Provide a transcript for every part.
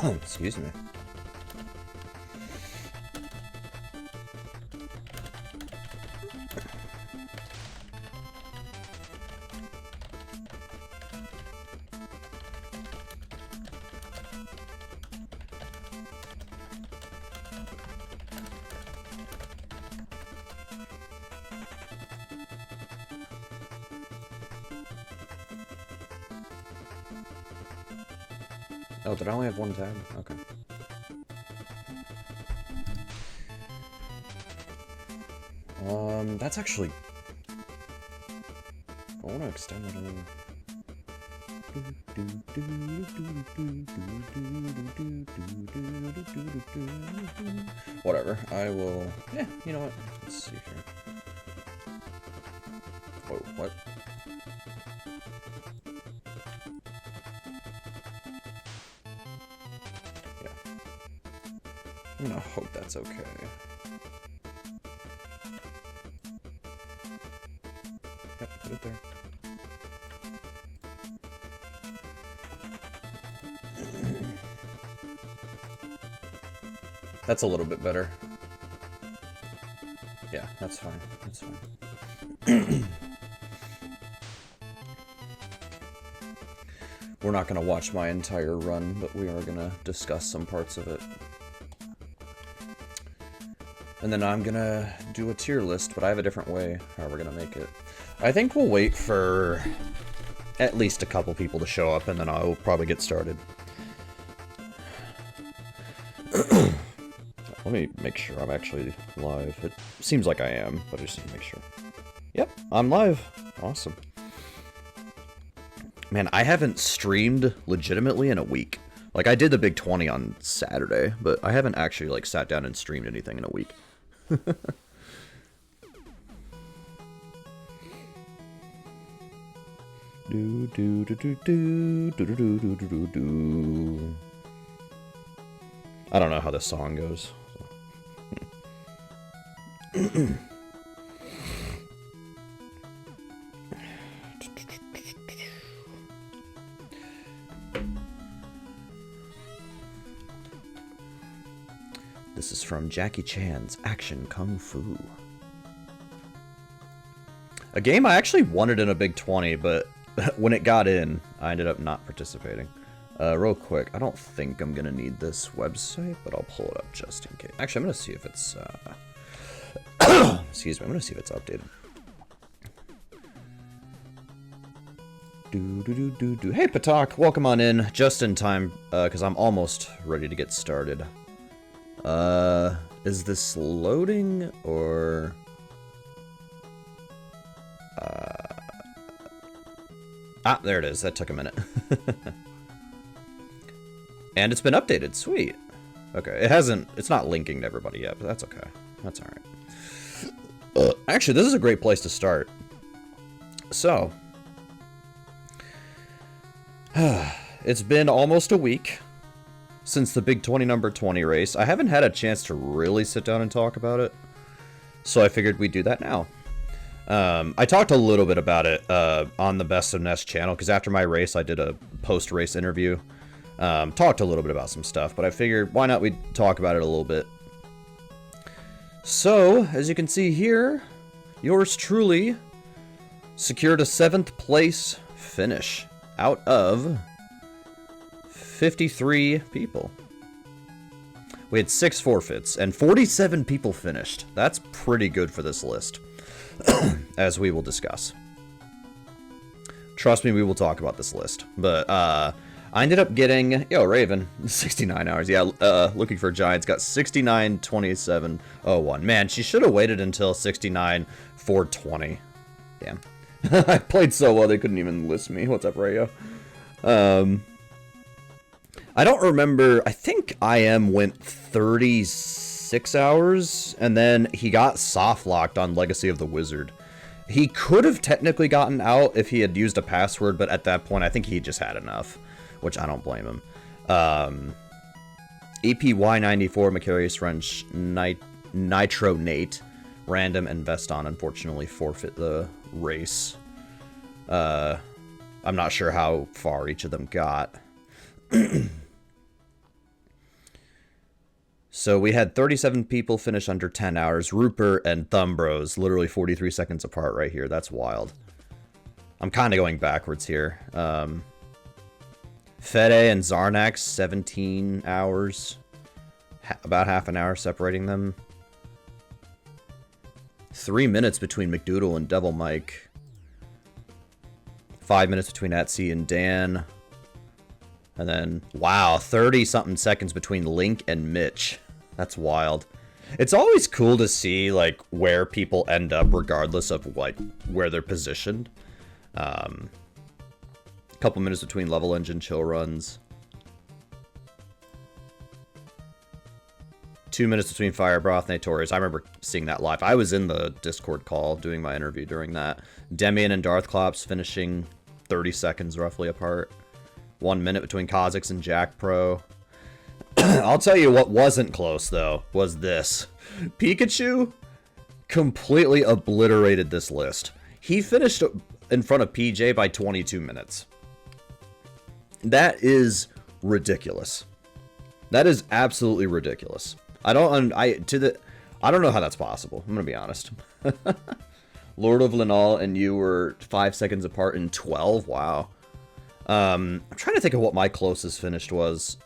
Excuse me. Oh, did I only have one tab? Okay. That's actually... I want to extend that over. Whatever, I will... Yeah, you know what? Let's see here. Whoa, what? I'm gonna hope that's okay. Yep, put it there. That's a little bit better. Yeah, that's fine. That's fine. We're not gonna watch my entire run, but we are gonna discuss some parts of it. And then I'm gonna do a tier list, but I have a different way how we're gonna make it. I think we'll wait for at least a couple people to show up, and then I'll probably get started. Let me make sure I'm actually live. It seems like I am, but I just need to make sure. Yep, I'm live. Awesome. Man, I haven't streamed legitimately in a week. Like, I did the Big 20 on Saturday, but I haven't actually, like, sat down and streamed anything in a week. Do do do do do do do do do do. I don't know how this song goes. This is from Jackie Chan's Action Kung Fu. A game I actually wanted in a Big 20, but when it got in, I ended up not participating. Real quick, I don't think I'm gonna need this website, but I'll pull it up just in case. Actually, I'm gonna see if it's, excuse me, I'm gonna see if it's updated. Hey, Patak, welcome on in, just in time, because I'm almost ready to get started. Is this loading, or... Ah, there it is. That took a minute. And it's been updated. Sweet. Okay, it's not linking to everybody yet, but that's okay. That's alright. Actually, this is a great place to start. So, it's been almost a week since the Big 20 number 20 race. I haven't had a chance to really sit down and talk about it, so I figured we'd do that now. I talked a little bit about it on the Best of Nest channel, because after my race I did a post-race interview. Talked a little bit about some stuff, but I figured why not we talk about it a little bit. So, as you can see here, yours truly secured a 7th place finish out of 53 people. We had 6 forfeits, and 47 people finished. That's pretty good for this list, as we will discuss. Trust me, we will talk about this list. But, I ended up getting, Raven, 69 hours. Yeah, looking for Giants, got 69, 27, 01. Man, she should have waited until 69, 420. Damn. I played so well, they couldn't even list me. What's up, Rayo? I don't remember. I think IM went 36 hours, and then he got soft locked on Legacy of the Wizard. He could have technically gotten out if he had used a password, but at that point, I think he just had enough, which I don't blame him. EPY94, Macarius Wrench, Nitro Nate, Random, and Veston unfortunately forfeit the race. I'm not sure how far each of them got. So we had 37 people finish under 10 hours. Rupert and Thumb Bros, literally 43 seconds apart right here. That's wild. I'm kind of going backwards here. Fede and Zarnak, 17 hours. About half an hour separating them. 3 minutes between McDoodle and Devil Mike. 5 minutes between Etsy and Dan. And then, wow, 30-something seconds between Link and Mitch. That's wild. It's always cool to see, like, where people end up regardless of, like, where they're positioned. A couple minutes between level engine chill runs. 2 minutes between Fire Broth and Natorius. I remember seeing that live. I was in the Discord call doing my interview during that. Demian and Darth Klops finishing 30 seconds roughly apart. 1 minute between Kha'Zix and Jack Pro. I'll tell you what wasn't close, though, was this. Pikachu completely obliterated this list. He finished in front of PJ by 22 minutes. That is ridiculous. That is absolutely ridiculous. I don't know how that's possible. I'm gonna be honest. Lord of Linal and you were 5 seconds apart in 12. Wow. I'm trying to think of what my closest finished was.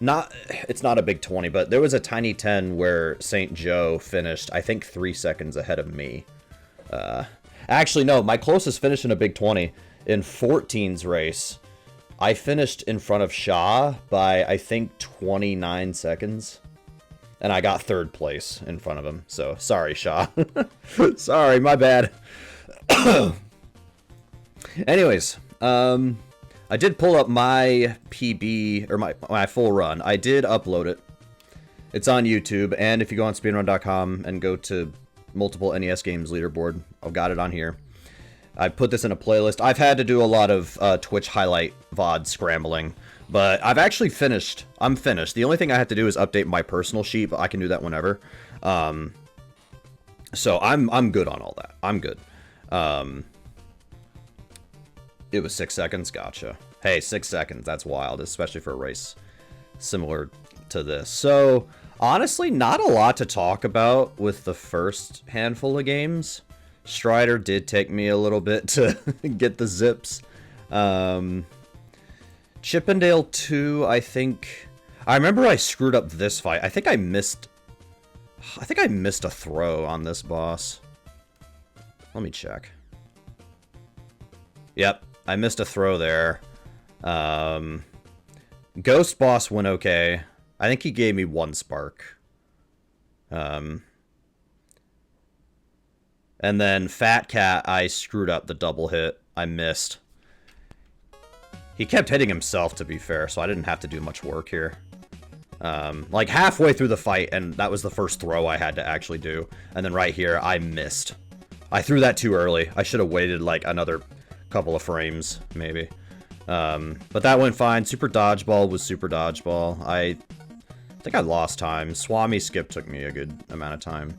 It's not a big 20, but there was a tiny 10 where St. Joe finished, I think, 3 seconds ahead of me. Actually, no, my closest finish in a big 20 in 14's race, I finished in front of Shaw by, I think, 29 seconds. And I got 3rd place in front of him. So, sorry, Shaw. Sorry, my bad. Anyways, I did pull up my PB, or my full run. I did upload it. It's on YouTube, and if you go on speedrun.com and go to multiple NES games leaderboard, I've got it on here. I put this in a playlist. I've had to do a lot of Twitch highlight VOD scrambling, but I've actually finished. I'm finished. The only thing I have to do is update my personal sheet, but I can do that whenever. So I'm good on all that. I'm good. It was 6 seconds. Gotcha. Hey, 6 seconds. That's wild, especially for a race similar to this. So, honestly, not a lot to talk about with the first handful of games. Strider did take me a little bit to get the zips. Chippendale 2, I think... I remember I screwed up this fight. I think I missed a throw on this boss. Let me check. Yep. I missed a throw there. Ghost boss went okay. I think he gave me 1 spark. And then Fat Cat, I screwed up the double hit. I missed. He kept hitting himself, to be fair, so I didn't have to do much work here. Like halfway through the fight, and that was the first throw I had to actually do. And then right here, I missed. I threw that too early. I should have waited like another couple of frames, maybe. But that went fine. Super Dodgeball was Super Dodgeball. I think I lost time. Swami Skip took me a good amount of time.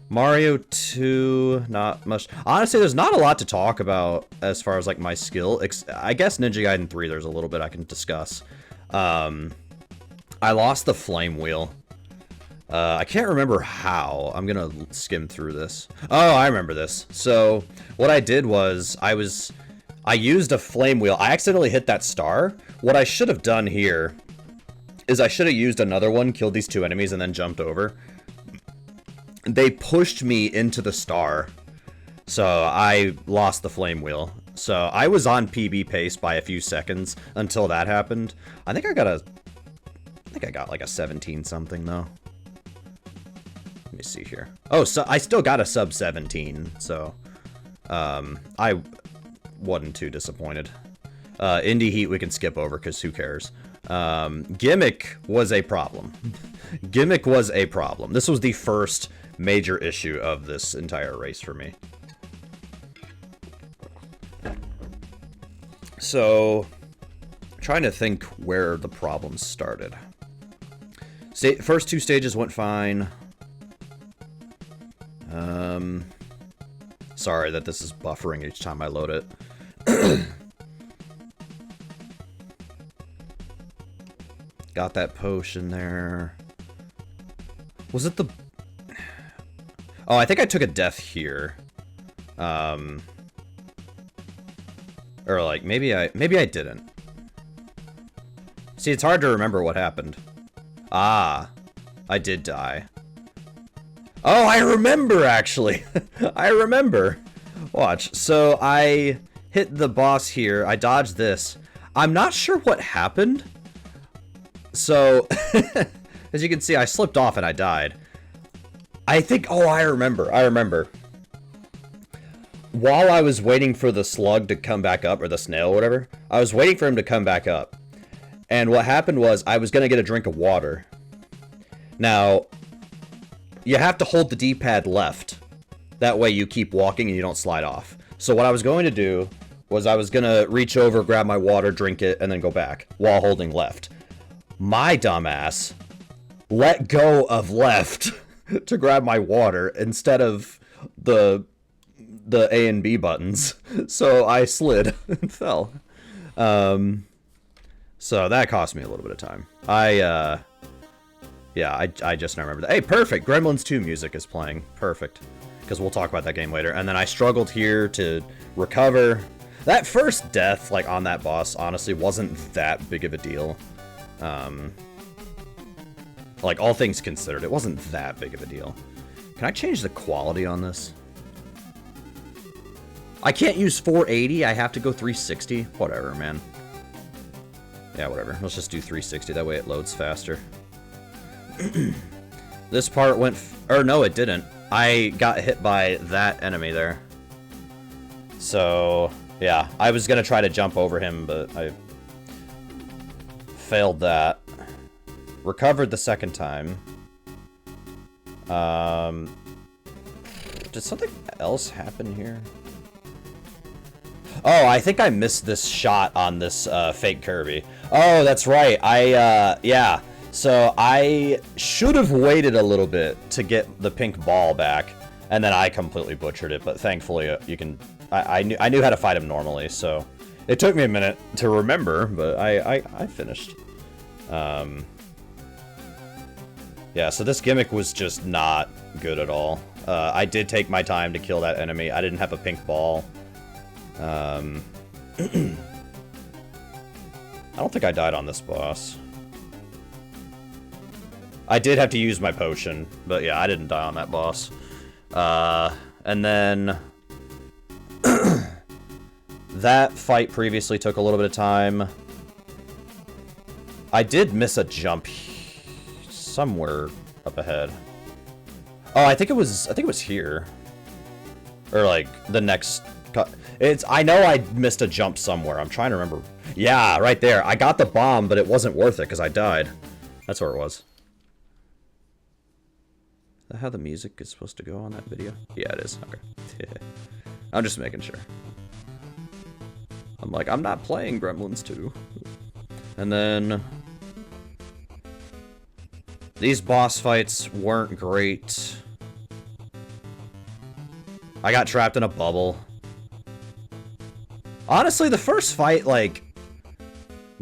Mario 2, not much. Honestly, there's not a lot to talk about as far as like my skill. I guess Ninja Gaiden 3, there's a little bit I can discuss. I lost the flame wheel. I can't remember how. I'm gonna skim through this. Oh, I remember this. So what I did was I used a flame wheel. I accidentally hit that star. What I should have done here is I should have used another one, killed these 2 enemies, and then jumped over. They pushed me into the star, so I lost the flame wheel. So I was on PB pace by a few seconds until that happened. I think I got like a 17 something though. Let me see here. Oh, so I still got a sub 17, so I wasn't too disappointed. Indie Heat we can skip over because who cares. Gimmick was a problem. Gimmick was a problem. This was the first major issue of this entire race for me. So, trying to think where the problems started. First 2 stages went fine. Sorry that this is buffering each time I load it. Got that potion there. Was it the... Oh, I think I took a death here. Or like, maybe I didn't. See, it's hard to remember what happened. Ah, I did die. Oh, I remember, actually. I remember. Watch. So I hit the boss here. I dodged this. I'm not sure what happened. So, as you can see, I slipped off and I died. I think... Oh, I remember. While I was waiting for the slug to come back up, or the snail, or whatever, I was waiting for him to come back up. And what happened was, I was going to get a drink of water. Now, you have to hold the D-pad left. That way you keep walking and you don't slide off. So what I was going to do was I was going to reach over, grab my water, drink it, and then go back while holding left. My dumbass let go of left to grab my water instead of the A and B buttons. So I slid and fell. So that cost me a little bit of time. I just now remember that. Hey, perfect! Gremlins 2 music is playing. Perfect. Because we'll talk about that game later. And then I struggled here to recover. That first death, like, on that boss, honestly, wasn't that big of a deal. Like, all things considered, it wasn't that big of a deal. Can I change the quality on this? I can't use 480, I have to go 360. Whatever, man. Yeah, whatever. Let's just do 360, that way it loads faster. This part went... Or no, it didn't. I got hit by that enemy there. So, yeah. I was gonna try to jump over him, but I failed that. Recovered the second time. Did something else happen here? Oh, I think I missed this shot on this fake Kirby. Oh, that's right. Yeah. So I should have waited a little bit to get the pink ball back, and then I completely butchered it. But thankfully, you can. I knew how to fight him normally, so it took me a minute to remember, but I finished. Yeah. So this gimmick was just not good at all. I did take my time to kill that enemy. I didn't have a pink ball. I don't think I died on this boss. I did have to use my potion, but yeah, I didn't die on that boss. And then... that fight previously took a little bit of time. I did miss a jump somewhere up ahead. Oh, I think it was here. Or like the next cut. I know I missed a jump somewhere. I'm trying to remember. Yeah, right there. I got the bomb, but it wasn't worth it because I died. That's where it was. Is that how the music is supposed to go on that video? Yeah, it is. Okay. I'm just making sure. I'm like, I'm not playing Gremlins 2. And then... these boss fights weren't great. I got trapped in a bubble. Honestly, the first fight, like...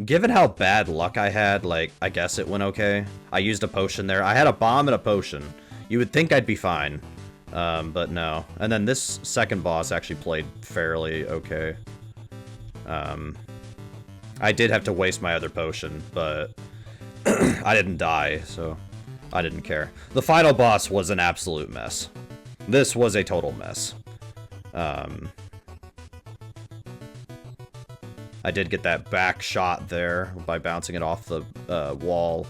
given how bad luck I had, like, I guess it went okay. I used a potion there. I had a bomb and a potion. You would think I'd be fine. But no. And then this second boss actually played fairly okay. I did have to waste my other potion, but I didn't die, so I didn't care. The final boss was an absolute mess. This was a total mess. I did get that back shot there by bouncing it off the wall.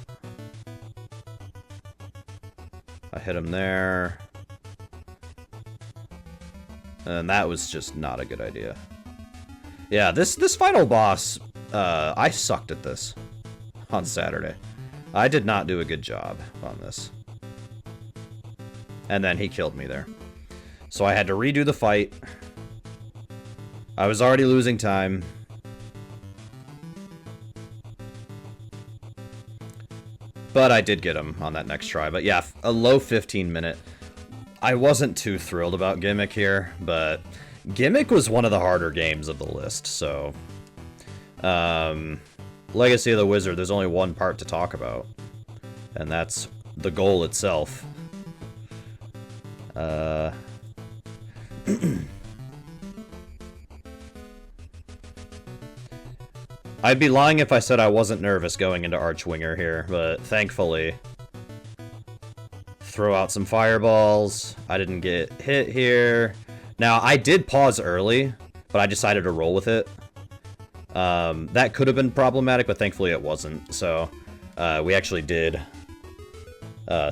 I hit him there. And that was just not a good idea. Yeah, this final boss, I sucked at this on Saturday. I did not do a good job on this. And then he killed me there. So I had to redo the fight. I was already losing time. But I did get him on that next try. But yeah, a low 15-minute. I wasn't too thrilled about Gimmick here, but Gimmick was one of the harder games of the list, so... Legacy of the Wizard, there's only one part to talk about. And that's the goal itself. I'd be lying if I said I wasn't nervous going into Archwinger here, but thankfully, throw out some fireballs. I didn't get hit here. Now, I did pause early, but I decided to roll with it. That could have been problematic, but thankfully it wasn't. So, we actually did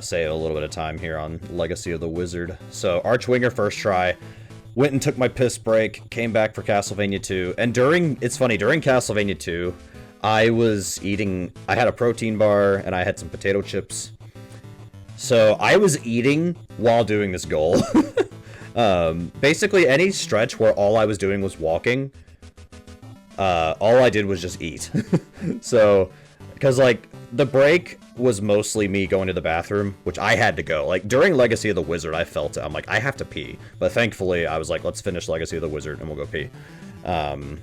save a little bit of time here on Legacy of the Wizard. So, Archwinger first try. Went and took my piss break, came back for Castlevania 2, and it's funny, during Castlevania 2, I had a protein bar, and I had some potato chips. So, I was eating while doing this goal. Basically, any stretch where all I was doing was walking, all I did was just eat. So, because, like, the break was mostly me going to the bathroom, which I had to go. Like, during Legacy of the Wizard, I felt it. I'm like, I have to pee. But thankfully, I was like, let's finish Legacy of the Wizard, and we'll go pee. And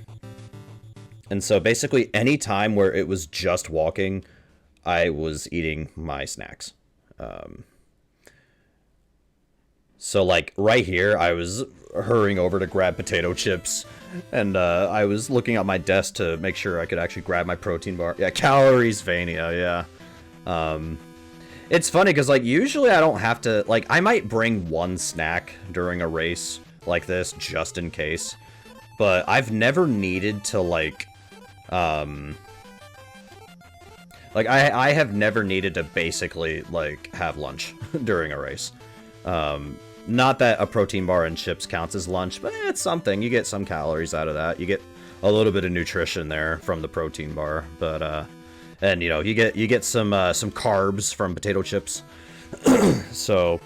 so, basically, any time where it was just walking, I was eating my snacks. So, like, right here, I was hurrying over to grab potato chips, and I was looking at my desk to make sure I could actually grab my protein bar. Yeah, calories, Vania, yeah. It's funny, because, like, usually I don't have to, like, I might bring one snack during a race like this, just in case, but I've never needed to, like, I have never needed to basically, like, have lunch during a race. Not that a protein bar and chips counts as lunch, but it's something. You get some calories out of that. You get a little bit of nutrition there from the protein bar, but and you know, you get some carbs from potato chips. So,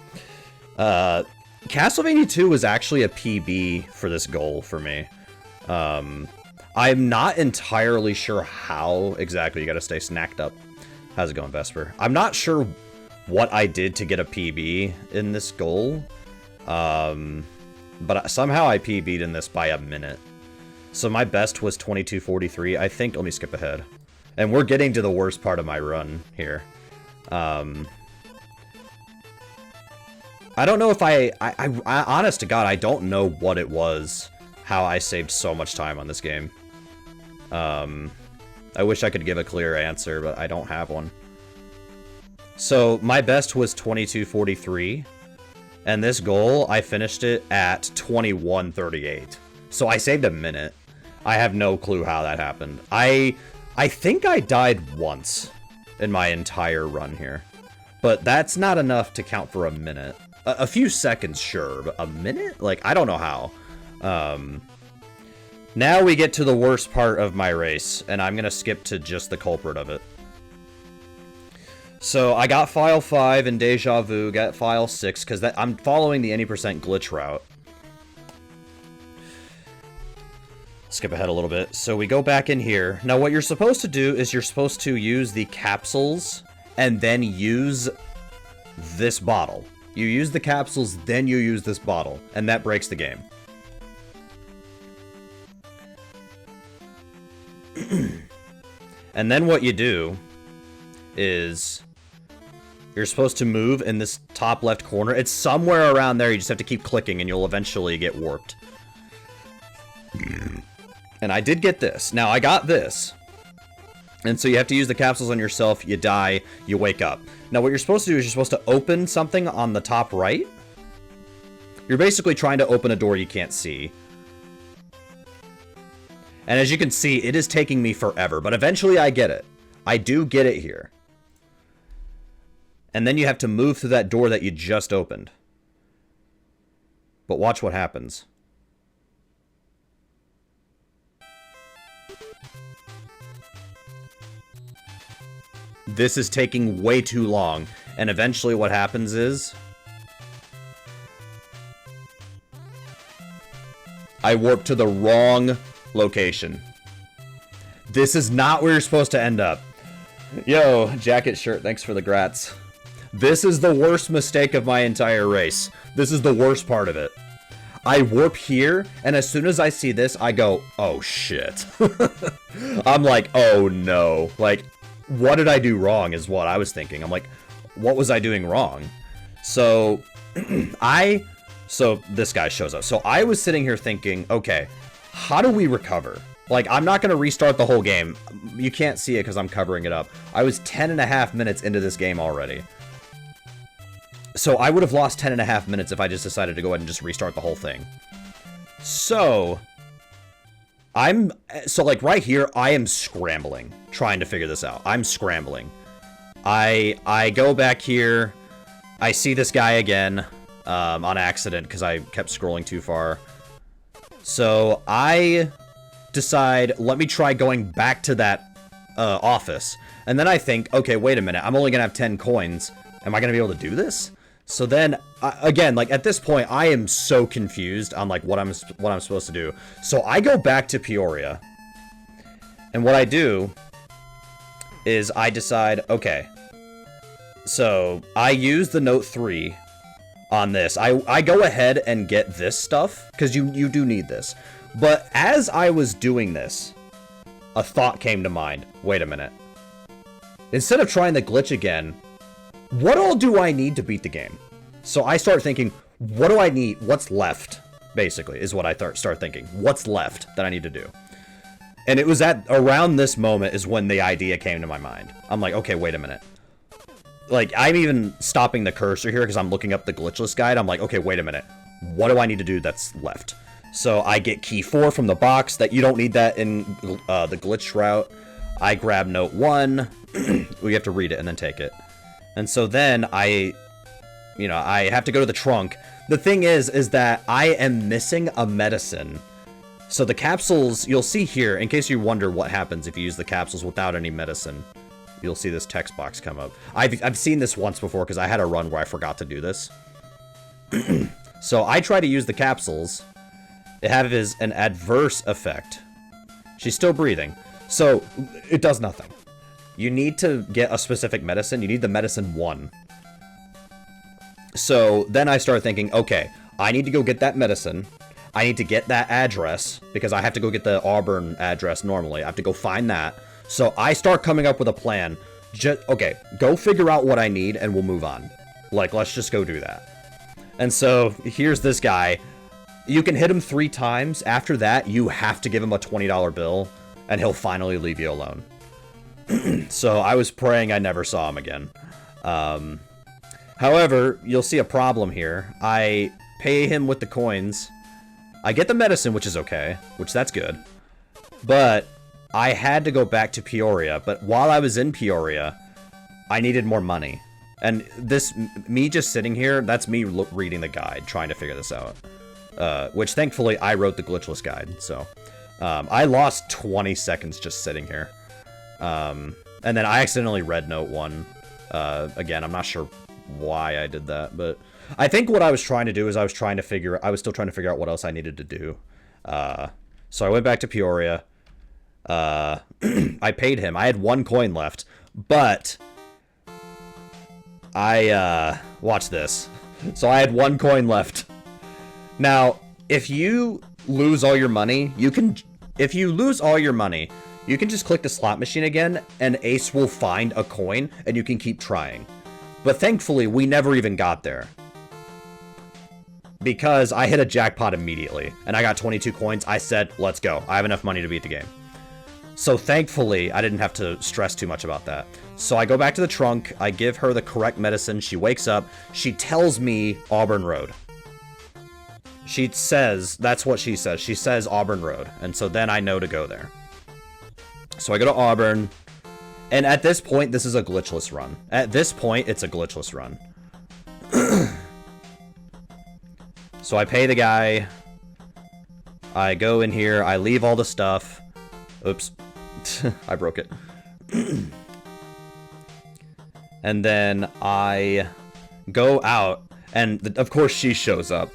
Castlevania 2 was actually a PB for this goal for me. I'm not entirely sure how exactly. You got to stay snacked up. How's it going, Vesper? I'm not sure what I did to get a PB in this goal. But somehow I PB'd in this by a minute. So my best was 22:43. I think, let me skip ahead. And we're getting to the worst part of my run here. I don't know if I honest to God, I don't know what it was, how I saved so much time on this game. I wish I could give a clear answer, but I don't have one. So my best was 22:43. And this goal, I finished it at 21:38. So I saved a minute. I have no clue how that happened. I think I died once in my entire run here. But that's not enough to count for a minute. A few seconds, sure, but a minute? Like, I don't know how. Now we get to the worst part of my race, and I'm going to skip to just the culprit of it. So I got file 5 in Deja Vu, got file 6, because I'm following the any percent glitch route. Skip ahead a little bit. So we go back in here. Now what you're supposed to do is you're supposed to use the capsules and then use this bottle. You use the capsules, then you use this bottle, and that breaks the game. And then what you do is you're supposed to move in this top left corner. It's somewhere around there. You just have to keep clicking and you'll eventually get warped. And I did get this. Now, I got this. And so you have to use the capsules on yourself. You die. You wake up. Now, what you're supposed to do is you're supposed to open something on the top right. You're basically trying to open a door you can't see. And as you can see, it is taking me forever. But eventually I get it. I do get it here. And then you have to move through that door that you just opened. But watch what happens. This is taking way too long. And eventually what happens is I warp to the wrong location. This is not where you're supposed to end up. Yo, jacket shirt, thanks for the grats. This is the worst mistake of my entire race. This is the worst part of it. I warp here, and as soon as I see this, I go, oh shit. I'm like, oh no. Like, what did I do wrong is what I was thinking. I'm like, what was I doing wrong? So, so this guy shows up. So I was sitting here thinking, okay, how do we recover? Like, I'm not going to restart the whole game. You can't see it because I'm covering it up. I was 10.5 minutes into this game already. So I would have lost 10.5 minutes if I just decided to go ahead and just restart the whole thing. So, like right here, I am scrambling, trying to figure this out. I'm scrambling. I go back here. I see this guy again, on accident because I kept scrolling too far. So I decide, let me try going back to that office. And then I think, okay, wait a minute. I'm only going to have 10 coins. Am I going to be able to do this? So then, again, like, at this point, I am so confused on, like, what I'm supposed to do. So I go back to Peoria. And what I do is I decide, okay. So I use the Note 3 on this. I go ahead and get this stuff, because you do need this. But as I was doing this, a thought came to mind. Wait a minute. Instead of trying the glitch again, what all do I need to beat the game? So I start thinking, what do I need? What's left? Basically, is what I start thinking. What's left that I need to do? And it was at around this moment is when the idea came to my mind. I'm like, okay, wait a minute. Like, I'm even stopping the cursor here because I'm looking up the glitchless guide. I'm like, okay, wait a minute. What do I need to do that's left? So I get key 4 from the box. That you don't need that in the glitch route. I grab note 1. We have to read it and then take it. And so then I have to go to the trunk. The thing is that I am missing a medicine. So the capsules, you'll see here, in case you wonder what happens if you use the capsules without any medicine, you'll see this text box come up. I've seen this once before because I had a run where I forgot to do this. So I try to use the capsules. It has an adverse effect. She's still breathing. So it does nothing. You need to get a specific medicine. You need the medicine 1. So then I start thinking, okay, I need to go get that medicine. I need to get that address because I have to go get the Auburn address normally. I have to go find that. So I start coming up with a plan. Okay, go figure out what I need and we'll move on. Like, let's just go do that. And so here's this guy. You can hit him 3 times. After that, you have to give him a $20 bill and he'll finally leave you alone. So I was praying I never saw him again. However, you'll see a problem here. I pay him with the coins. I get the medicine, which is okay, which that's good. But I had to go back to Peoria. But while I was in Peoria, I needed more money. And me just sitting here, that's me reading the guide, trying to figure this out. Which thankfully I wrote the glitchless guide. So I lost 20 seconds just sitting here. And then I accidentally read note 1. Again, I'm not sure why I did that, but I think what I was trying to do is I was still trying to figure out what else I needed to do. So I went back to Peoria. I paid him. I had 1 coin left, but watch this. So I had 1 coin left. Now, if you lose all your money, you can just click the slot machine again, and Ace will find a coin, and you can keep trying. But thankfully, we never even got there. Because I hit a jackpot immediately, and I got 22 coins. I said, let's go. I have enough money to beat the game. So thankfully, I didn't have to stress too much about that. So I go back to the trunk. I give her the correct medicine. She wakes up. She tells me Auburn Road. She says, that's what she says. She says Auburn Road. And so then I know to go there. So I go to Auburn. And at this point, this is a glitchless run. At this point, it's a glitchless run. So I pay the guy. I go in here. I leave all the stuff. Oops. I broke it. And then I go out. And of course, she shows up.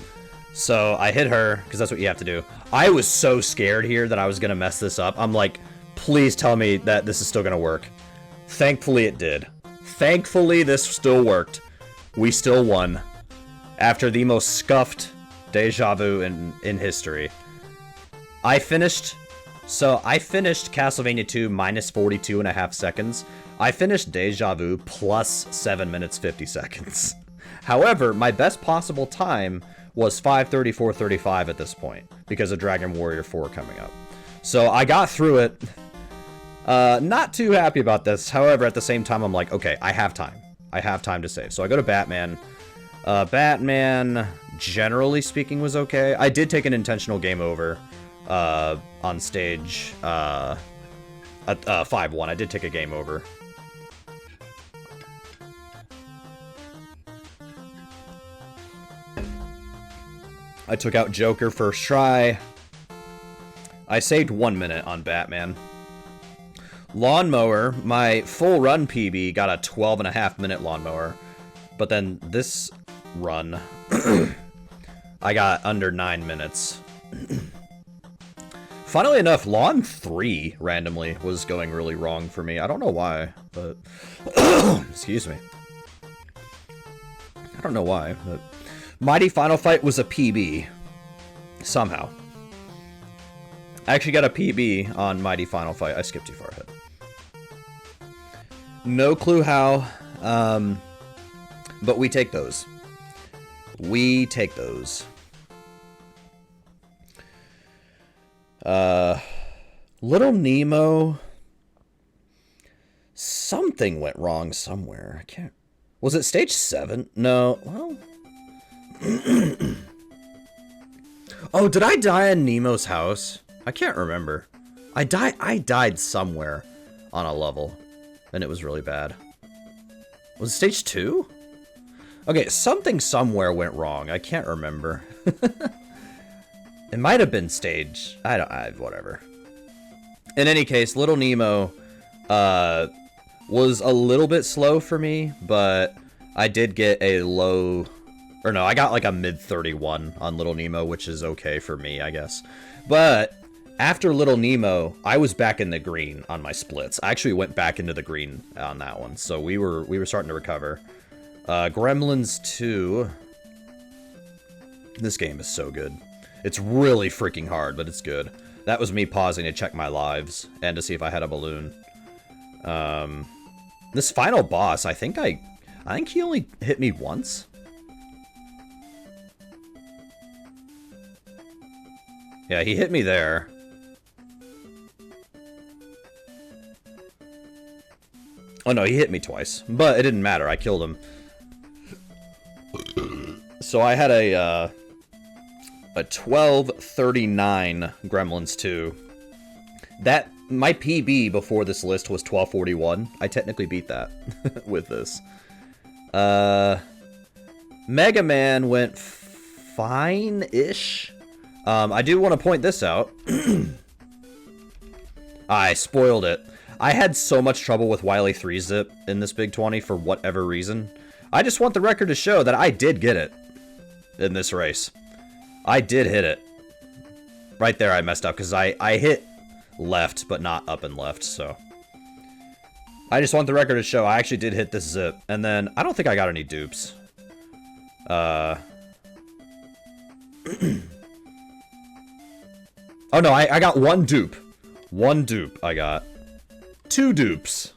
So I hit her, because that's what you have to do. I was so scared here that I was going to mess this up. I'm like, please tell me that this is still going to work. Thankfully, it did. Thankfully, this still worked. We still won. After the most scuffed deja vu in history. I finished Castlevania 2 minus 42.5 seconds. I finished Deja Vu plus 7 minutes 50 seconds. However, my best possible time was 5:34:35 at this point because of Dragon Warrior 4 coming up. So I got through it. Not too happy about this. However, at the same time, I'm like, okay, I have time. I have time to save. So I go to Batman. Batman, generally speaking, was okay. I did take an intentional game over on stage at 5-1. I did take a game over. I took out Joker first try. I saved 1 minute on Batman. Lawnmower, my full run PB got a 12.5 minute lawnmower. But then this run, I got under 9 minutes. Funnily enough, Lawn 3 randomly was going really wrong for me. I don't know why, but... Excuse me. I don't know why, but... Mighty Final Fight was a PB. Somehow. I actually got a PB on Mighty Final Fight. I skipped too far ahead. No clue how, but we take those. We take those. Little Nemo. Something went wrong somewhere. I can't... Was it stage 7? No. Well... Oh, did I die in Nemo's house? I can't remember. I died somewhere on a level, and it was really bad. Was it stage 2? Okay, something somewhere went wrong. I can't remember. It might have been stage... whatever. In any case, Little Nemo was a little bit slow for me, but I did get a low... Or no, I got like a mid-31 on Little Nemo, which is okay for me, I guess. But after Little Nemo, I was back in the green on my splits. I actually went back into the green on that one, so we were starting to recover. Gremlins 2. This game is so good. It's really freaking hard, but it's good. That was me pausing to check my lives and to see if I had a balloon. This final boss, I think he only hit me once. Yeah, he hit me there. Oh no, he hit me twice, but it didn't matter. I killed him. So I had a 12:39 Gremlins 2. That my PB before this list was 12:41. I technically beat that with this. Mega Man went fine-ish. I do want to point this out. I spoiled it. I had so much trouble with Wily 3-Zip in this Big 20 for whatever reason. I just want the record to show that I did get it in this race. I did hit it. Right there I messed up because I hit left but not up and left, so. I just want the record to show I actually did hit this zip. And then I don't think I got any dupes. Oh no, I got one dupe. One dupe I got. 2 dupes.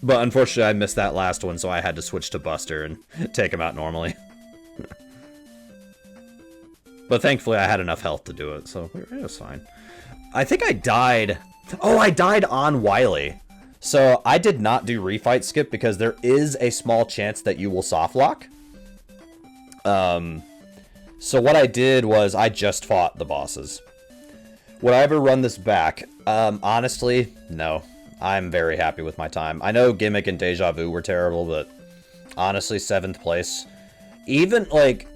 But unfortunately I missed that last one, so I had to switch to Buster and take him out normally. But thankfully I had enough health to do it, so it was fine. I think I died... Oh, I died on Wily. So I did not do refight skip because there is a small chance that you will soft lock. So what I did was I just fought the bosses. Would I ever run this back? Honestly, no. I'm very happy with my time. I know Gimmick and Deja Vu were terrible, but honestly, 7th place. Even, like...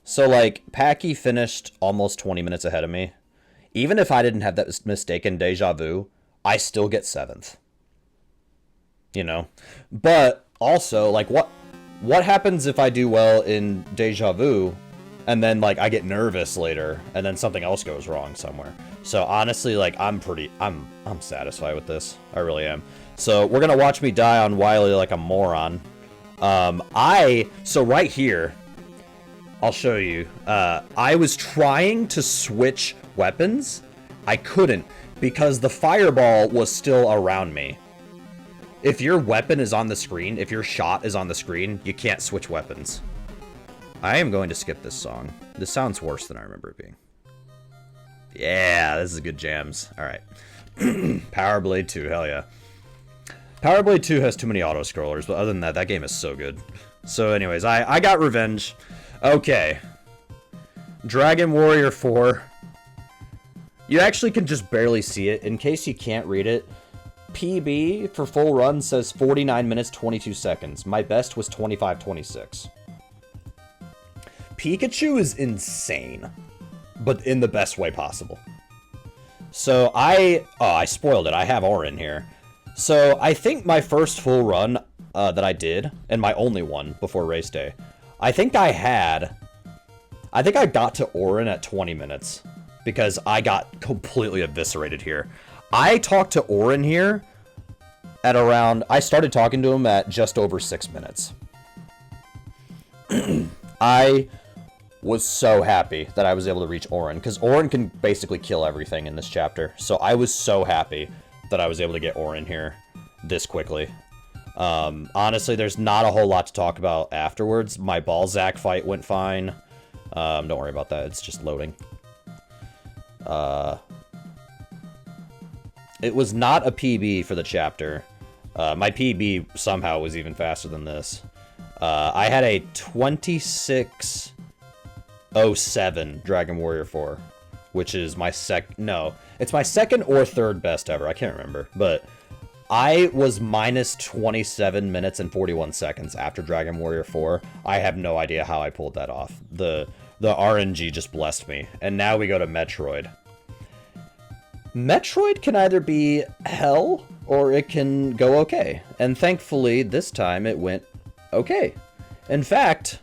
So, like, Packy finished almost 20 minutes ahead of me. Even if I didn't have that mistaken Deja Vu, I still get 7th. You know? But, also, like, what happens if I do well in Deja Vu, and then, like, I get nervous later, and then something else goes wrong somewhere? So, honestly, like, I'm satisfied with this. I really am. So, we're gonna watch me die on Wily like a moron. So right here, I'll show you. I was trying to switch weapons, I couldn't, because the fireball was still around me. If your weapon is on the screen, if your shot is on the screen, you can't switch weapons. I am going to skip this song. This sounds worse than I remember it being. Yeah, this is good jams. Alright. Power Blade 2, hell yeah. Power Blade 2 has too many auto-scrollers, but other than that, that game is so good. So anyways, I got revenge. Okay. Dragon Warrior 4. You actually can just barely see it. In case you can't read it, PB for full run says 49 minutes, 22 seconds. My best was 25:26. Pikachu is insane, but in the best way possible. So I spoiled it. I have Auron here. So I think my first full run that I did, and my only one before race day, I think I got to Auron at 20 minutes. Because I got completely eviscerated here. I talked to Auron here at around... I started talking to him at just over 6 minutes. I was so happy that I was able to reach Auron. Because Auron can basically kill everything in this chapter. So I was so happy that I was able to get Auron here this quickly. Honestly, there's not a whole lot to talk about afterwards. My Balzac fight went fine. Don't worry about that. It's just loading. It was not a PB for the chapter. My PB somehow was even faster than this. I had a 26:07 Dragon Warrior 4, which is my it's my second or third best ever. I can't remember, but I was minus 27 minutes and 41 seconds after Dragon Warrior 4. I have no idea how I pulled that off. The RNG just blessed me. And now we go to Metroid. Metroid can either be hell or it can go okay. And thankfully, this time it went okay. In fact,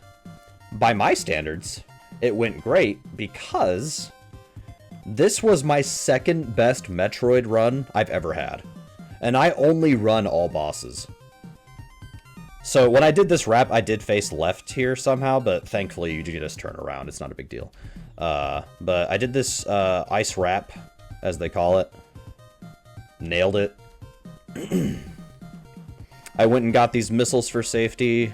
by my standards, it went great because this was my second best Metroid run I've ever had. And I only run all bosses. So when I did this wrap, I did face left here somehow, but thankfully you do just turn around. It's not a big deal. But I did this ice wrap, as they call it. Nailed it. I went and got these missiles for safety.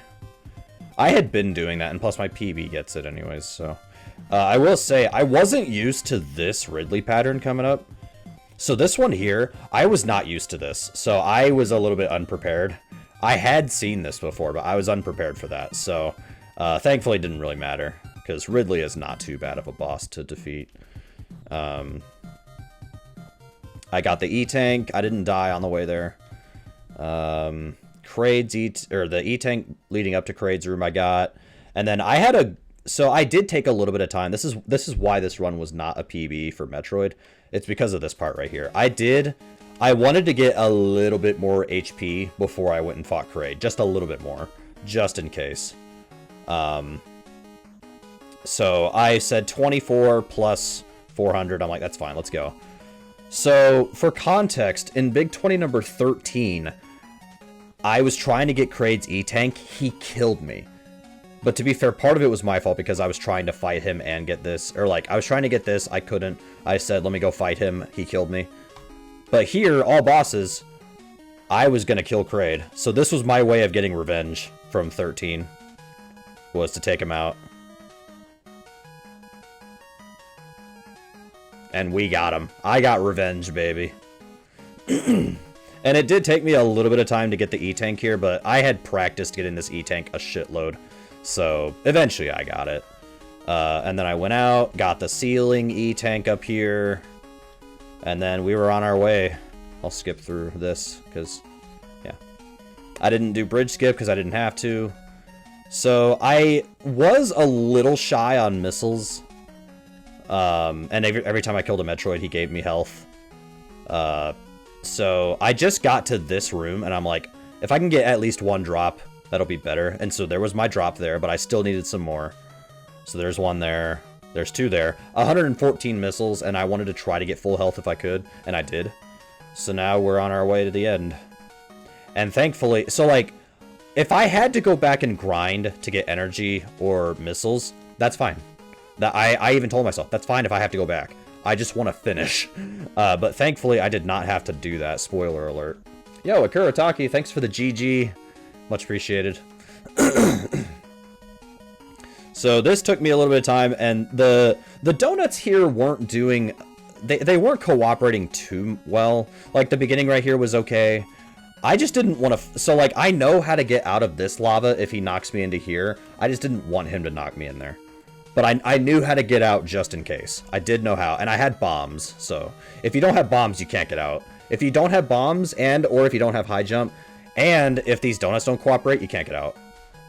I had been doing that, and plus my PB gets it anyways, so. I will say, I wasn't used to this Ridley pattern coming up. So this one here, I was not used to this, so I was a little bit unprepared. I had seen this before, but I was unprepared for that, so thankfully it didn't really matter, because Ridley is not too bad of a boss to defeat. I got the E-Tank. I didn't die on the way there. Kraid's the E-Tank leading up to Kraid's room I got. And then I had so I did take a little bit of time. This is why this run was not a PB for Metroid. It's because of this part right here. I wanted to get a little bit more HP before I went and fought Kraid. Just a little bit more. Just in case. So I said 24 plus 400. I'm like, that's fine. Let's go. So for context, in Big 20 number 13, I was trying to get Kraid's E-Tank. He killed me. But to be fair, part of it was my fault because I was trying to fight him and get this. Or like, I was trying to get this. I couldn't. I said, let me go fight him. He killed me. But here, all bosses, I was going to kill Kraid. So this was my way of getting revenge from 13. Was to take him out. And we got him. I got revenge, baby. And it did take me a little bit of time to get the E-Tank here, but I had practiced getting this E-Tank a shitload. So eventually I got it. And then I went out, got the ceiling E-Tank up here. And then we were on our way. I'll skip through this, because, yeah. I didn't do bridge skip because I didn't have to. So I was a little shy on missiles. And every time I killed a Metroid, he gave me health. So I just got to this room, and I'm like, if I can get at least one drop, that'll be better. And so there was my drop there, but I still needed some more. So there's one there. There's two there. 114 missiles, and I wanted to try to get full health if I could, and I did. So now we're on our way to the end. And thankfully, so like, if I had to go back and grind to get energy or missiles, that's fine. I even told myself, that's fine if I have to go back. I just want to finish. But thankfully, I did not have to do that. Spoiler alert. Yo, Akurataki, thanks for the GG. Much appreciated. So this took me a little bit of time, and the donuts here weren't doing... They weren't cooperating too well. Like, the beginning right here was okay. I just didn't want to... So, like, I know how to get out of this lava if he knocks me into here. I just didn't want him to knock me in there. But I knew how to get out just in case. I did know how, and I had bombs, so... If you don't have bombs, you can't get out. If you don't have bombs, or if you don't have high jump, and if these donuts don't cooperate, you can't get out.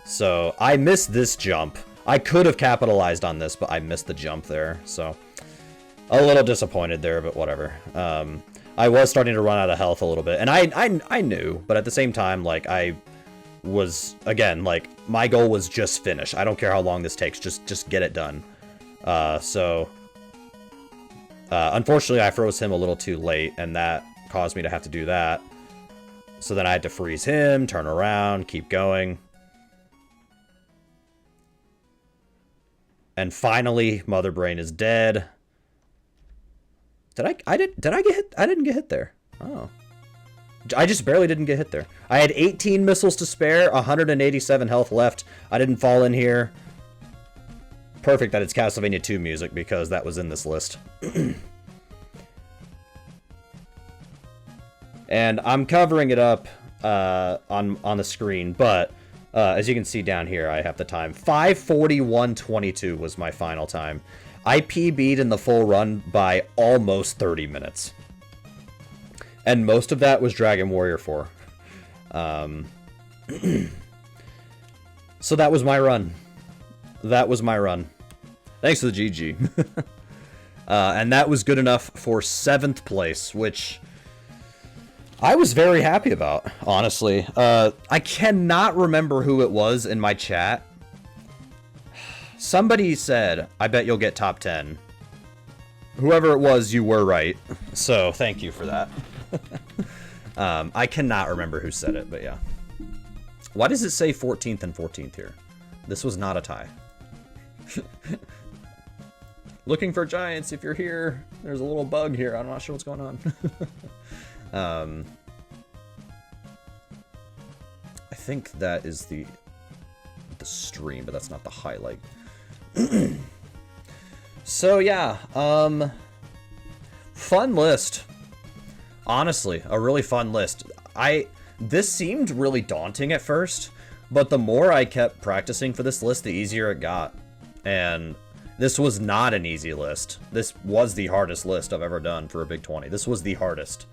So, I missed this jump. I could have capitalized on this, but I missed the jump there, so... A little disappointed there, but whatever. I was starting to run out of health a little bit, and I knew, but at the same time, like, I was, again, like, my goal was just finish. I don't care how long this takes, just get it done. Unfortunately, I froze him a little too late, and that caused me to have to do that. So then I had to freeze him, turn around, keep going. And finally, Mother Brain is dead. Did I get hit? I didn't get hit there. Oh. I just barely didn't get hit there. I had 18 missiles to spare, 187 health left. I didn't fall in here. Perfect that it's Castlevania 2 music, because that was in this list. And I'm covering it up on the screen, but as you can see down here, I have the time. 5:41:22 was my final time. I PB'd in the full run by almost 30 minutes. And most of that was Dragon Warrior 4. So that was my run. That was my run. Thanks for the GG. And that was good enough for 7th place, which I was very happy about, honestly. I cannot remember who it was in my chat. Somebody said, I bet you'll get top 10. Whoever it was, you were right. So, thank you for that. I cannot remember who said it, but yeah. Why does it say 14th and 14th here? This was not a tie. Looking for giants, if you're here. There's a little bug here. I'm not sure what's going on. I think that is the stream, but that's not the highlight. So yeah, fun list. Honestly, a really fun list. This seemed really daunting at first, but the more I kept practicing for this list, the easier it got. And this was not an easy list. This was the hardest list I've ever done for a Big 20. This was the hardest.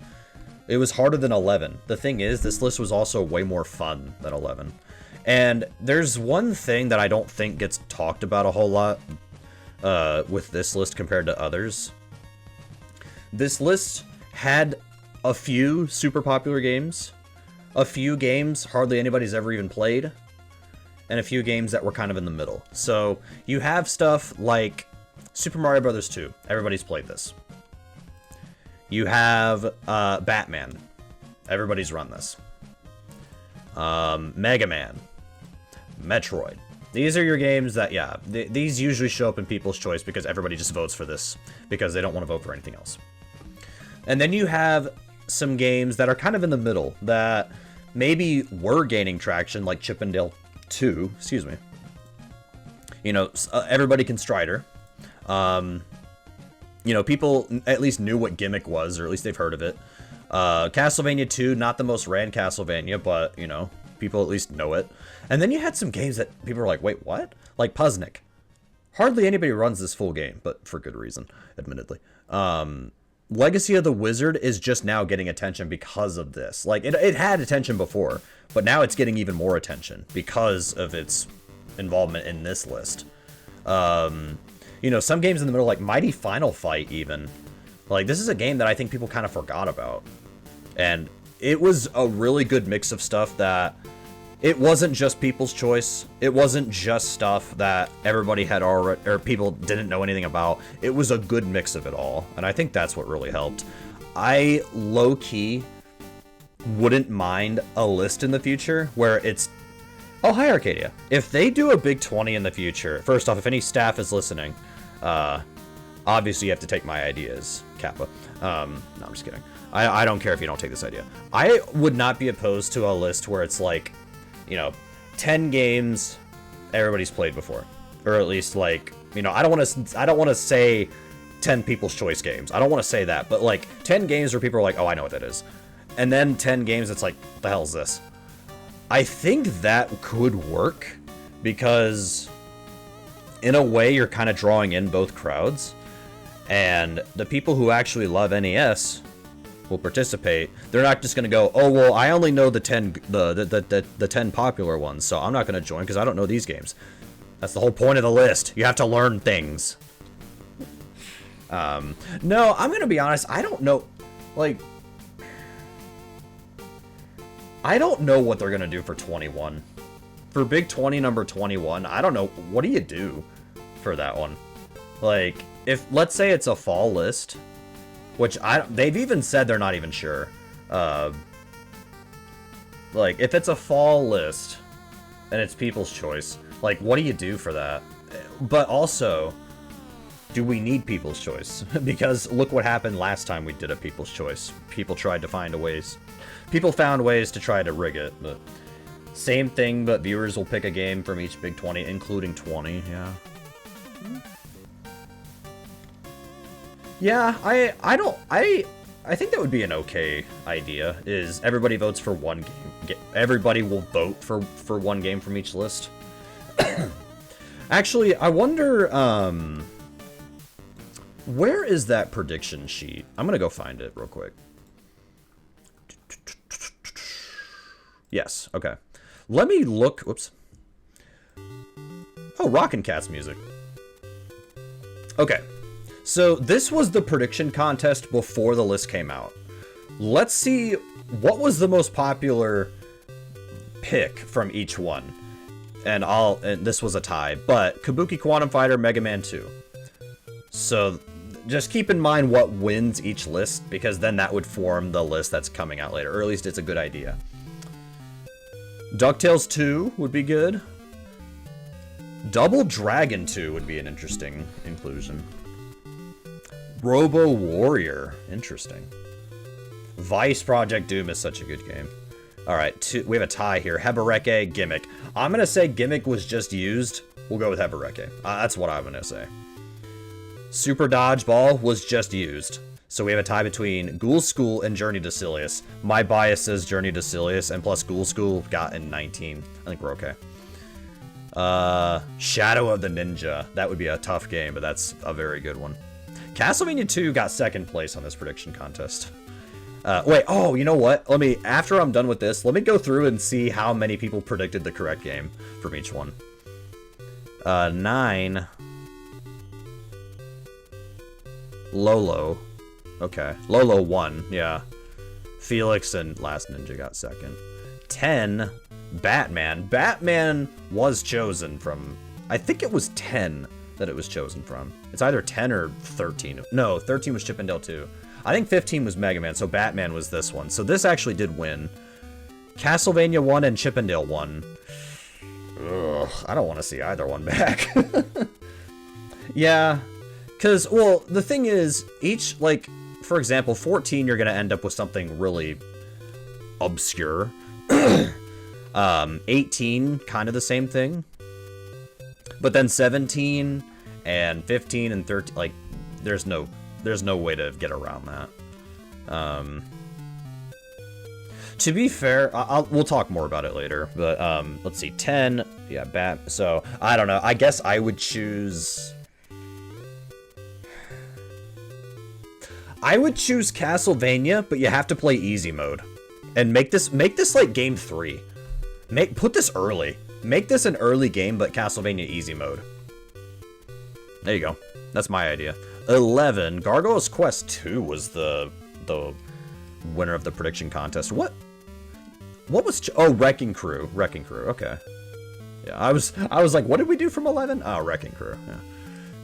It was harder than 11. The thing is, this list was also way more fun than 11. And there's one thing that I don't think gets talked about a whole lot with this list compared to others. This list had a few super popular games, a few games hardly anybody's ever even played, and a few games that were kind of in the middle. So you have stuff like Super Mario Bros. 2. Everybody's played this. You have Batman. Everybody's run this. Mega Man. Metroid. These are your games that, yeah, these usually show up in People's Choice because everybody just votes for this because they don't want to vote for anything else. And then you have some games that are kind of in the middle that maybe were gaining traction, like Chip 'n Dale 2, excuse me. You know, Everybody Can Strider. You know, people at least knew what Gimmick was, or at least they've heard of it. Castlevania 2, not the most ran Castlevania, but, you know, people at least know it. And then you had some games that people were like, wait, what? Like Puzznic. Hardly anybody runs this full game, but for good reason, admittedly. Legacy of the Wizard is just now getting attention because of this. Like, it had attention before, but now it's getting even more attention because of its involvement in this list. You know, some games in the middle, like Mighty Final Fight, even. Like, this is a game that I think people kind of forgot about. And it was a really good mix of stuff that... It wasn't just People's Choice. It wasn't just stuff that everybody had already... Or people didn't know anything about. It was a good mix of it all. And I think that's what really helped. I, low-key, wouldn't mind a list in the future where it's... Oh, hi, Arcadia. If they do a Big 20 in the future... First off, if any staff is listening... Obviously, you have to take my ideas, Kappa. No, I'm just kidding. I don't care if you don't take this idea. I would not be opposed to a list where it's like, you know, 10 games everybody's played before, or at least like, you know, I don't want to say 10 People's Choice games. I don't want to say that, but like 10 games where people are like, oh, I know what that is, and then 10 games that's like, what the hell is this? I think that could work because, in a way, you're kind of drawing in both crowds, and the people who actually love NES will participate. They're not just gonna go, oh well, I only know the 10 popular ones, so I'm not gonna join because I don't know these games. That's the whole point of the list. You have to learn things. No, I'm gonna be honest. I don't know. Like, I don't know what they're gonna do for 21. For Big 20 number 21, I don't know. What do you do for that one? Like, if let's say it's a fall list. Which they've even said they're not even sure. Like, if it's a fall list and it's People's Choice, like, what do you do for that? But also, do we need People's Choice? Because look what happened last time we did a People's Choice. People tried to find ways. People found ways to try to rig it, but same thing, but viewers will pick a game from each Big 20, including 20, yeah. Yeah, I think that would be an okay idea, is everybody votes for one game. Everybody will vote for one game from each list. Actually, I wonder, where is that prediction sheet? I'm gonna go find it real quick. Yes, okay. Let me look, whoops. Oh, Rockin' Cat's music. Okay. So this was the prediction contest before the list came out. Let's see what was the most popular pick from each one. And this was a tie, but Kabuki Quantum Fighter, Mega Man 2. So just keep in mind what wins each list, because then that would form the list that's coming out later, or at least it's a good idea. DuckTales 2 would be good. Double Dragon 2 would be an interesting inclusion. Robo Warrior, interesting. Vice Project Doom is such a good game. Alright, we have a tie here. Hebereke, Gimmick. I'm gonna say Gimmick was just used. We'll go with Hebereke. That's what I'm gonna say. Super Dodgeball was just used. So we have a tie between Ghoul School and Journey to Silius. My bias says Journey to Silius, and plus Ghoul School got in 19. I think we're okay. Shadow of the Ninja. That would be a tough game, but that's a very good one. Castlevania 2 got second place on this prediction contest. Wait, oh, you know what? After I'm done with this, let me go through and see how many people predicted the correct game from each one. 9. Lolo. Okay. Lolo won, yeah. Felix and Last Ninja got second. 10. Batman. Batman was chosen from... I think it was 10 that it was chosen from. It's either 10 or 13. No, 13 was Chip and Dale 2. I think 15 was Mega Man, so Batman was this one. So this actually did win. Castlevania 1 and Chip and Dale 1. Ugh, I don't want to see either one back. Yeah, because, well, the thing is, each, like, for example, 14, you're going to end up with something really obscure. 18, kind of the same thing. But then 17 and 15 and 13, like, there's no way to get around that. To be fair, we'll talk more about it later, but let's see, 10, yeah, so, I don't know, I guess I would choose... Castlevania, but you have to play easy mode. And make this like game 3. Put this early. Make this an early game, but Castlevania easy mode. There you go. That's my idea. 11. Gargoyle's Quest 2 was the winner of the prediction contest. What was... Oh, Wrecking Crew. Wrecking Crew. Okay. Yeah, I was like, what did we do from 11? Oh, Wrecking Crew. Yeah.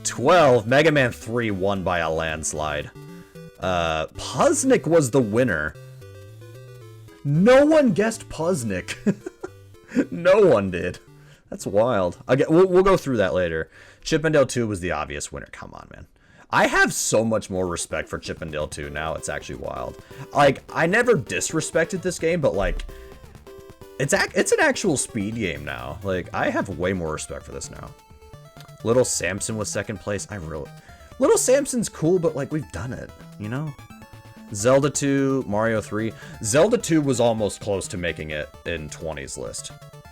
12. Mega Man 3 won by a landslide. Puznik was the winner. No one guessed Puznik. No one did. That's wild. We'll go through that later. Chip and Dale 2 was the obvious winner. Come on, man. I have so much more respect for Chip and Dale 2 now, it's actually wild. Like, I never disrespected this game, but like, it's an actual speed game now. Like, I have way more respect for this now. Little Samson was second place. Little Samson's cool, but like, we've done it, you know? Zelda 2, Mario 3. Zelda 2 was almost close to making it in 20's list.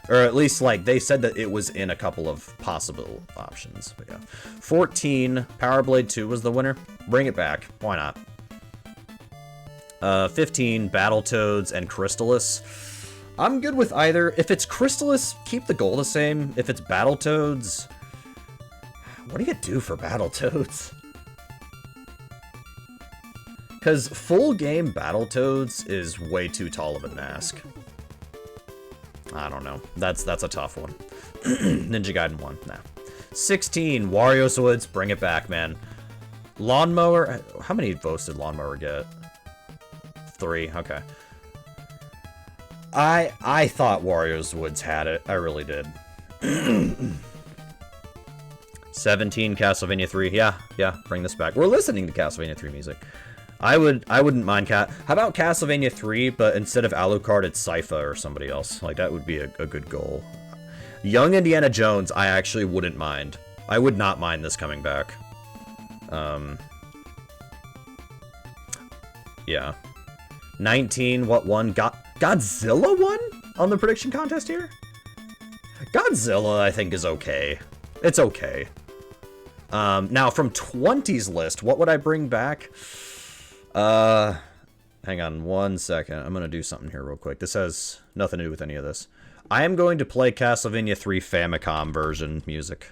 Or at least, like, they said that it was in a couple of possible options. But yeah. 14, Power Blade 2 was the winner. Bring it back. Why not? 15, Battletoads and Crystallis. I'm good with either. If it's Crystallis, keep the goal the same. If it's Battletoads... What do you do for Battletoads? Because full game Battletoads is way too tall of an ask. I don't know. That's a tough one. Ninja Gaiden 1. Nah. 16, Wario's Woods. Bring it back, man. Lawnmower. How many votes did Lawnmower get? 3. Okay. I thought Wario's Woods had it. I really did. 17, Castlevania 3. Yeah, bring this back. We're listening to Castlevania 3 music. I wouldn't mind How about Castlevania 3, but instead of Alucard, it's Sypha or somebody else. Like, that would be a good goal. Young Indiana Jones, I actually wouldn't mind. I would not mind this coming back. Yeah. 19, what won? Godzilla won on the prediction contest here? Godzilla, I think, is okay. It's okay. Now, from 20's list, what would I bring back? Hang on 1 second. I'm gonna do something here real quick. This has nothing to do with any of this. I am going to play Castlevania 3 Famicom version music.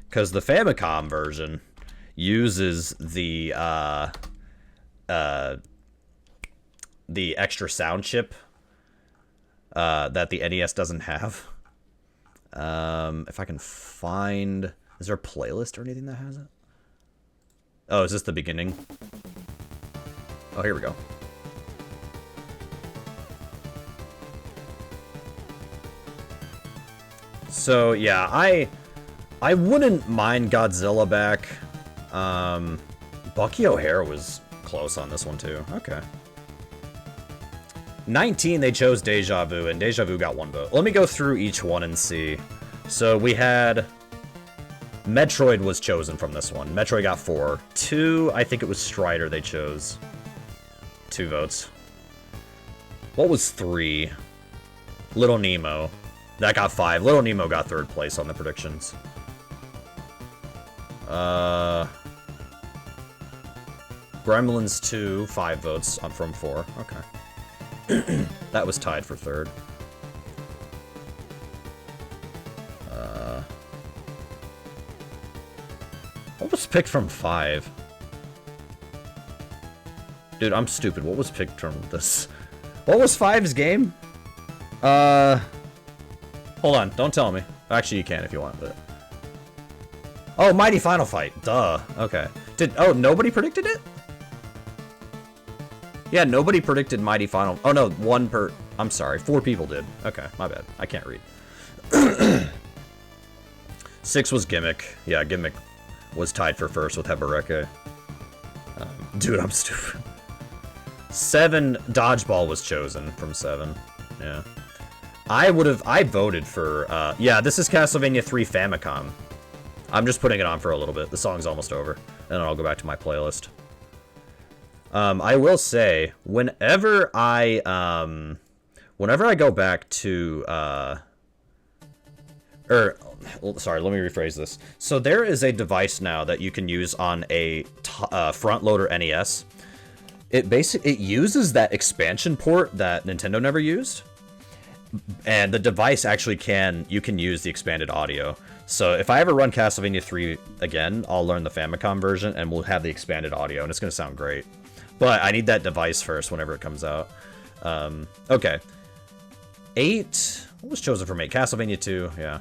Because the Famicom version uses the extra sound chip, that the NES doesn't have. If I can find... Is there a playlist or anything that has it? Oh, is this the beginning? Oh, here we go. So, yeah, I wouldn't mind Godzilla back. Bucky O'Hare was close on this one, too. Okay. 19, they chose Deja Vu, and Deja Vu got 1 vote. Let me go through each one and see. So, we had... Metroid was chosen from this one. Metroid got 4. 2, I think it was Strider they chose. 2 votes. What was 3? Little Nemo. That got 5. Little Nemo got 3rd place on the predictions. Gremlins 2, 5 votes from 4. Okay. That was tied for 3rd. What was picked from 5? Dude, I'm stupid. What was picked from this? What was 5's game? Hold on. Don't tell me. Actually, you can if you want, but... Oh, Mighty Final Fight. Duh. Okay. Oh, nobody predicted it? Yeah, nobody predicted Mighty Final... Oh, no. I'm sorry. 4 people did. Okay, my bad. I can't read. 6 was Gimmick. Yeah, Gimmick was tied for 1st with Hebereke. Dude, I'm stupid. 7, Dodgeball was chosen from 7. Yeah. I voted for, yeah, this is Castlevania 3 Famicom. I'm just putting it on for a little bit. The song's almost over. And then I'll go back to my playlist. I will say, whenever I go back to, sorry, let me rephrase this. So there is a device now that you can use on a front-loader NES. It uses that expansion port that Nintendo never used. And the device actually you can use the expanded audio. So if I ever run Castlevania 3 again, I'll learn the Famicom version and we'll have the expanded audio and it's going to sound great. But I need that device first whenever it comes out. Okay. 8, what was chosen from 8? Castlevania 2, yeah.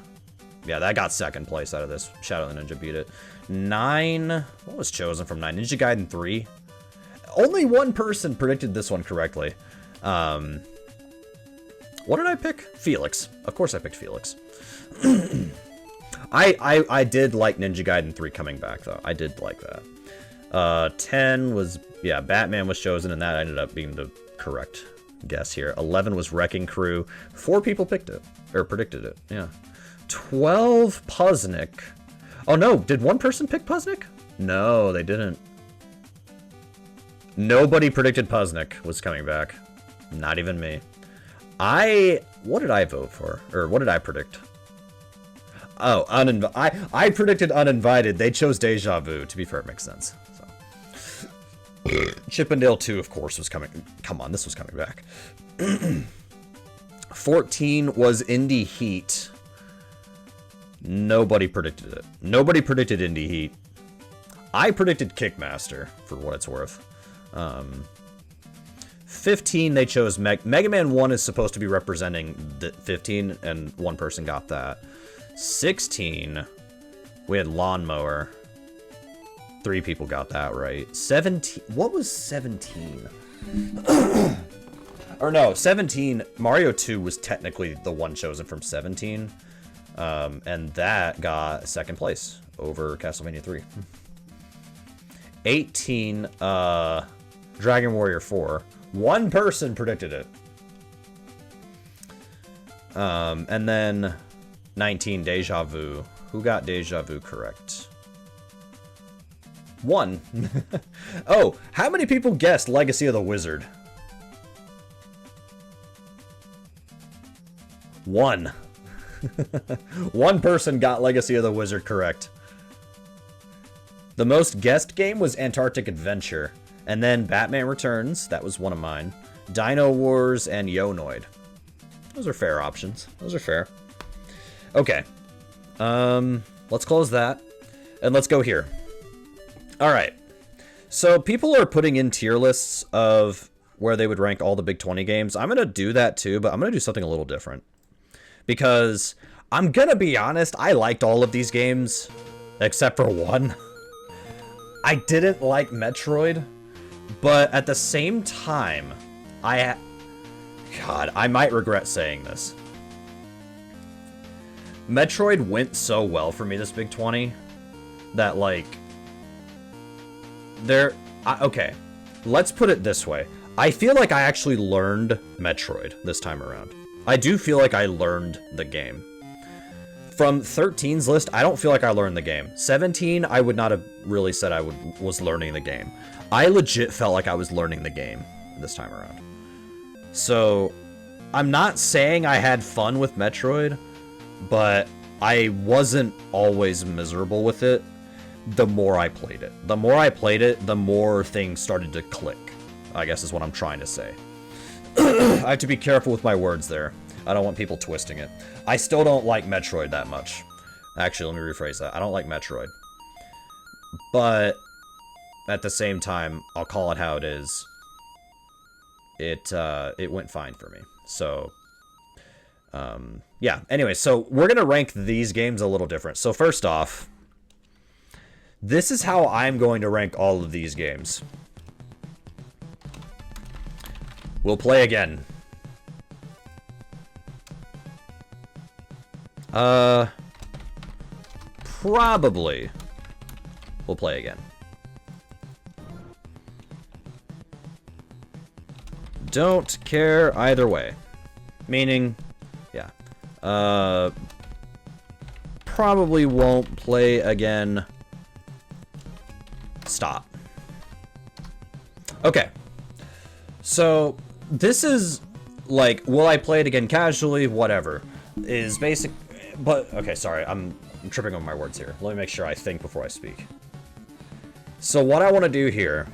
Yeah, that got 2nd place out of this. Shadow the Ninja beat it. 9, what was chosen from 9? Ninja Gaiden 3. Only 1 person predicted this one correctly. What did I pick? Felix. Of course I picked Felix. I did like Ninja Gaiden 3 coming back, though. I did like that. 10 was, yeah, Batman was chosen, and that ended up being the correct guess here. 11 was Wrecking Crew. 4 people picked it, or predicted it, yeah. 12, Puznik. Oh, no, did one person pick Puznik? No, they didn't. Nobody predicted Puznik was coming back. Not even me. What did I vote for? Or what did I predict? Oh, I predicted Uninvited. They chose Deja Vu. To be fair, it makes sense. So. Chippendale 2, of course, was coming. Come on, this was coming back. 14 was Indie Heat. Nobody predicted it. Nobody predicted Indie Heat. I predicted Kickmaster, for what it's worth. 15, they chose Mega Man 1 is supposed to be representing the 15, and one person got that. 16, we had Lawnmower. 3 people got that right. 17, what was 17? Or no, 17, Mario 2 was technically the one chosen from 17. And that got 2nd place over Castlevania 3. 18, Dragon Warrior 4. One person predicted it. And then 19, Deja Vu. Who got Deja Vu correct? 1. Oh, how many people guessed Legacy of the Wizard? 1. One person got Legacy of the Wizard correct. The most guessed game was Antarctic Adventure. And then Batman Returns, that was one of mine. Dino Wars and Yonoid. Those are fair options. Those are fair. Okay. Let's close that. And let's go here. Alright. So people are putting in tier lists of where they would rank all the Big 20 games. I'm going to do that too, but I'm going to do something a little different. Because I'm going to be honest, I liked all of these games, except for one. I didn't like Metroid, but at the same time, God, I might regret saying this. Metroid went so well for me this Big 20 that, like, okay, let's put it this way. I feel like I actually learned Metroid this time around. I do feel like I learned the game. From 13's list, I don't feel like I learned the game. 17, I would not have really said I was learning the game. I legit felt like I was learning the game this time around. So, I'm not saying I had fun with Metroid, but I wasn't always miserable with it the more I played it. The more I played it, the more things started to click, I guess is what I'm trying to say. I have to be careful with my words there. I don't want people twisting it. I still don't like Metroid that much. Actually, let me rephrase that. I don't like Metroid. But at the same time, I'll call it how it is. It went fine for me. So, yeah. Anyway, so we're going to rank these games a little different. So first off, this is how I'm going to rank all of these games. We'll play again. Probably. We'll play again. Don't care either way. Meaning, yeah. Probably won't play again. Stop. Okay. So, this is, like, will I play it again casually? Whatever. Is basic... But, okay, sorry, I'm tripping on my words here. Let me make sure I think before I speak. So what I want to do here,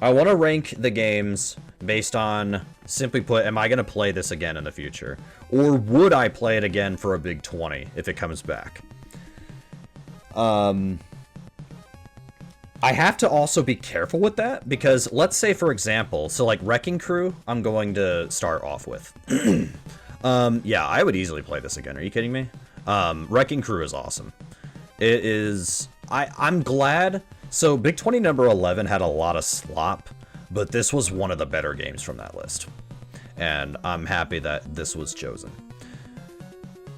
I want to rank the games based on, simply put, am I going to play this again in the future? Or would I play it again for a Big 20 if it comes back? I have to also be careful with that, because let's say, for example, so like Wrecking Crew, I'm going to start off with. Yeah, I would easily play this again. Are you kidding me? Wrecking Crew is awesome. It is... I'm glad... So, Big 20 number 11 had a lot of slop, but this was one of the better games from that list. And I'm happy that this was chosen.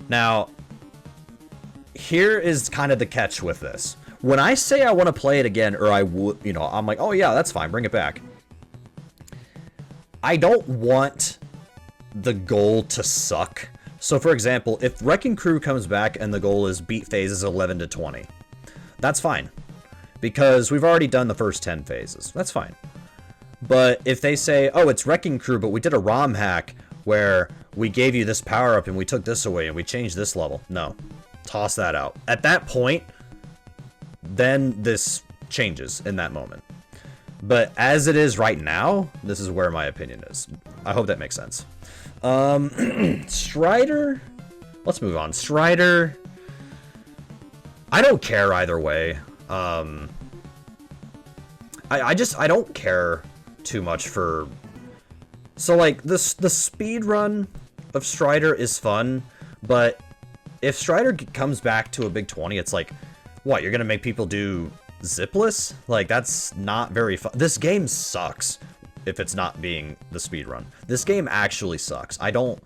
Now, here is kind of the catch with this. When I say I want to play it again, or I would, you know, I'm like, oh yeah, that's fine, bring it back. I don't want the goal to suck. So for example, if Wrecking Crew comes back and the goal is beat phases 11 to 20, that's fine. Because we've already done the first 10 phases. That's fine. But if they say, oh, it's Wrecking Crew, but we did a ROM hack where we gave you this power-up and we took this away and we changed this level. No. Toss that out. At that point, then this changes in that moment. But as it is right now, this is where my opinion is. I hope that makes sense. Strider? Let's move on. Strider, I don't care either way. I don't care too much for... So, like, the speed run of Strider is fun, but if Strider comes back to a big 20, it's like, what, you're gonna make people do zipless? Like, that's not very fun. This game sucks if it's not being the speed run. This game actually sucks. I don't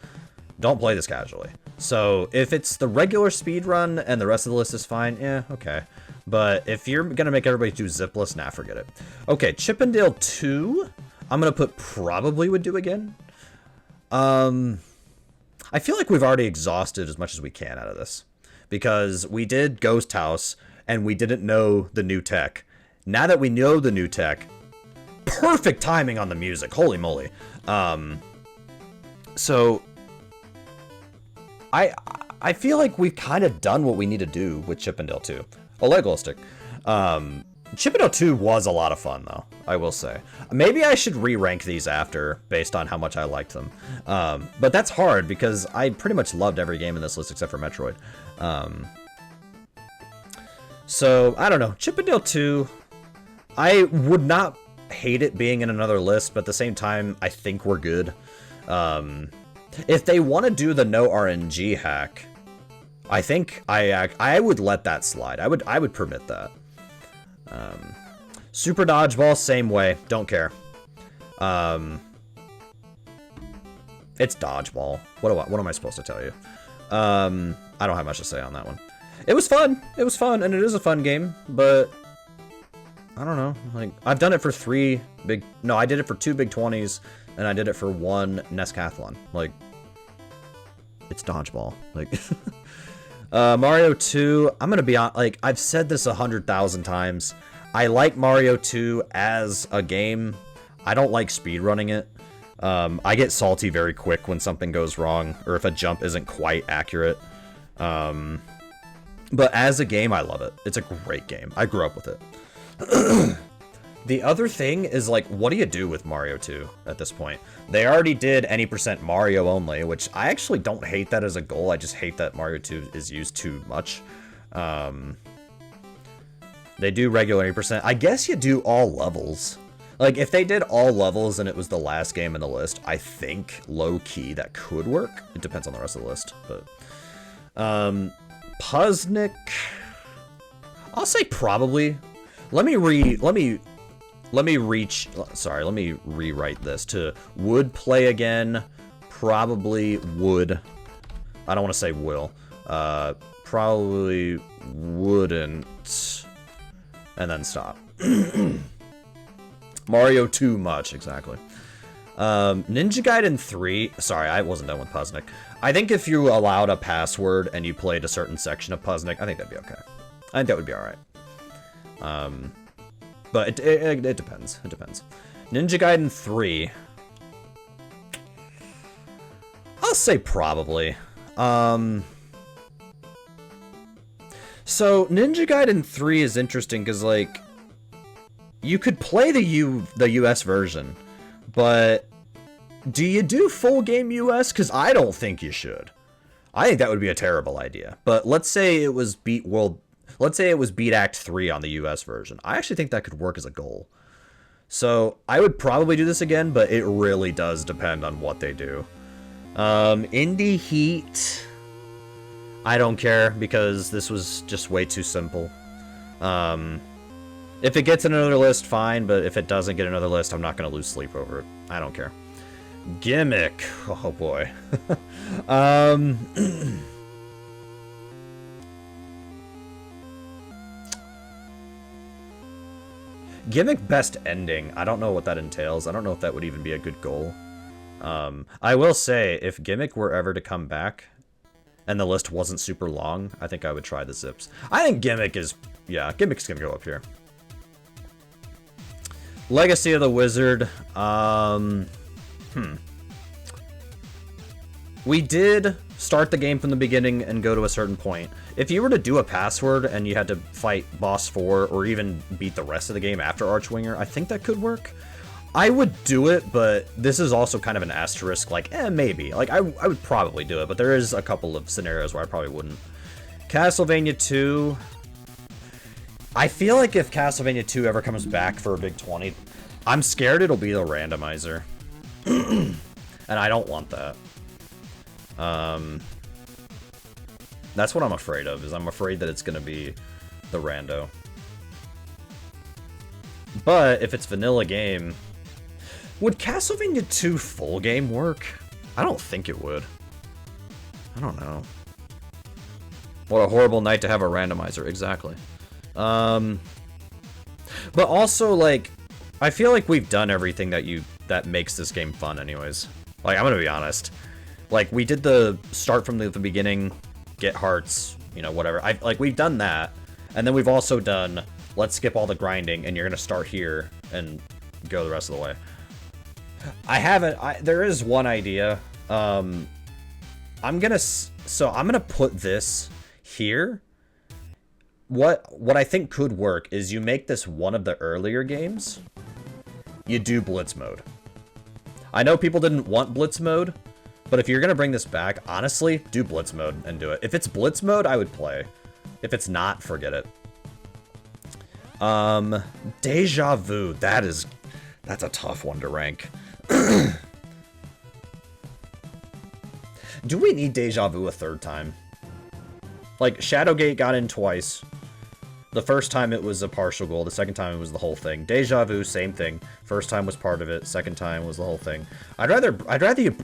play this casually. So, if it's the regular speed run and the rest of the list is fine, yeah, okay. But if you're gonna make everybody do zipless, nah, forget it. Okay, Chippendale 2, I'm gonna put probably would do again. I feel like we've already exhausted as much as we can out of this. Because we did Ghost House, and we didn't know the new tech. Now that we know the new tech, perfect timing on the music, holy moly. So, I feel like we've kind of done what we need to do with Chippendale 2. A Lego stick. Chippendale 2 was a lot of fun, though, I will say. Maybe I should re-rank these after, based on how much I liked them. But that's hard, because I pretty much loved every game in this list except for Metroid. So, I don't know. Chippendale 2, I would not hate it being in another list, but at the same time, I think we're good. If they want to do the no RNG hack, I think I would let that slide. I would permit that. Super Dodgeball, same way. Don't care. It's Dodgeball. What am I supposed to tell you? I don't have much to say on that one. It was fun. It was fun, and it is a fun game, but I don't know. Like, I've done it for I did it for 2 Big 20s, and I did it for 1 Nescathlon. Like, it's Dodgeball. Like, Mario 2, I'm gonna be on, like, I've said this 100,000 times. I like Mario 2 as a game. I don't like speedrunning it. I get salty very quick when something goes wrong, or if a jump isn't quite accurate. But as a game, I love it. It's a great game. I grew up with it. The other thing is, like, what do you do with Mario 2 at this point? They already did any % Mario only, which I actually don't hate that as a goal. I just hate that Mario 2 is used too much. They do regular 80%. I guess you do all levels. Like, if they did all levels and it was the last game in the list, I think, low-key, that could work. It depends on the rest of the list, but... Puznik... I'll say probably. Let me rewrite this to would play again, probably would. I don't want to say will. Probably wouldn't. And then stop. Mario too much, exactly. Ninja Gaiden 3. Sorry, I wasn't done with Puznik. I think if you allowed a password and you played a certain section of Puznik, I think that'd be okay. I think that would be alright. But it depends. It depends. Ninja Gaiden 3. I'll say probably. So, Ninja Gaiden 3 is interesting because, like, you could play the US version, but do you do full game US? Because I don't think you should. I think that would be a terrible idea. But let's say it was Beat Act 3 on the US version. I actually think that could work as a goal. So, I would probably do this again, but it really does depend on what they do. Indie Heat... I don't care, because this was just way too simple. If it gets in another list, fine, but if it doesn't get another list, I'm not going to lose sleep over it. I don't care. Gimmick. Oh, boy. Gimmick best ending. I don't know what that entails. I don't know if that would even be a good goal. I will say, if Gimmick were ever to come back, and the list wasn't super long, I think I would try the Zips. I think Gimmick is... Yeah, Gimmick's gonna go up here. Legacy of the Wizard. We did start the game from the beginning and go to a certain point. If you were to do a password and you had to fight Boss 4 or even beat the rest of the game after Archwinger, I think that could work. I would do it, but this is also kind of an asterisk, like, maybe. Like, I would probably do it, but there is a couple of scenarios where I probably wouldn't. Castlevania 2... I feel like if Castlevania 2 ever comes back for a big 20, I'm scared it'll be the randomizer. And I don't want that. That's what I'm afraid of, is I'm afraid that it's going to be the rando. But if it's vanilla game... Would Castlevania 2 full game work? I don't think it would. I don't know. What a horrible night to have a randomizer, exactly. But also, like, I feel like we've done everything that makes this game fun anyways. Like, I'm gonna be honest. Like, we did the start from the beginning, get hearts, you know, whatever. Like, we've done that. And then we've also done, let's skip all the grinding, and you're gonna start here and go the rest of the way. There is one idea. I'm gonna put this here. What I think could work is you make this one of the earlier games. You do Blitz mode. I know people didn't want Blitz mode, but if you're gonna bring this back, honestly, do Blitz mode and do it. If it's Blitz mode, I would play. If it's not, forget it. Deja Vu. That's a tough one to rank. Do we need Deja Vu a third time? Like, Shadowgate got in twice. The first time it was a partial goal, the second time it was the whole thing. Deja Vu, same thing. First time was part of it, second time was the whole thing. I'd rather you...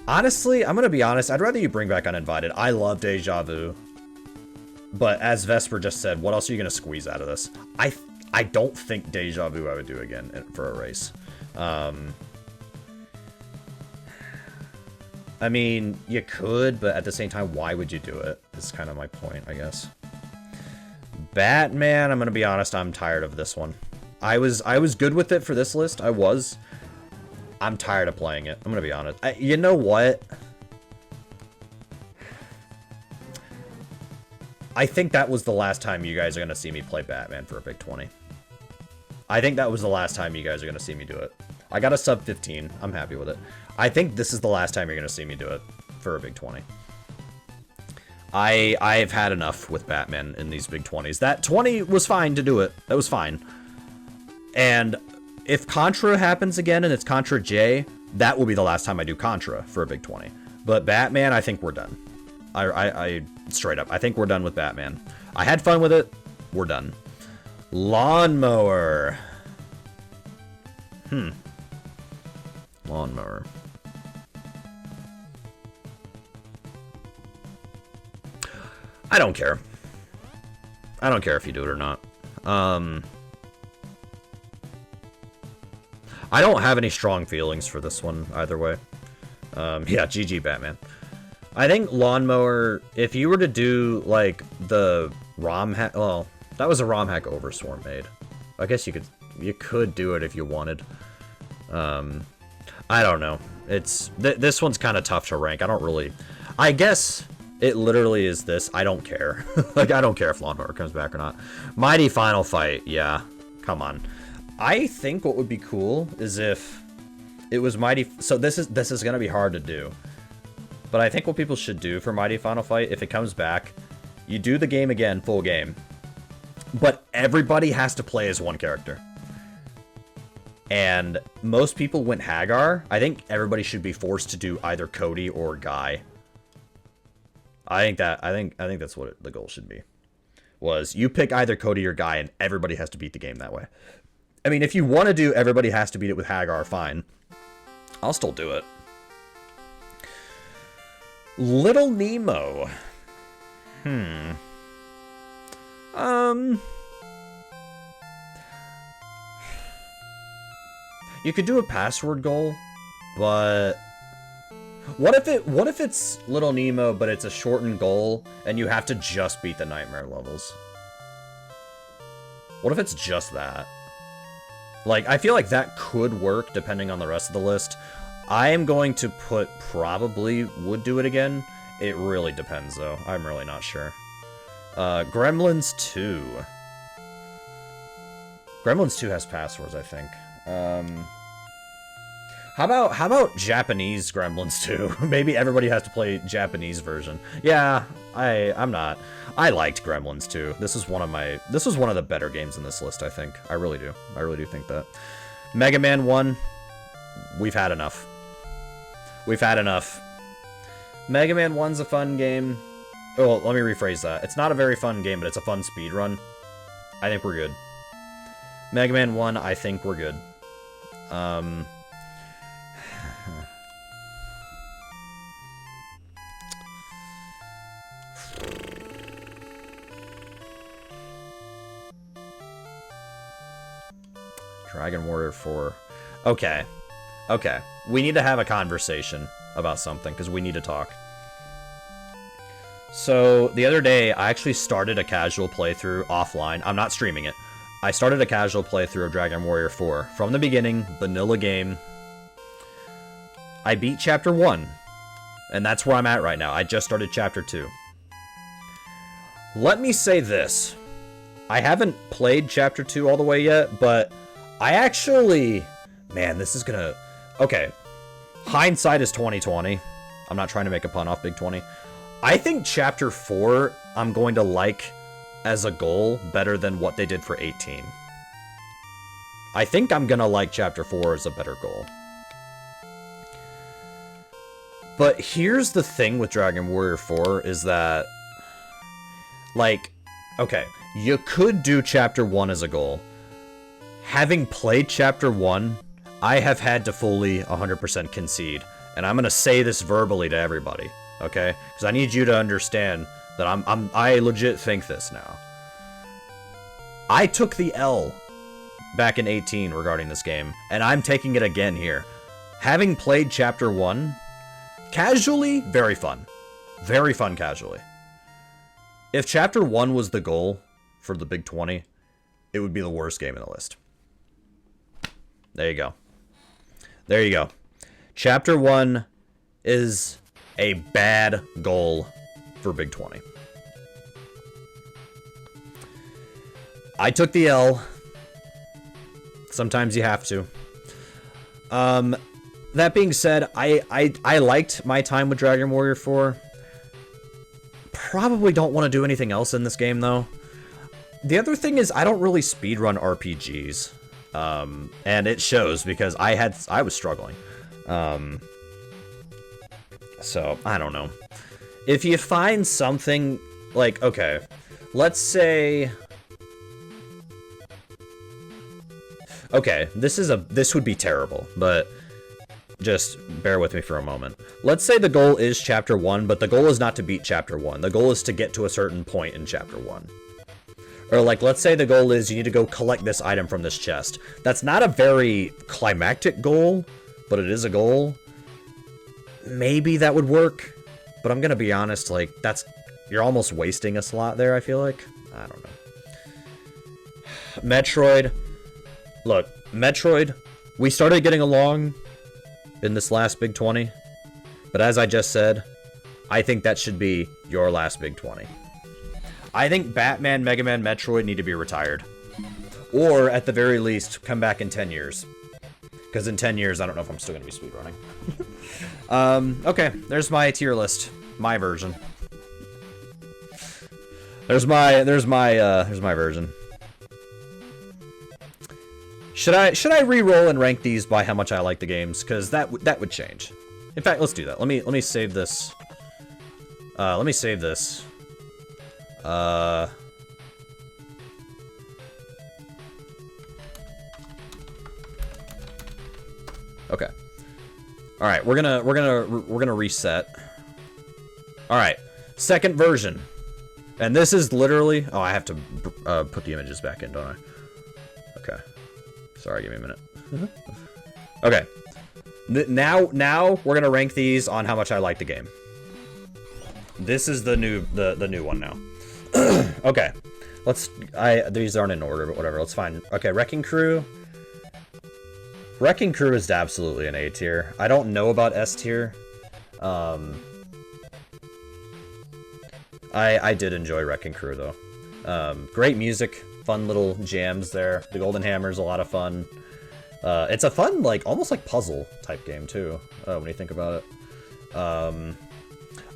Honestly, I'm gonna be honest, I'd rather you bring back Uninvited. I love Deja Vu. But as Vesper just said, what else are you gonna squeeze out of this? I don't think Deja Vu I would do again for a race. I mean, you could, but at the same time, why would you do it? Is kind of my point, I guess. Batman, I'm gonna be honest, I'm tired of this one. I was good with it for this list. I was. I'm tired of playing it. I'm gonna be honest. You know what? I think that was the last time you guys are gonna see me play Batman for a big 20. I think that was the last time you guys are gonna see me do it. I got a sub 15. I'm happy with it. I think this is the last time you're gonna see me do it for a big 20. I've had enough with Batman in these big 20s. That 20 was fine to do it. That was fine. And if Contra happens again and it's Contra J, that will be the last time I do Contra for a big 20. But Batman, I think we're done. I straight up, I think we're done with Batman. I had fun with it. We're done. Lawnmower. Lawnmower. I don't care. I don't care if you do it or not. I don't have any strong feelings for this one either way. Yeah, GG Batman. I think Lawnmower, if you were to do, like, the ROM hack... Well, that was a ROM hack Overswarm made. I guess you could do it if you wanted. I don't know. It's... this one's kind of tough to rank. I don't really... I guess it literally is this. I don't care. Like, I don't care if Lawnmower comes back or not. Mighty Final Fight. Yeah. Come on. I think what would be cool is if it was Mighty... So this is going to be hard to do. But I think what people should do for Mighty Final Fight, if it comes back, you do the game again, full game. But everybody has to play as one character. And most people went Hagar. I think everybody should be forced to do either Cody or Guy. I think that's what the goal should be. Was you pick either Cody or Guy, and everybody has to beat the game that way. I mean, if you want to do everybody has to beat it with Hagar, fine. I'll still do it. Little Nemo. You could do a password goal, but what if it's Little Nemo, but it's a shortened goal, and you have to just beat the nightmare levels? What if it's just that? Like, I feel like that could work, depending on the rest of the list. I am going to put probably would do it again. It really depends, though. I'm really not sure. Gremlins 2. Gremlins 2 has passwords, I think. How about Japanese Gremlins 2? Maybe everybody has to play Japanese version. Yeah, I'm not. I liked Gremlins 2. This was one of the better games in this list, I think. I really do think that. Mega Man 1, we've had enough. We've had enough. Mega Man 1's a fun game. Oh, let me rephrase that. It's not a very fun game, but it's a fun speed run. I think we're good. Mega Man 1, I think we're good. Dragon Warrior 4. Okay. Okay. We need to have a conversation about something, because we need to talk. So, the other day, I actually started a casual playthrough offline. I'm not streaming it. I started a casual playthrough of Dragon Warrior 4. From the beginning, vanilla game. I beat Chapter 1. And that's where I'm at right now. I just started Chapter 2. Let me say this. I haven't played Chapter 2 all the way yet, but I actually... Man, this is gonna... Okay. Hindsight is 20/20. I'm not trying to make a pun off Big 20. I think Chapter 4 I'm going to like as a goal better than what they did for 18. I think I'm gonna like Chapter 4 as a better goal. But here's the thing with Dragon Warrior 4 is that... Like, okay, you could do Chapter 1 as a goal. Having played Chapter 1, I have had to fully 100% concede. And I'm going to say this verbally to everybody, okay? Because I need you to understand that I legit think this now. I took the L back in 18 regarding this game, and I'm taking it again here. Having played Chapter 1, casually, very fun. Very fun casually. If Chapter 1 was the goal for the Big 20, it would be the worst game in the list. There you go. There you go. Chapter 1 is a bad goal for Big 20. I took the L. Sometimes you have to. That being said, I liked my time with Dragon Warrior 4. Probably don't want to do anything else in this game, though. The other thing is, I don't really speedrun RPGs. And it shows because I was struggling. So, I don't know. If you find something, like, okay, let's say... Okay, this would be terrible, but just bear with me for a moment. Let's say the goal is Chapter 1, but the goal is not to beat Chapter 1. The goal is to get to a certain point in Chapter 1. Or, like, let's say the goal is you need to go collect this item from this chest. That's not a very climactic goal, but it is a goal. Maybe that would work, but I'm gonna be honest, like, you're almost wasting a slot there, I feel like. I don't know. Metroid. Look, Metroid, we started getting along in this last Big 20, but as I just said, I think that should be your last Big 20. I think Batman, Mega Man, Metroid need to be retired. Or, at the very least, come back in 10 years. Because in 10 years, I don't know if I'm still going to be speedrunning. Okay, there's my tier list. My version. There's my version. Should I re-roll and rank these by how much I like the games? Because that would change. In fact, let's do that. Let me save this. Let me save this. Okay. All right, we're gonna reset. All right, second version, and this is literally. Oh, I have to put the images back in, don't I? Okay. Sorry, give me a minute. Okay. Now we're gonna rank these on how much I like the game. This is the new one now. Okay. These aren't in order, but whatever. Let's find. Okay, Wrecking Crew. Wrecking Crew is absolutely an A tier. I don't know about S tier. I did enjoy Wrecking Crew though. Great music, fun little jams there. The Golden Hammer's a lot of fun. It's a fun, like, almost like puzzle type game too, when you think about it.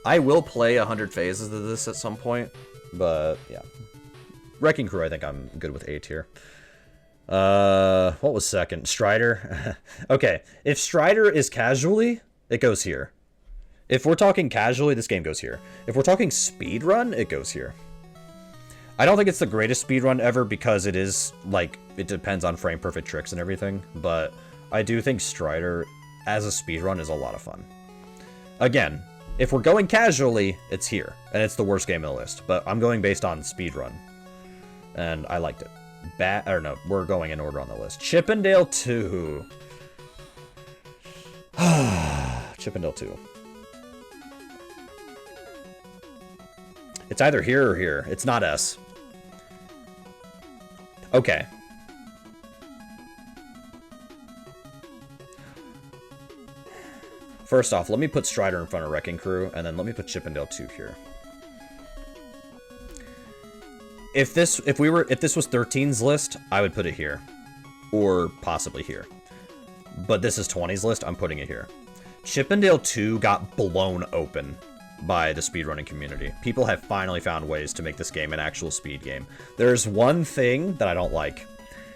I will play 100 phases of this at some point, but yeah. Wrecking Crew, I think I'm good with A tier. What was second? Strider? Okay, if Strider is casually, it goes here. If we're talking casually, this game goes here. If we're talking speedrun, it goes here. I don't think it's the greatest speedrun ever because it is, like, it depends on frame perfect tricks and everything, but I do think Strider as a speedrun is a lot of fun. Again, if we're going casually, it's here, and it's the worst game on the list, but I'm going based on speedrun, and I liked it. Or no, we're going in order on the list. Chippendale 2. Chippendale 2. It's either here or here. It's not S. Okay. First off, let me put Strider in front of Wrecking Crew, and then let me put Chippendale 2 here. If this was 13's list, I would put it here. Or possibly here. But this is 20's list, I'm putting it here. Chippendale 2 got blown open by the speedrunning community. People have finally found ways to make this game an actual speed game. There's one thing that I don't like,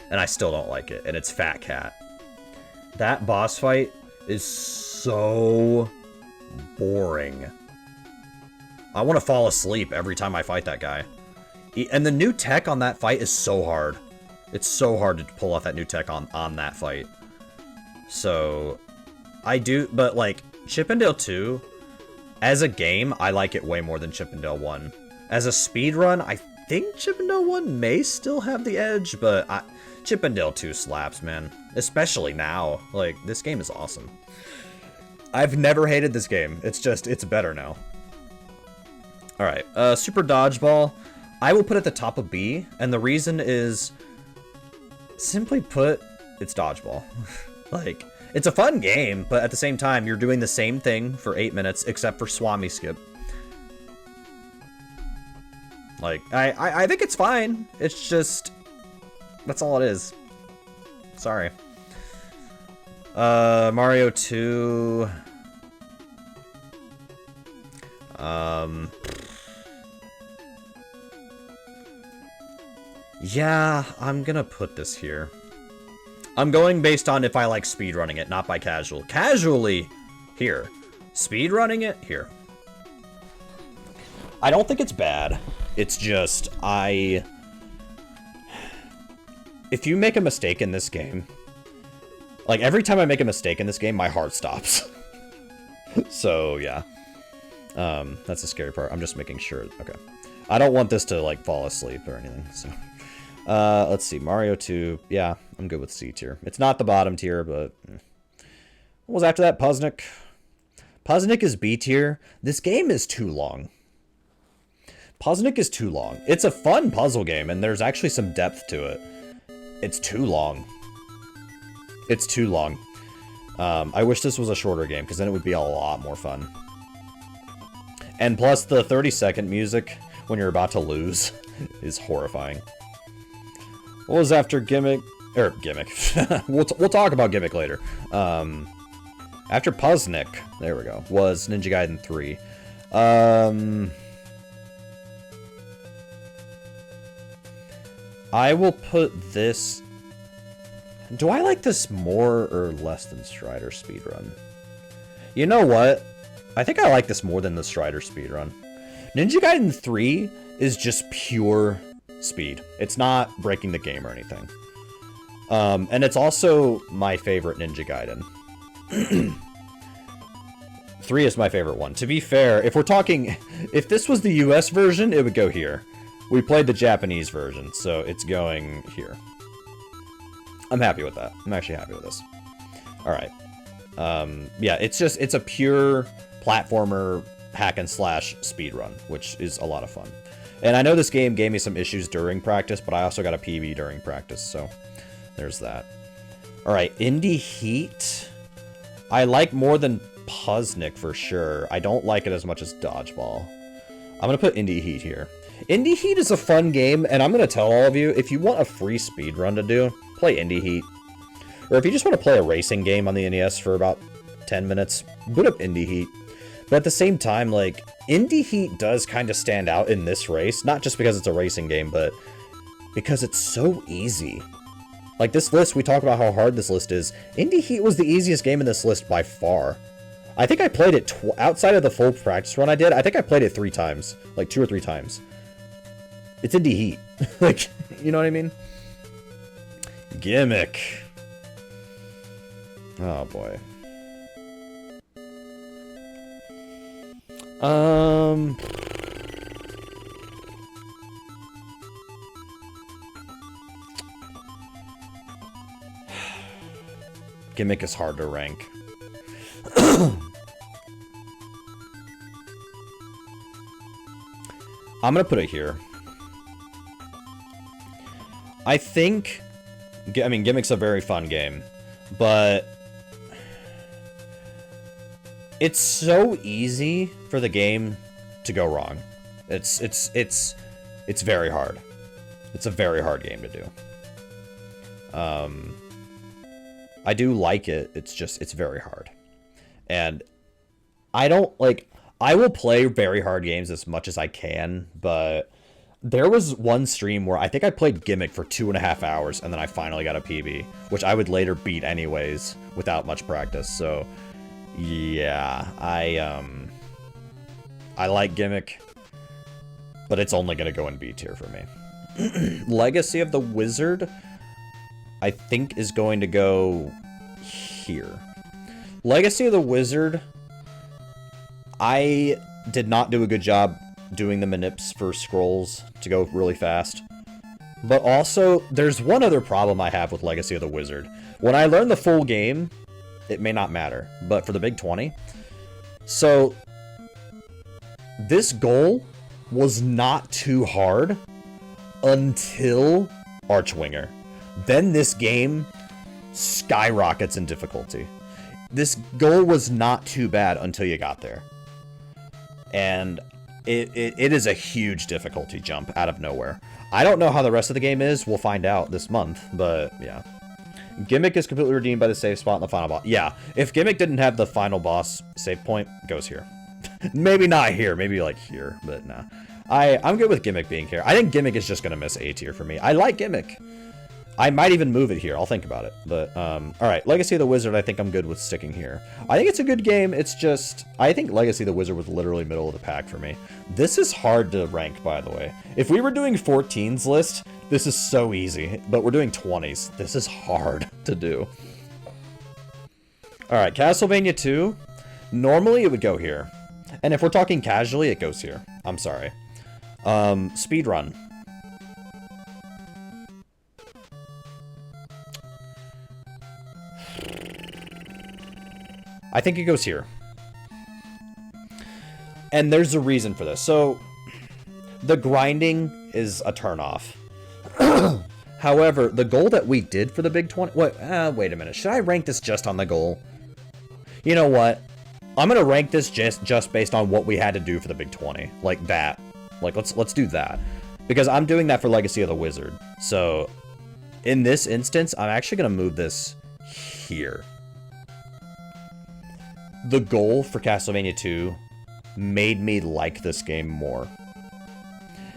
and I still don't like it, and it's Fat Cat. That boss fight is so boring. I want to fall asleep every time I fight that guy. And the new tech on that fight is so hard. It's so hard to pull off that new tech on that fight. So, but like, Chippendale 2, as a game, I like it way more than Chippendale 1. As a speedrun, I think Chippendale 1 may still have the edge, but Chippendale 2 slaps, man. Especially now. Like, this game is awesome. I've never hated this game. It's just, it's better now. Alright, Super Dodgeball, I will put at the top of B, and the reason is, simply put, it's dodgeball. Like, it's a fun game, but at the same time, you're doing the same thing for 8 minutes, except for Swami Skip. Like, I think it's fine. It's just, that's all it is. Sorry. Mario 2. Yeah, I'm gonna put this here. I'm going based on if I like speedrunning it, not by casual. Casually, here. Speedrunning it, here. I don't think it's bad. It's just, if you make a mistake in this game, like, every time I make a mistake in this game, my heart stops. So, yeah. That's the scary part. I'm just making sure. Okay. I don't want this to, like, fall asleep or anything, so. Let's see. Mario 2. Yeah, I'm good with C tier. It's not the bottom tier, but... What was after that? Puzznik. Puzznik is B tier. This game is too long. Puzznik is too long. It's a fun puzzle game, and there's actually some depth to it. It's too long. It's too long. I wish this was a shorter game, because then it would be a lot more fun. And plus, the 30-second music, when you're about to lose, is horrifying. What was after Gimmick? Or, Gimmick. we'll talk about Gimmick later. After Puzznik, there we go, was Ninja Gaiden 3. I will put this... Do I like this more or less than Strider Speedrun? You know what? I think I like this more than the Strider Speedrun. Ninja Gaiden 3 is just pure speed. It's not breaking the game or anything. And it's also my favorite Ninja Gaiden. 3 is my favorite one. To be fair, if we're talking... If this was the US version, it would go here. We played the Japanese version, so it's going here. I'm happy with that. I'm actually happy with this. Alright. Yeah, it's a pure platformer hack and slash speedrun, which is a lot of fun. And I know this game gave me some issues during practice, but I also got a PB during practice, so there's that. Alright, Indie Heat. I like more than Puzznic for sure. I don't like it as much as Dodgeball. I'm gonna put Indie Heat here. Indie Heat is a fun game, and I'm gonna tell all of you, if you want a free speedrun to do, play Indie Heat. Or if you just want to play a racing game on the NES for about 10 minutes, boot up Indie Heat. But at the same time, like, Indie Heat does kind of stand out in this race, not just because it's a racing game, but because it's so easy. Like, this list, we talk about how hard this list is. Indie Heat was the easiest game in this list by far. I think I played it, outside of the full practice run I did, I think I played it 3 times. Like, 2 or 3 times. It's Indie Heat. Like, you know what I mean? Gimmick. Oh, boy. Gimmick is hard to rank. I'm gonna put it here. I think... I mean, Gimmick's a very fun game, but... it's so easy for the game to go wrong. It's very hard. It's a very hard game to do. I do like it. It's very hard. And I don't, like, I will play very hard games as much as I can, but there was one stream where I think I played Gimmick for 2.5 hours, and then I finally got a PB, which I would later beat anyways without much practice, so... yeah, I like Gimmick, but it's only gonna go in B tier for me. Legacy of the Wizard, I think, is going to go here. Legacy of the Wizard, I did not do a good job doing the manips for scrolls to go really fast. But also, there's one other problem I have with Legacy of the Wizard. When I learn the full game, it may not matter, but for the Big 20. So, this goal was not too hard until Archwinger. Then this game skyrockets in difficulty. This goal was not too bad until you got there. And it is a huge difficulty jump out of nowhere. I don't know how the rest of the game is. We'll find out this month, but yeah. Gimmick is completely redeemed by the save spot in the final boss. Yeah, if Gimmick didn't have the final boss save point, it goes here. Maybe not here, maybe like here, but nah. I'm good with Gimmick being here. I think Gimmick is just gonna miss A tier for me. I like Gimmick. I might even move it here. I'll think about it. But, alright. Legacy of the Wizard, I think I'm good with sticking here. I think it's a good game. It's just... I think Legacy of the Wizard was literally middle of the pack for me. This is hard to rank, by the way. If we were doing 14's list, this is so easy. But we're doing 20's. This is hard to do. Alright, Castlevania 2. Normally, it would go here. And if we're talking casually, it goes here. I'm sorry. Speedrun. I think it goes here. And there's a reason for this. So, the grinding is a turnoff. However, the goal that we did for the Big 20... wait a minute. Should I rank this just on the goal? You know what? I'm going to rank this just based on what we had to do for the Big 20. Like that. Like, let's do that. Because I'm doing that for Legacy of the Wizard. So, in this instance, I'm actually going to move this here. The goal for Castlevania 2 made me like this game more.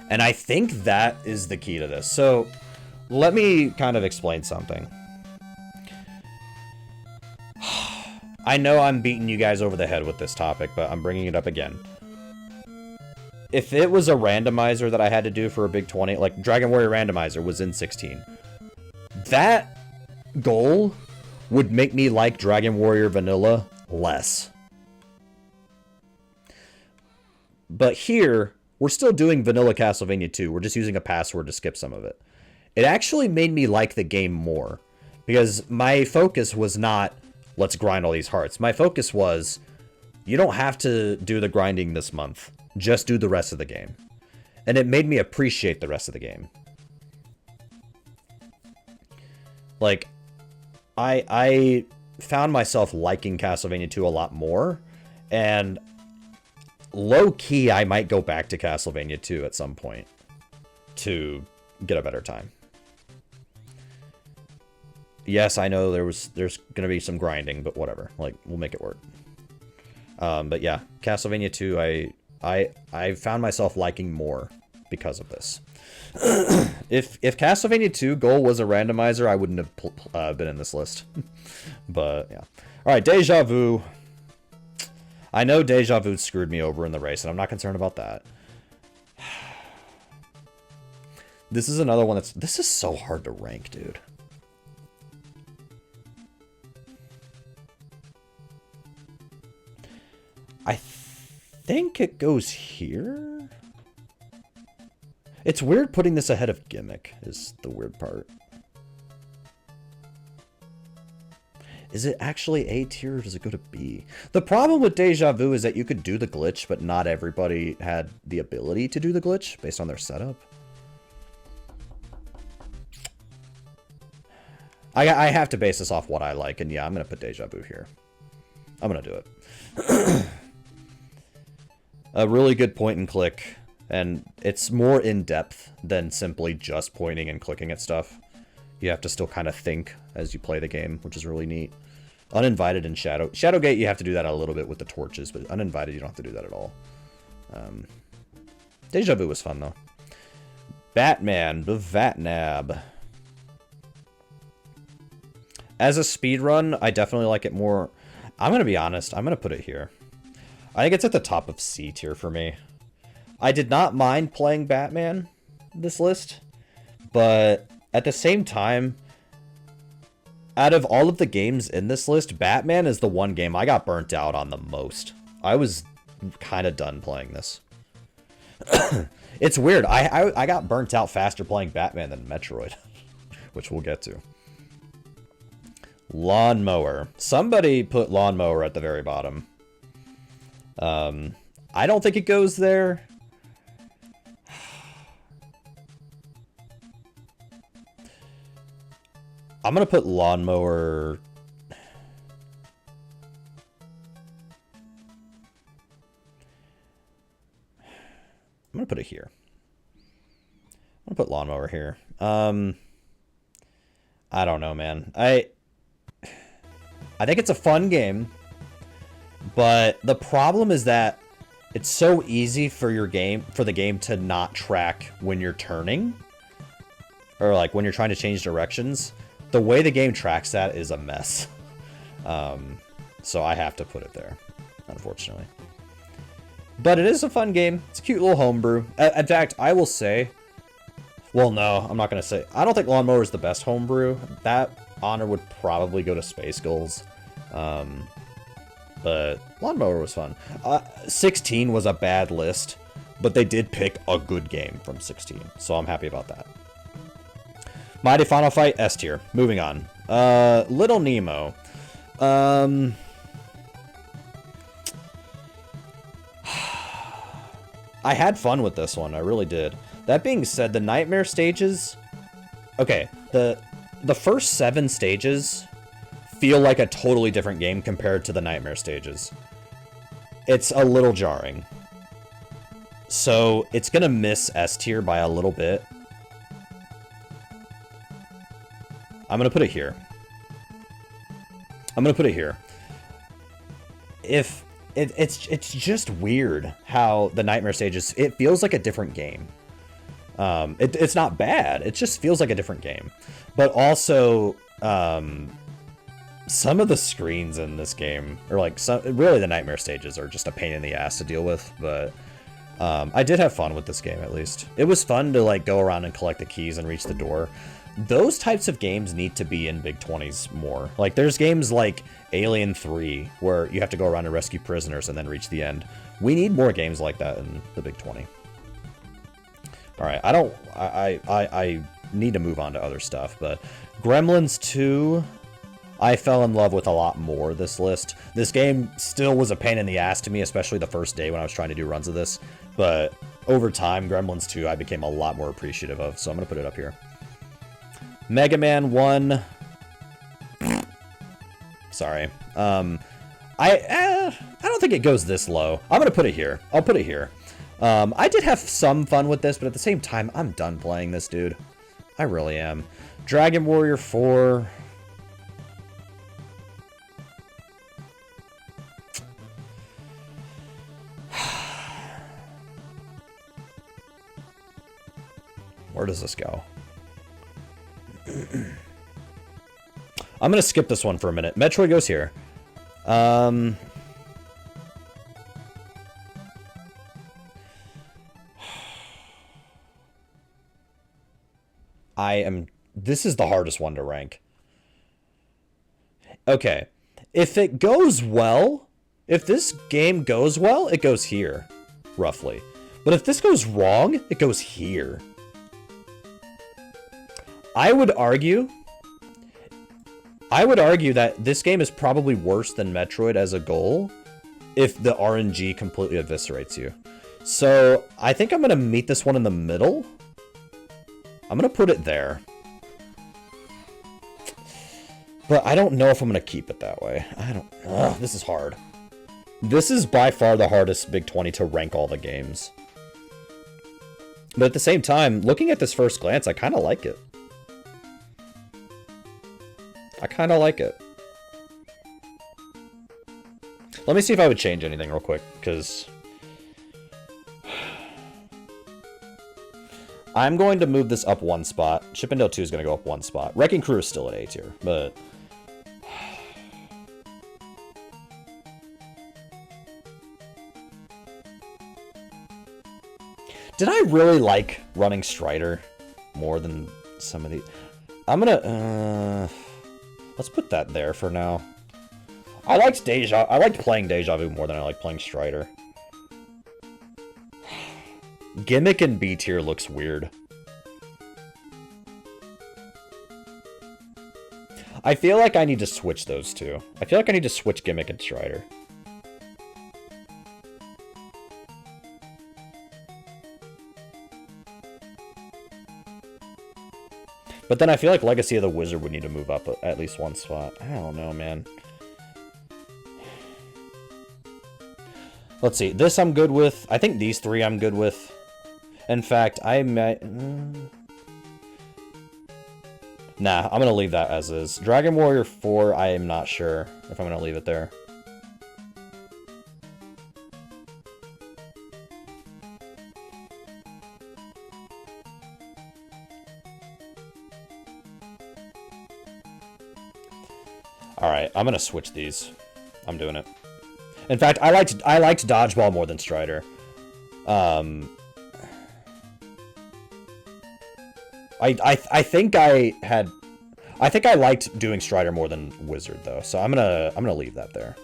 And I think that is the key to this. So, let me kind of explain something. I know I'm beating you guys over the head with this topic, but I'm bringing it up again. If it was a randomizer that I had to do for a Big 20, like Dragon Warrior Randomizer was in 16, that goal would make me like Dragon Warrior Vanilla less. But here, we're still doing Vanilla Castlevania 2. We're just using a password to skip some of it. It actually made me like the game more. Because my focus was not let's grind all these hearts. My focus was, you don't have to do the grinding this month. Just do the rest of the game. And it made me appreciate the rest of the game. Like, I found myself liking Castlevania 2 a lot more, and low-key, I might go back to Castlevania 2 at some point to get a better time. Yes, I know there's gonna be some grinding, but whatever. Like, we'll make it work. But yeah, Castlevania 2, I found myself liking more because of this. If Castlevania 2 goal was a randomizer, I wouldn't have been in this list. But yeah. All right, Deja Vu. I know Deja Vu screwed me over in the race, and I'm not concerned about that. This is another one that's... This is so hard to rank, dude. I think it goes here. It's weird putting this ahead of Gimmick, is the weird part. Is it actually A tier or does it go to B? The problem with Deja Vu is that you could do the glitch, but not everybody had the ability to do the glitch based on their setup. I have to base this off what I like, and yeah, I'm going to put Deja Vu here. I'm going to do it. A really good point and click, and it's more in-depth than simply just pointing and clicking at stuff. You have to still kind of think as you play the game, which is really neat. Uninvited and Shadowgate, you have to do that a little bit with the torches, but Uninvited, you don't have to do that at all. Deja Vu was fun, though. Batman, the Vatnab. As a speedrun, I definitely like it more. I'm going to be honest, I'm going to put it here. I think it's at the top of C tier for me. I did not mind playing Batman, this list, but at the same time, out of all of the games in this list, Batman is the one game I got burnt out on the most. I was kind of done playing this. It's weird. I got burnt out faster playing Batman than Metroid, which we'll get to. Lawnmower. Somebody put Lawnmower at the very bottom. I don't think it goes there. I'm gonna put Lawnmower. I'm gonna put it here. I'm gonna put Lawnmower here. I don't know, man. I think it's a fun game, but the problem is that it's so easy for the game to not track when you're turning, or like when you're trying to change directions. The way the game tracks that is a mess. So I have to put it there, unfortunately. But it is a fun game. It's a cute little homebrew. In fact, I will say... Well, no, I'm not going to say... I don't think Lawnmower is the best homebrew. That honor would probably go to Space Goals. But Lawnmower was fun. 16 was a bad list, but they did pick a good game from 16. So I'm happy about that. Mighty Final Fight, S tier. Moving on. Little Nemo. I had fun with this one. I really did. That being said, the Nightmare stages... Okay, the first 7 stages feel like a totally different game compared to the Nightmare stages. It's a little jarring. So, it's gonna miss S tier by a little bit. I'm gonna put it here. I'm gonna put it here. It's just weird how the Nightmare stages, it feels like a different game. It's not bad, it just feels like a different game. But also, some of the screens in this game, or like, really the Nightmare stages are just a pain in the ass to deal with, but I did have fun with this game at least. It was fun to like go around and collect the keys and reach the door. Those types of games need to be in Big 20s more. Like, there's games like Alien 3, where you have to go around and rescue prisoners and then reach the end. We need more games like that in the Big 20. Alright, I need to move on to other stuff, but Gremlins 2... I fell in love with a lot more this list. This game still was a pain in the ass to me, especially the first day when I was trying to do runs of this. But over time, Gremlins 2 I became a lot more appreciative of, so I'm going to put it up here. Mega Man 1. Sorry. I don't think it goes this low. I'm going to put it here. I'll put it here. I did have some fun with this, but at the same time, I'm done playing this, dude. I really am. Dragon Warrior 4. Where does this go? I'm going to skip this one for a minute. Metroid goes here. This is the hardest one to rank. Okay. If it goes well, if this game goes well, it goes here, roughly. But if this goes wrong, it goes here. I would argue that this game is probably worse than Metroid as a goal if the RNG completely eviscerates you. So I think I'm going to meet this one in the middle. I'm going to put it there. But I don't know if I'm going to keep it that way. This is hard. This is by far the hardest Big 20 to rank all the games. But at the same time, looking at this first glance, I kind of like it. Let me see if I would change anything real quick, because I'm going to move this up one spot. Chip 'n Dale 2 is going to go up one spot. Wrecking Crew is still at A tier, but did I really like running Strider more than some of these? I'm gonna let's put that there for now. I liked playing Deja Vu more than I like playing Strider. Gimmick in B tier looks weird. I feel like I need to switch those two. I feel like I need to switch Gimmick and Strider. But then I feel like Legacy of the Wizard would need to move up at least one spot. I don't know, man. Let's see. This I'm good with. I think these three I'm good with. In fact, I might... Nah, I'm going to leave that as is. Dragon Warrior 4, I am not sure if I'm going to leave it there. Alright, I'm going to switch these. I'm doing it. In fact, I liked Dodgeball more than Strider. I think I liked doing Strider more than Wizard though, so I'm gonna leave that there.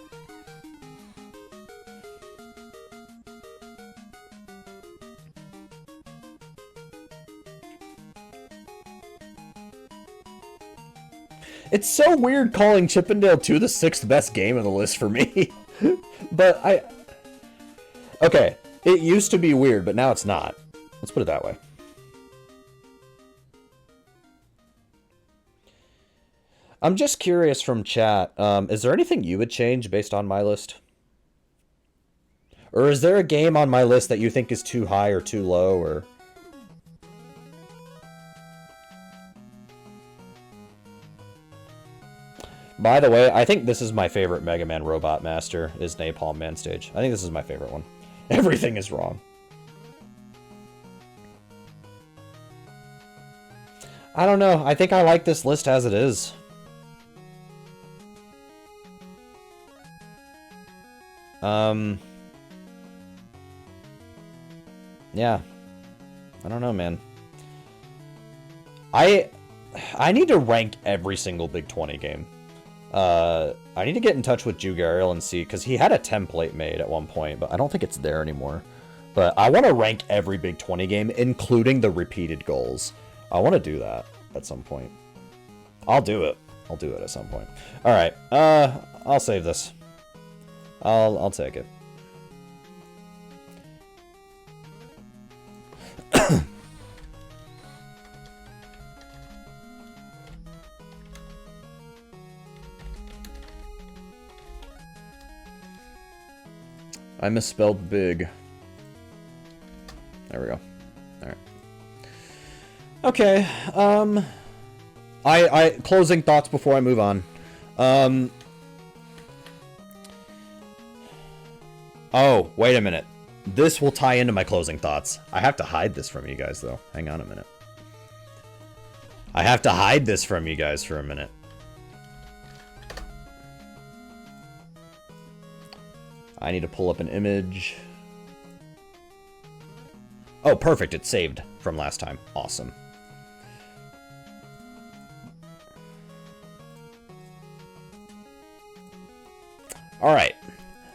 It's so weird calling Chip 'n Dale 2 the 6th best game on the list for me. But okay, it used to be weird, but now it's not. Let's put it that way. I'm just curious from chat, is there anything you would change based on my list? Or is there a game on my list that you think is too high or too low, or... By the way, I think this is my favorite Mega Man Robot Master, is Napalm Man Stage. I think this is my favorite one. Everything is wrong. I don't know. I think I like this list as it is. Yeah. I don't know, man. I need to rank every single Big 20 game. I need to get in touch with Jugariel and see, because he had a template made at one point, but I don't think it's there anymore. But I want to rank every Big 20 game, including the repeated goals. I want to do that at some point. I'll do it. I'll do it at some point. All right. I'll save this. I'll take it. I misspelled big. There we go. Alright. Okay, I closing thoughts before I move on. Oh, wait a minute. This will tie into my closing thoughts. I have to hide this from you guys, though. Hang on a minute. I have to hide this from you guys for a minute. I need to pull up an image. Oh, perfect. It's saved from last time. Awesome. Alright.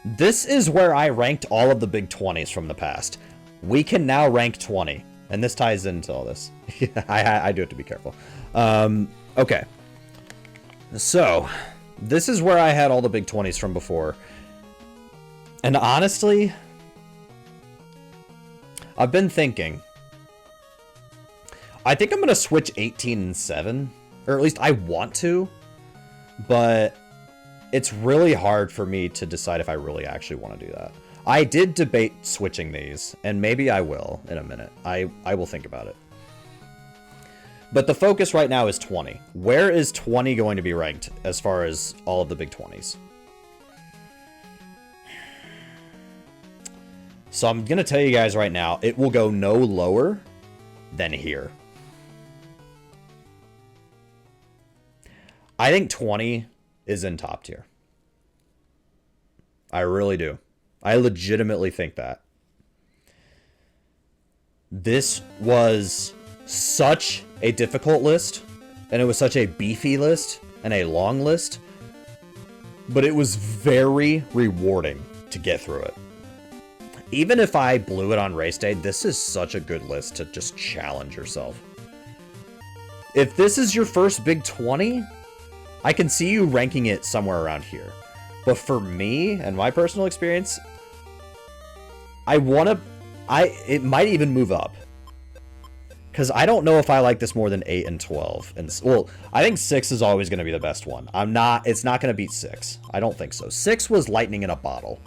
This is where I ranked all of the big 20s from the past. We can now rank 20. And this ties into all this. I do have to be careful. Okay. So, this is where I had all the big 20s from before. And honestly, I've been thinking. I think I'm going to switch 18 and 7. Or at least I want to. But it's really hard for me to decide if I really actually want to do that. I did debate switching these, and maybe I will in a minute. I will think about it. But the focus right now is 20. Where is 20 going to be ranked as far as all of the big 20s? So I'm going to tell you guys right now, it will go no lower than here. I think 20 is in top tier. I really do. I legitimately think that. This was such a difficult list, and it was such a beefy list and a long list, but it was very rewarding to get through it. Even if I blew it on race day, this is such a good list to just challenge yourself. If this is your first big 20, I can see you ranking it somewhere around here. But for me and my personal experience, it might even move up. Because I don't know if I like this more than 8 and 12. And, well, I think 6 is always going to be the best one. It's not going to beat 6. I don't think so. 6 was lightning in a bottle.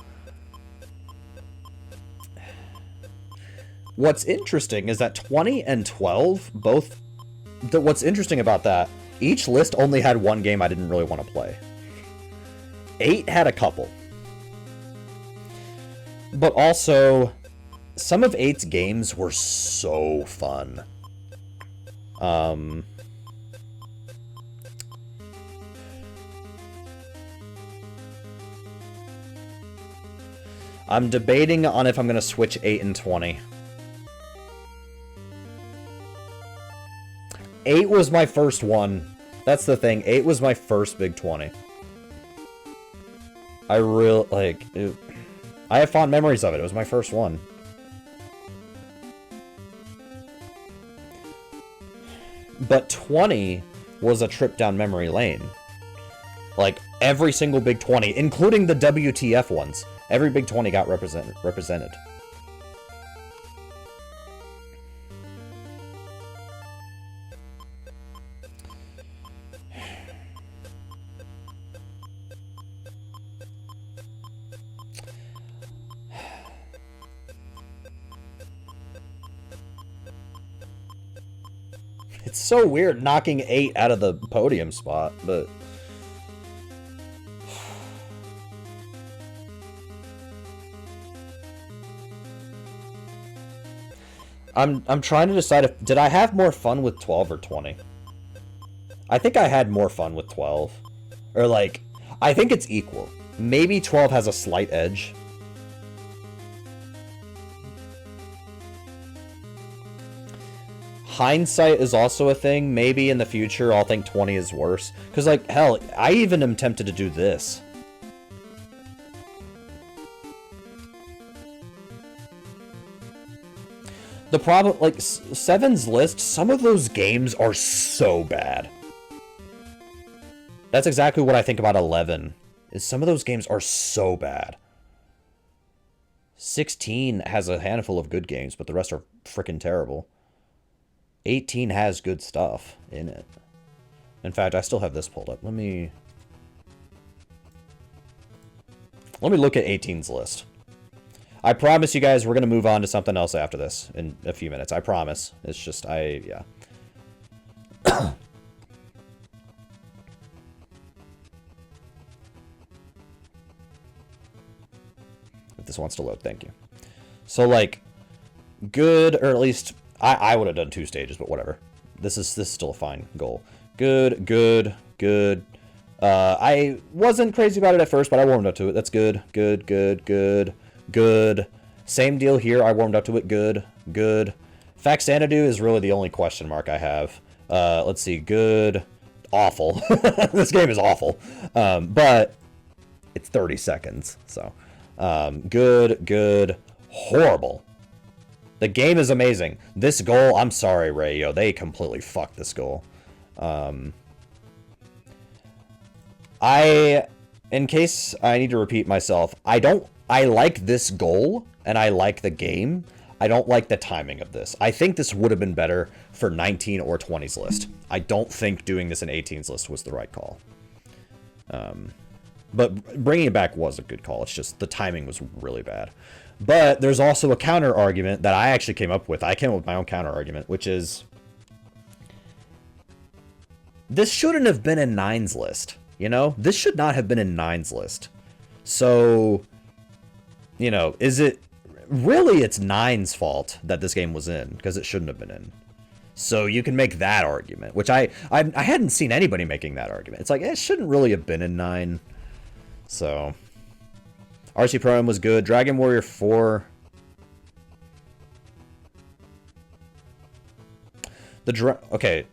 What's interesting is that 20 and 12, both... What's interesting about that, each list only had one game I didn't really want to play. 8 had a couple. But also, some of 8's games were so fun. I'm debating on if I'm going to switch 8 and 20. 8 was my first one. That's the thing. 8 was my first big 20. I really, like, I have fond memories of it. It was my first one. But 20 was a trip down memory lane. Like, every single big 20, including the WTF ones, every big 20 got represented. It's so weird knocking 8 out of the podium spot, but... I'm trying to decide if... Did I have more fun with 12 or 20? I think I had more fun with 12. Or, like... I think it's equal. Maybe 12 has a slight edge. Hindsight is also a thing. Maybe in the future I'll think 20 is worse. Because, like, hell, I even am tempted to do this. The problem, like, 7's list, some of those games are so bad. That's exactly what I think about 11. Is some of those games are so bad. 16 has a handful of good games, but the rest are freaking terrible. 18 has good stuff in it. In fact, I still have this pulled up. Let me look at 18's list. I promise you guys we're going to move on to something else after this in a few minutes. I promise. It's just, yeah. If this wants to load, thank you. So, like, good, or at least, I would have done 2 stages, but whatever. This is still a fine goal. Good, good, good. I wasn't crazy about it at first, but I warmed up to it. That's good, good, good, good, good. Same deal here. I warmed up to it. Good, good. Faxanadu is really the only question mark I have. Let's see. Good, awful. This game is awful. But it's 30 seconds, so. Good, good, horrible. The game is amazing. This goal, I'm sorry, Ray, yo, they completely fucked this goal. In case I need to repeat myself, I like this goal, and I like the game. I don't like the timing of this. I think this would have been better for 19 or 20's list. I don't think doing this in 18's list was the right call. But bringing it back was a good call. It's just the timing was really bad. But there's also a counter argument that I actually came up with. I came up with my own counter argument, which is this shouldn't have been in 9's list. You know, this should not have been in 9's list. So, you know, is it really it's 9's fault that this game was in because it shouldn't have been in. So you can make that argument, which I hadn't seen anybody making that argument. It's like it shouldn't really have been in 9. So, RC Pro-Am was good. Dragon Warrior 4. Okay,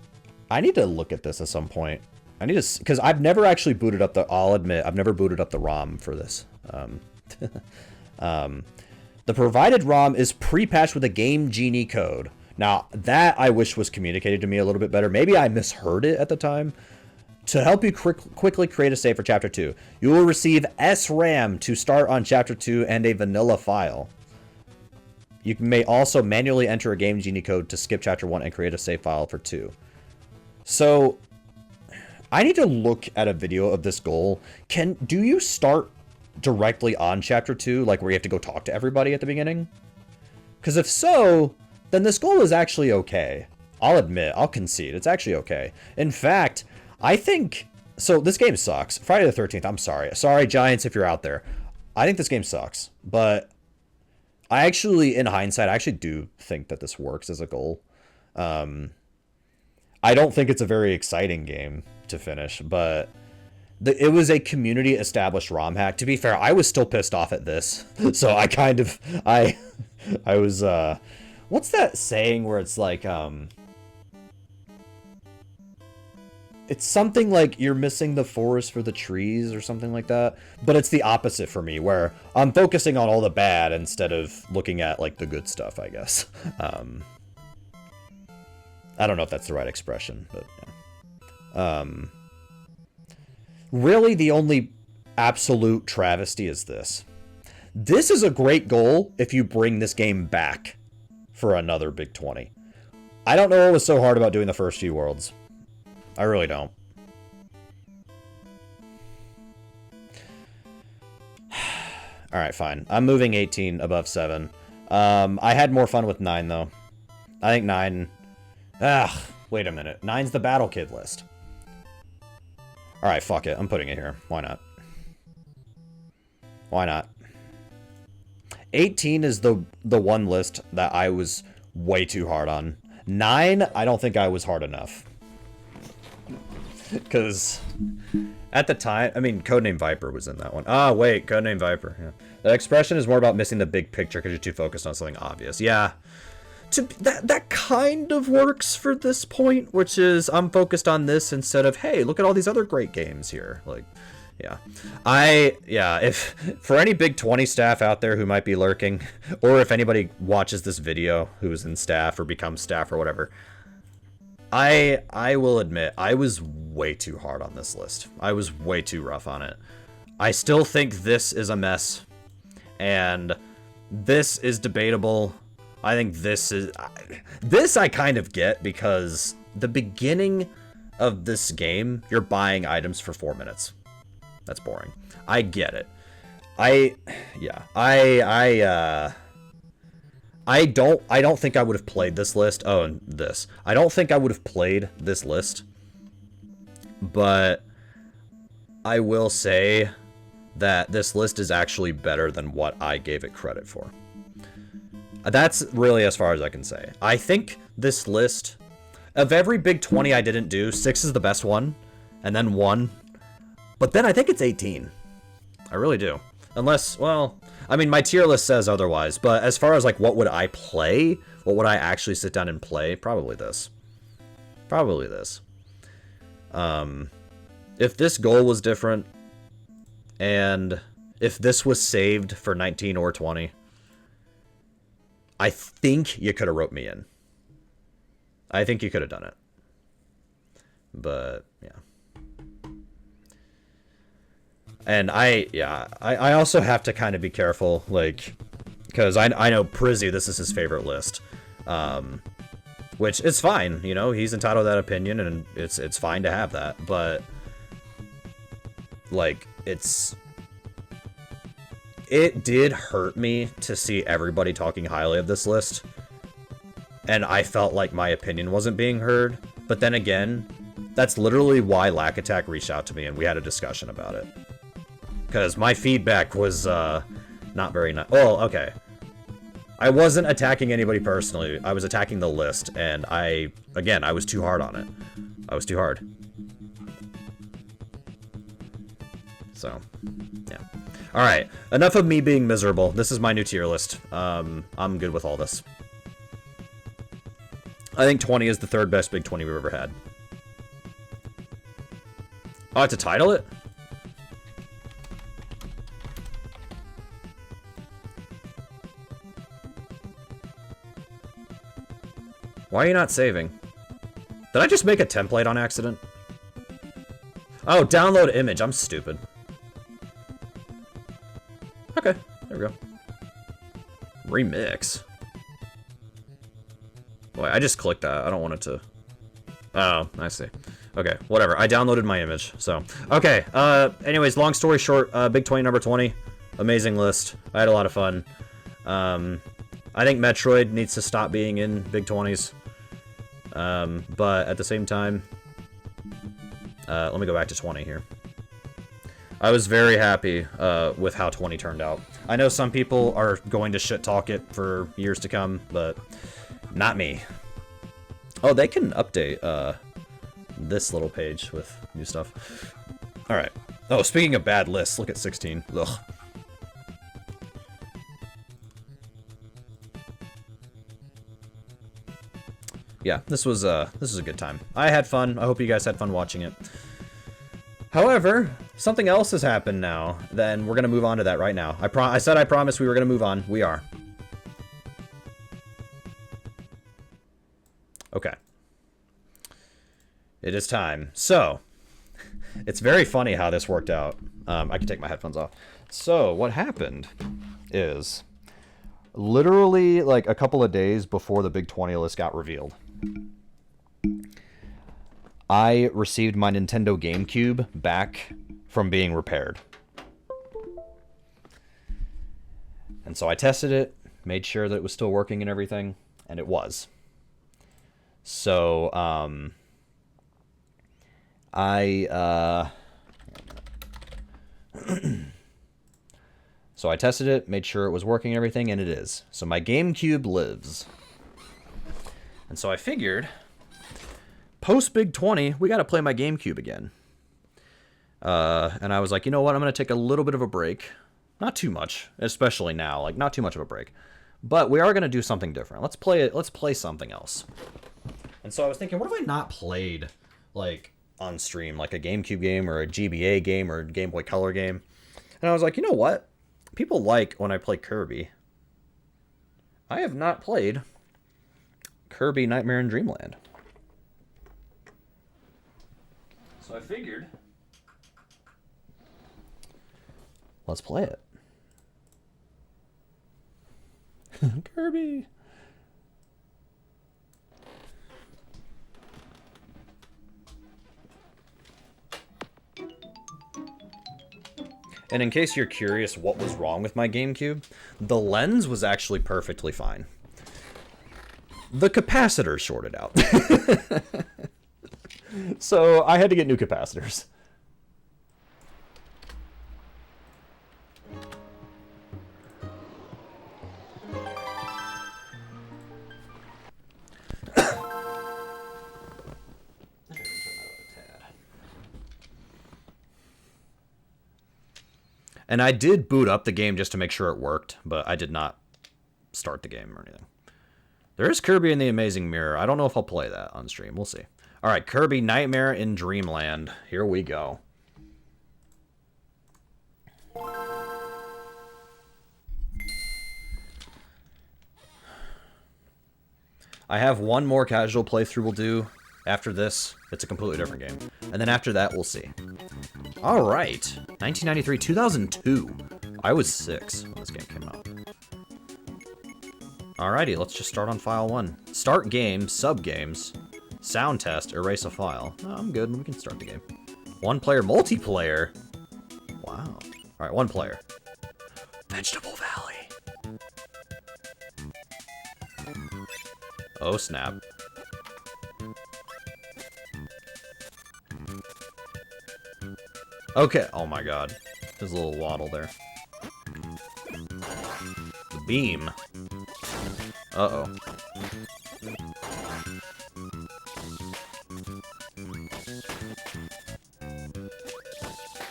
I need to look at this at some point. I need to, because I've never actually booted up I'll admit, I've never booted up the ROM for this. The provided ROM is pre-patched with a Game Genie code. Now, that I wish was communicated to me a little bit better. Maybe I misheard it at the time. To help you quickly create a save for Chapter 2, you will receive SRAM to start on Chapter 2 and a vanilla file. You may also manually enter a Game Genie code to skip Chapter 1 and create a save file for 2. So, I need to look at a video of this goal. Do you start directly on Chapter 2, like where you have to go talk to everybody at the beginning? Because if so, then this goal is actually okay. I'll admit, I'll concede, it's actually okay. In fact, I think, so this game sucks. Friday the 13th, I'm sorry. Sorry, Giants, if you're out there. I think this game sucks. But I actually, in hindsight, I actually do think that this works as a goal. I don't think it's a very exciting game to finish, but it was a community established ROM hack. To be fair, I was still pissed off at this. So I kind of, I was, what's that saying where it's like, it's something like you're missing the forest for the trees or something like that. But it's the opposite for me, where I'm focusing on all the bad instead of looking at like the good stuff, I guess. I don't know if that's the right expression, but yeah. Really, the only absolute travesty is this. This is a great goal if you bring this game back for another Big 20. I don't know what was so hard about doing the first few worlds. I really don't. Alright, fine. I'm moving 18 above 7. I had more fun with 9, though. I think 9... wait a minute. 9's the Battle Kid list. Alright, fuck it. I'm putting it here. Why not? Why not? 18 is the one list that I was way too hard on. 9, I don't think I was hard enough. Because at the time, I mean, Codename Viper was in that one. Ah, wait, Codename Viper. Yeah. The expression is more about missing the big picture because you're too focused on something obvious. Yeah. That kind of works for this point, which is I'm focused on this instead of, hey, look at all these other great games here. Like, yeah. If for any Big 20 staff out there who might be lurking, or if anybody watches this video who's in staff or becomes staff or whatever, I will admit I was way too hard on this list. I was way too rough on it. I still think this is a mess, and this is debatable. I think this is... This I kind of get, because the beginning of this game, you're buying items for 4 minutes. That's boring. I get it. I don't think I would have played this list. Oh, and this. I don't think I would have played this list. But I will say that this list is actually better than what I gave it credit for. That's really as far as I can say. I think this list, of every big 20 I didn't do, 6 is the best one, and then 1. But then I think it's 18. I really do. Unless, well, I mean, my tier list says otherwise, but as far as, like, what would I play? What would I actually sit down and play? Probably this. Probably this. If this goal was different, and if this was saved for 19 or 20, I think you could have wrote me in. I think you could have done it. But, yeah. And I also have to kind of be careful, like, because I know Prizzy, this is his favorite list. Which is fine, you know, he's entitled to that opinion, and it's fine to have that, but, like, it did hurt me to see everybody talking highly of this list, and I felt like my opinion wasn't being heard, but then again, that's literally why Lack Attack reached out to me, and we had a discussion about it. Because my feedback was, not very nice. Oh, okay. I wasn't attacking anybody personally. I was attacking the list, and I was too hard on it. I was too hard. So, yeah. Alright, enough of me being miserable. This is my new tier list. I'm good with all this. I think 20 is the third best Big 20 we've ever had. Oh, I have to title it? Why are you not saving? Did I just make a template on accident? Oh, download image. I'm stupid. Okay, there we go. Remix. Boy, I just clicked that. I don't want it to... Oh, I see. Okay, whatever. I downloaded my image, so... Okay, anyways, long story short, Big 20 number 20. Amazing list. I had a lot of fun. I think Metroid needs to stop being in Big 20s. But at the same time... let me go back to 20 here. I was very happy with how 20 turned out. I know some people are going to shit-talk it for years to come, but not me. Oh, they can update this little page with new stuff. Alright. Oh, speaking of bad lists, look at 16. Ugh. Yeah, this was a good time. I had fun. I hope you guys had fun watching it. However, something else has happened now. Then we're gonna move on to that right now. I said I promised we were gonna move on. We are. Okay. It is time. So, it's very funny how this worked out. I can take my headphones off. So, what happened is, literally, like, a couple of days before the Big 20 list got revealed, I received my Nintendo GameCube back from being repaired. And so I tested it, made sure that it was still working and everything, and it was. So, so I tested it, made sure it was working and everything, and it is. So my GameCube lives. And so I figured, post Big 20, we got to play my GameCube again. And I was like, you know what? I'm going to take a little bit of a break. Not too much, especially now. Like, not too much of a break. But we are going to do something different. Let's play it. Let's play something else. And so I was thinking, what have I not played, like, on stream? Like a GameCube game or a GBA game or a Game Boy Color game. And I was like, you know what? People like when I play Kirby. I have not played Kirby Nightmare in Dreamland. So I figured, let's play it. Kirby. And in case you're curious what was wrong with my GameCube, the lens was actually perfectly fine. The capacitor shorted out. So I had to get new capacitors. And I did boot up the game just to make sure it worked, but I did not start the game or anything. There is Kirby in the Amazing Mirror. I don't know if I'll play that on stream. We'll see. All right, Kirby Nightmare in Dreamland. Here we go. I have one more casual playthrough we'll do after this. It's a completely different game. And then after that, we'll see. All right. 1993, 2002. I was 6 when this game came out. Alrighty, let's just start on file 1. Start game, sub games, sound test, erase a file. Oh, I'm good. We can start the game. 1 player, multiplayer. Wow. Alright, 1 player. Vegetable Valley. Oh, snap. Okay. Oh my god. There's a little waddle there. The beam. Uh-oh.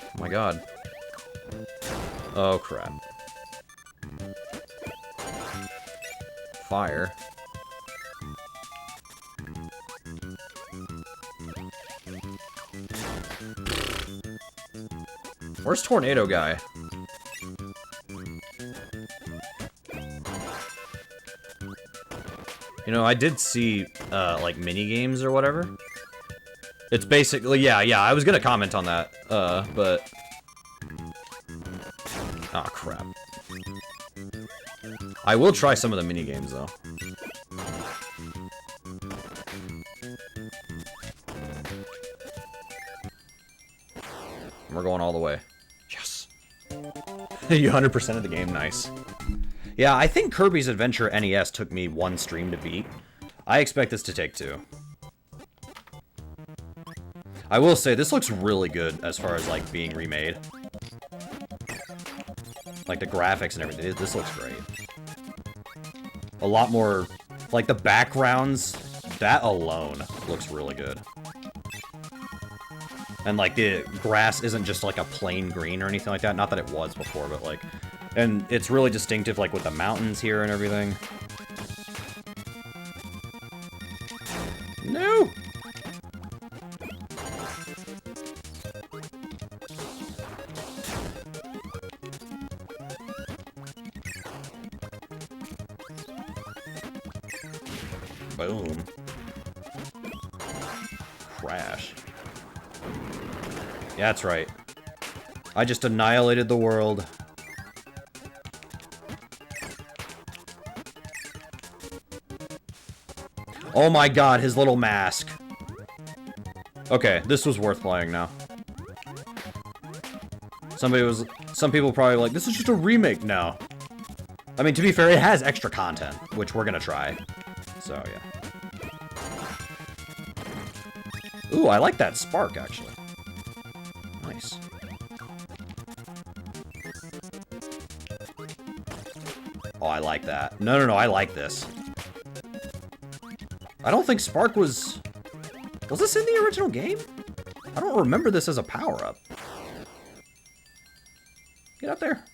Oh my god. Oh crap. Fire. Where's Tornado Guy? You know, I did see, like, mini-games or whatever. It's basically, yeah, I was gonna comment on that, but... Aw, crap. I will try some of the mini-games, though. We're going all the way. Yes! You 100% of the game, nice. Yeah, I think Kirby's Adventure NES took me 1 stream to beat. I expect this to take 2. I will say, this looks really good as far as, like, being remade. Like, the graphics and everything. This looks great. A lot more... Like, the backgrounds, that alone looks really good. And, like, the grass isn't just, like, a plain green or anything like that. Not that it was before, but, like... And it's really distinctive, like, with the mountains here and everything. No! Boom. Crash. Yeah, that's right. I just annihilated the world. Oh my god, his little mask. Okay, this was worth playing now. Some people probably were like, this is just a remake now. I mean, to be fair, it has extra content, which we're gonna try. So, yeah. Ooh, I like that spark, actually. Nice. Oh, I like that. No, I like this. I don't think Spark was... Was this in the original game? I don't remember this as a power-up. Get up there.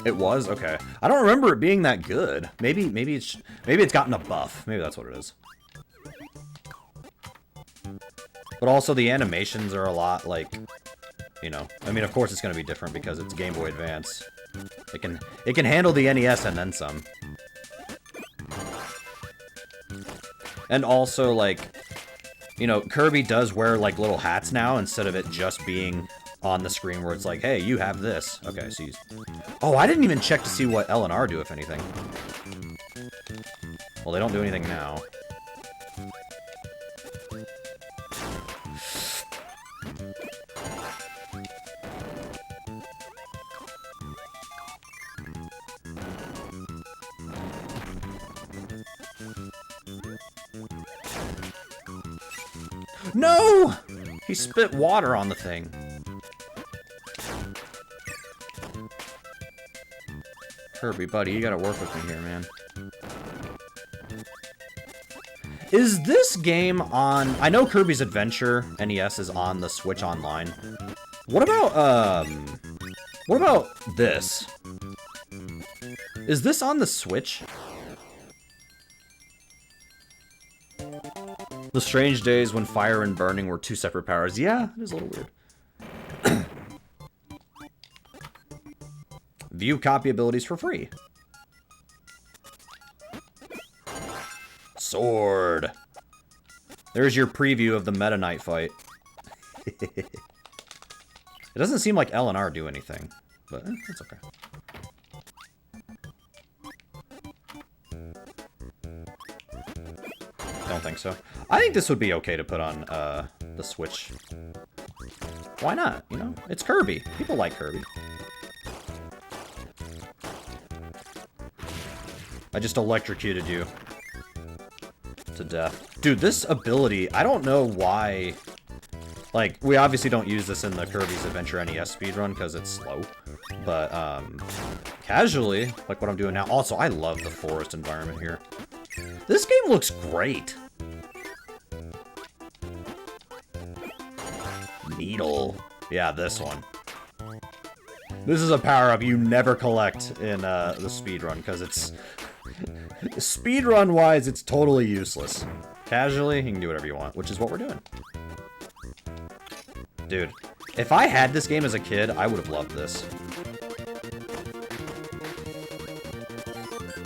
It was? Okay. I don't remember it being that good. Maybe it's gotten a buff. Maybe that's what it is. But also the animations are a lot, like, you know. I mean, of course it's going to be different because it's Game Boy Advance. It can handle the NES and then some. And also, like, You know, Kirby does wear, like, little hats now instead of it just being on the screen where it's like, hey, you have this. Okay, so he's... Oh, I didn't even check to see what L and R do, if anything. Well, they don't do anything now. No! He spit water on the thing. Kirby, buddy, you gotta work with me here, man. Is this game on... I know Kirby's Adventure NES is on the Switch Online. What about, what about this? Is this on the Switch? The strange days when fire and burning were two separate powers. Yeah, it is a little weird. View copy abilities for free. Sword. There's your preview of the Meta Knight fight. It doesn't seem like L and R do anything, but it's okay. Don't think so. I think this would be okay to put on the Switch. Why not? You know, it's Kirby. People like Kirby. I just electrocuted you to death. Dude, this ability, I don't know why... Like, we obviously don't use this in the Kirby's Adventure NES speedrun because it's slow. But, casually, like what I'm doing now. Also, I love the forest environment here. This game looks great. Needle. Yeah, this one. This is a power-up you never collect in the speedrun, because it's... Speedrun-wise, it's totally useless. Casually, you can do whatever you want, which is what we're doing. Dude, if I had this game as a kid, I would have loved this.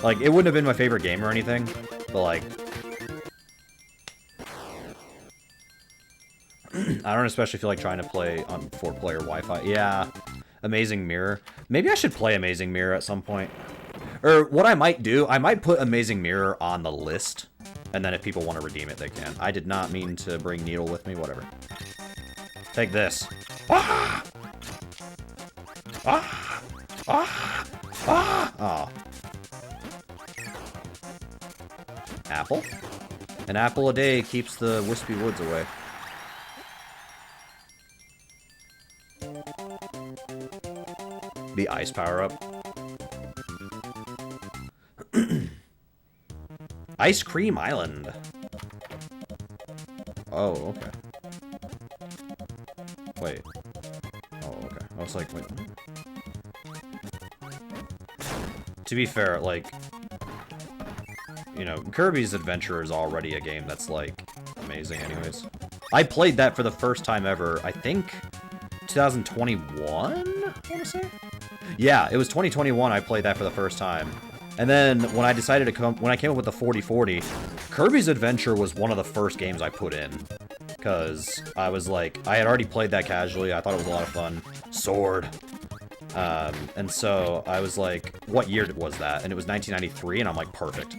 Like, it wouldn't have been my favorite game or anything, but like... I don't especially feel like trying to play on 4-player Wi-Fi. Yeah, Amazing Mirror. Maybe I should play Amazing Mirror at some point. Or what I might do, I might put Amazing Mirror on the list, and then if people want to redeem it, they can. I did not mean to bring Needle with me, whatever. Take this. Ah! Ah! Ah! Ah! Oh. Apple? An apple a day keeps the wispy woods away. The ice power-up. Ice Cream Island. Oh, okay. Wait. Oh, okay. I was like, wait. To be fair, like... You know, Kirby's Adventure is already a game that's, like, amazing anyways. I played that for the first time ever, I think, 2021, I want to say? Yeah, it was 2021 I played that for the first time. And then when I decided to when I came up with the 4040, Kirby's Adventure was one of the first games I put in. Because I was like, I had already played that casually, I thought it was a lot of fun. Sword. And so I was like, what year was that? And it was 1993, and I'm like, perfect.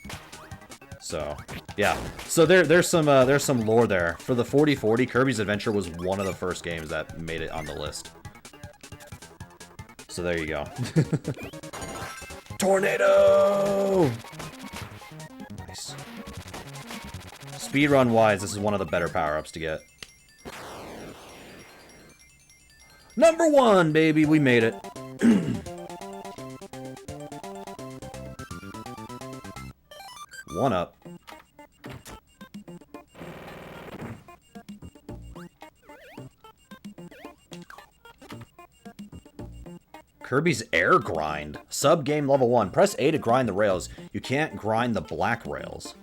So, yeah. So there's some lore there. For the 4040, Kirby's Adventure was one of the first games that made it on the list. So there you go. Tornado! Nice. Speedrun-wise, this is one of the better power-ups to get. Number 1, baby! We made it. One up. Kirby's Air Grind. Sub-game level 1. Press A to grind the rails. You can't grind the black rails.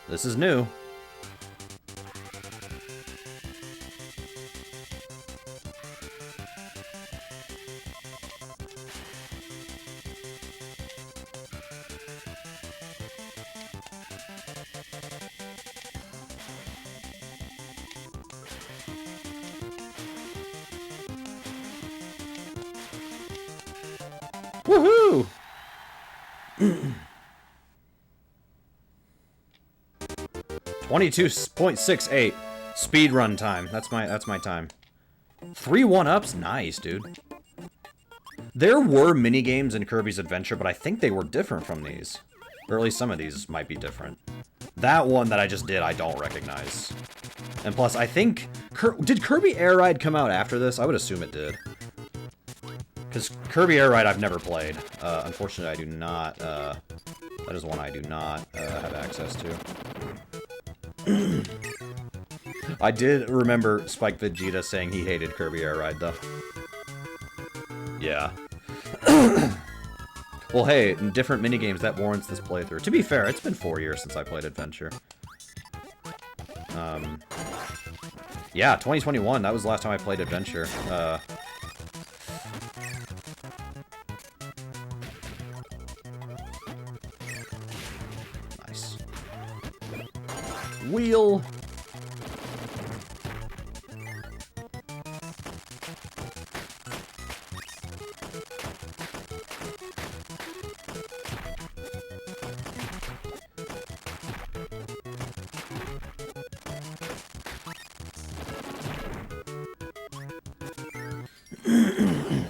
This is new. Woohoo! 22.68 speed run time. That's my time. 3 1-ups? Nice, dude. There were mini games in Kirby's Adventure, but I think they were different from these. Or at least some of these might be different. That one that I just did, I don't recognize. And plus, I think... Did Kirby Air Ride come out after this? I would assume it did. Because Kirby Air Ride I've never played. Unfortunately, I do not... that is one I do not have access to. I did remember Spike Vegeta saying he hated Kirby Air Ride, though. Yeah. Well, hey, in different minigames, that warrants this playthrough. To be fair, it's been 4 years since I played Adventure. Yeah, 2021, that was the last time I played Adventure. Nice. Wheel!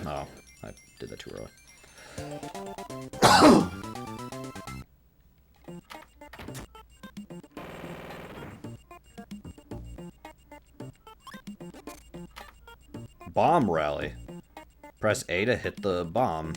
Oh, I did that too early. Bomb rally. Press A to hit the bomb.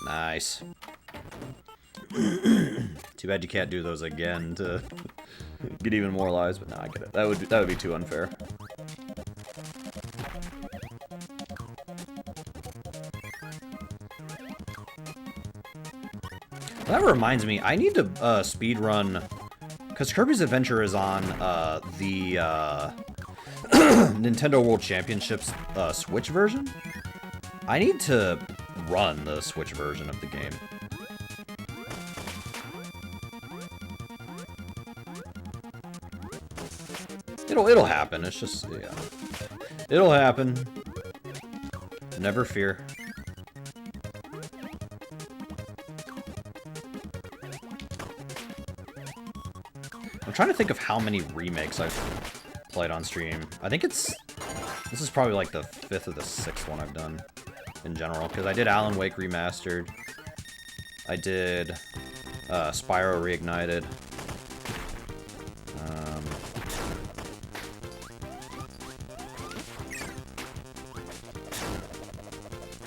Nice. Too bad you can't do those again to get even more lives, but no, I get it. That would be too unfair. That reminds me, I need to speed run, because Kirby's Adventure is on the Nintendo World Championships Switch version. I need to run the Switch version of the game. It'll happen. It's just, yeah. It'll happen. Never fear. I'm trying to think of how many remakes I've played on stream. I think this is probably like the 5th or the 6th one I've done in general, because I did Alan Wake Remastered. I did Spyro Reignited.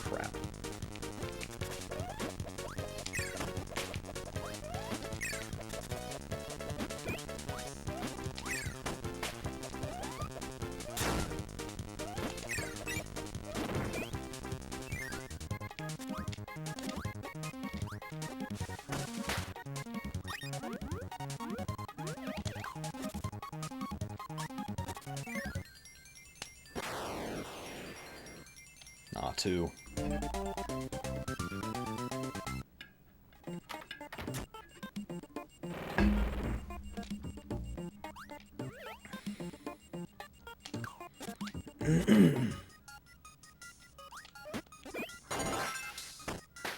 Crap. Aw, 2.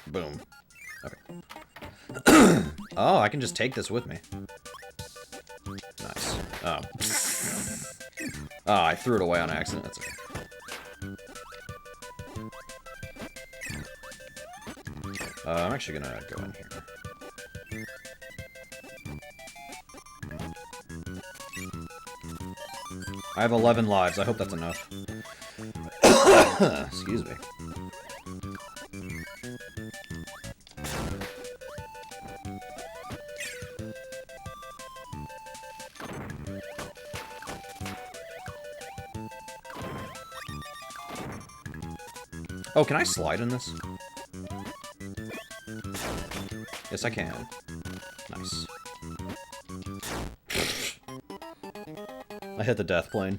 Boom. Okay. Oh, I can just take this with me. Nice. Oh. Oh, I threw it away on accident. That's okay. I'm actually gonna go in here. I have 11 lives. I hope that's enough. Excuse me. Oh, can I slide in this? Yes, I can. Nice. I hit the death plane.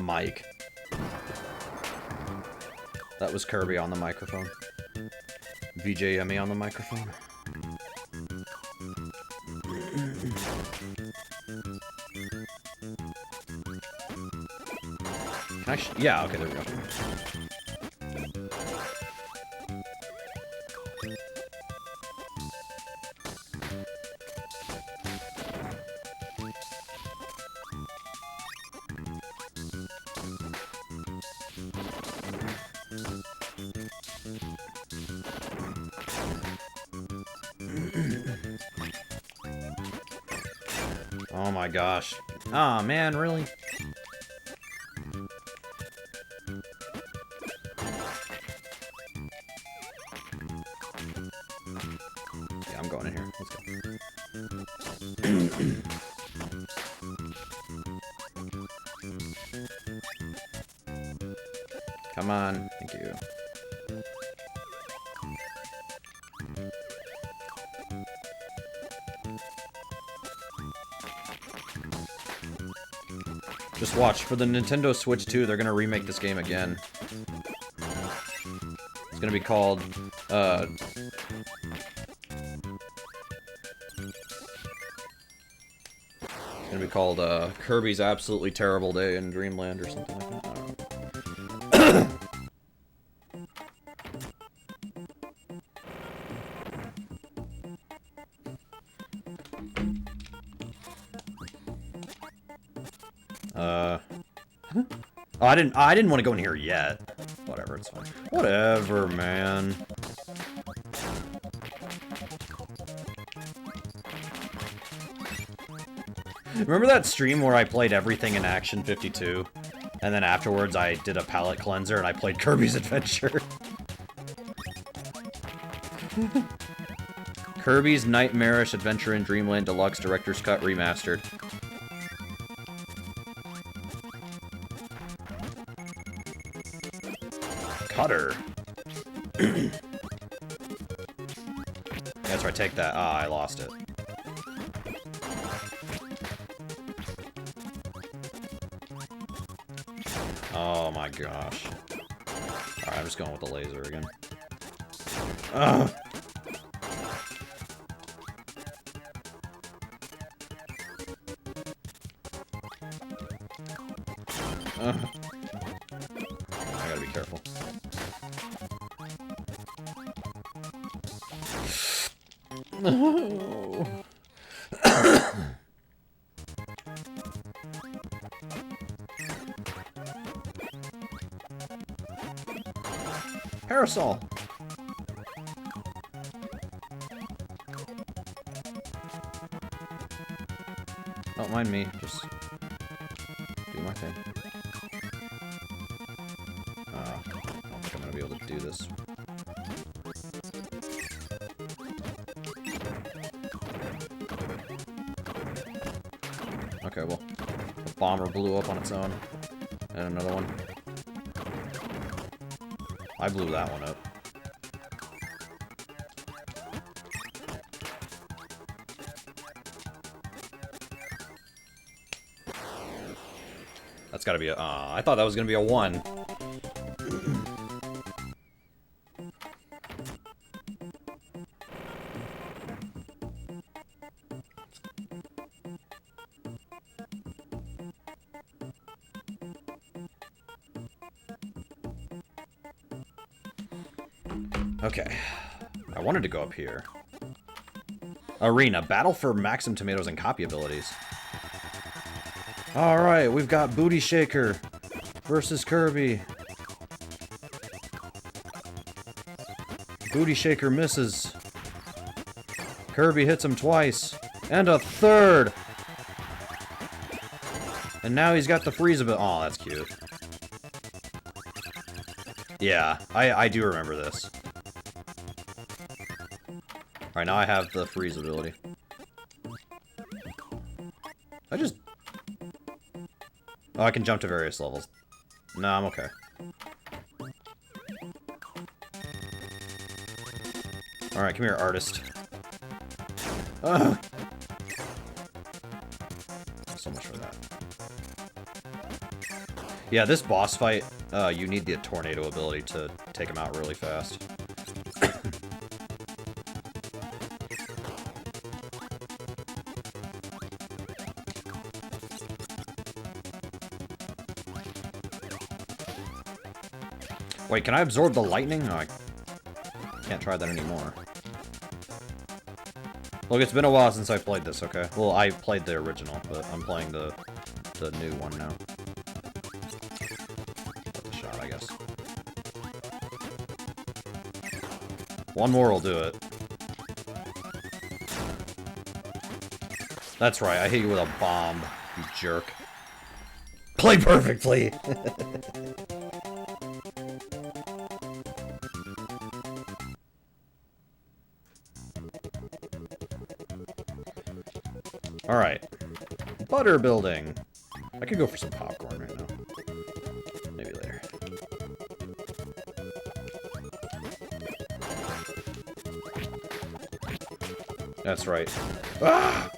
Mike. That was Kirby on the microphone. VJME on the microphone. Can I yeah, okay, there we go. Oh my gosh. Aw, oh, man, really? Yeah, I'm going in here. Let's go. Come on. Thank you. Just watch. For the Nintendo Switch 2, they're gonna remake this game again. It's gonna be called, Kirby's Absolutely Terrible Day in Dreamland or something like that. I don't know. Oh, I didn't want to go in here yet. Whatever, it's fine. Whatever, man. Remember that stream where I played everything in Action 52? And then afterwards I did a palate cleanser and I played Kirby's Adventure? Kirby's Nightmarish Adventure in Dreamland Deluxe Director's Cut Remastered. Cutter. That's right, take that. Ah, I lost it. Oh my gosh. Alright, I'm just going with the laser again. Ugh. Ugh. I gotta be careful. No. Parasol. Don't mind me, just do my thing. I don't think I'm gonna be able to do this. Okay, well, the bomber blew up on its own. And another one. I blew that one up. That's gotta be a, I thought that was gonna be a 1. Okay. I wanted to go up here. Arena. Battle for Maxim Tomatoes and copy abilities. Alright, we've got Booty Shaker versus Kirby. Booty Shaker misses. Kirby hits him twice. And a third! And now he's got the freeze ability. Oh, that's cute. Yeah, I do remember this. Alright, now I have the freeze ability. Oh, I can jump to various levels. No, I'm okay. Alright, come here, artist. Ugh. So much for that. Yeah, this boss fight, you need the tornado ability to take him out really fast. Wait, can I absorb the lightning? Oh, I can't try that anymore. Look, it's been a while since I played this, okay? Well, I played the original, but I'm playing the new one now. Worth a shot, I guess. One more will do it. That's right, I hit you with a bomb, you jerk. Play perfectly! Alright. Butter building. I could go for some popcorn right now. Maybe later. That's right. Ah!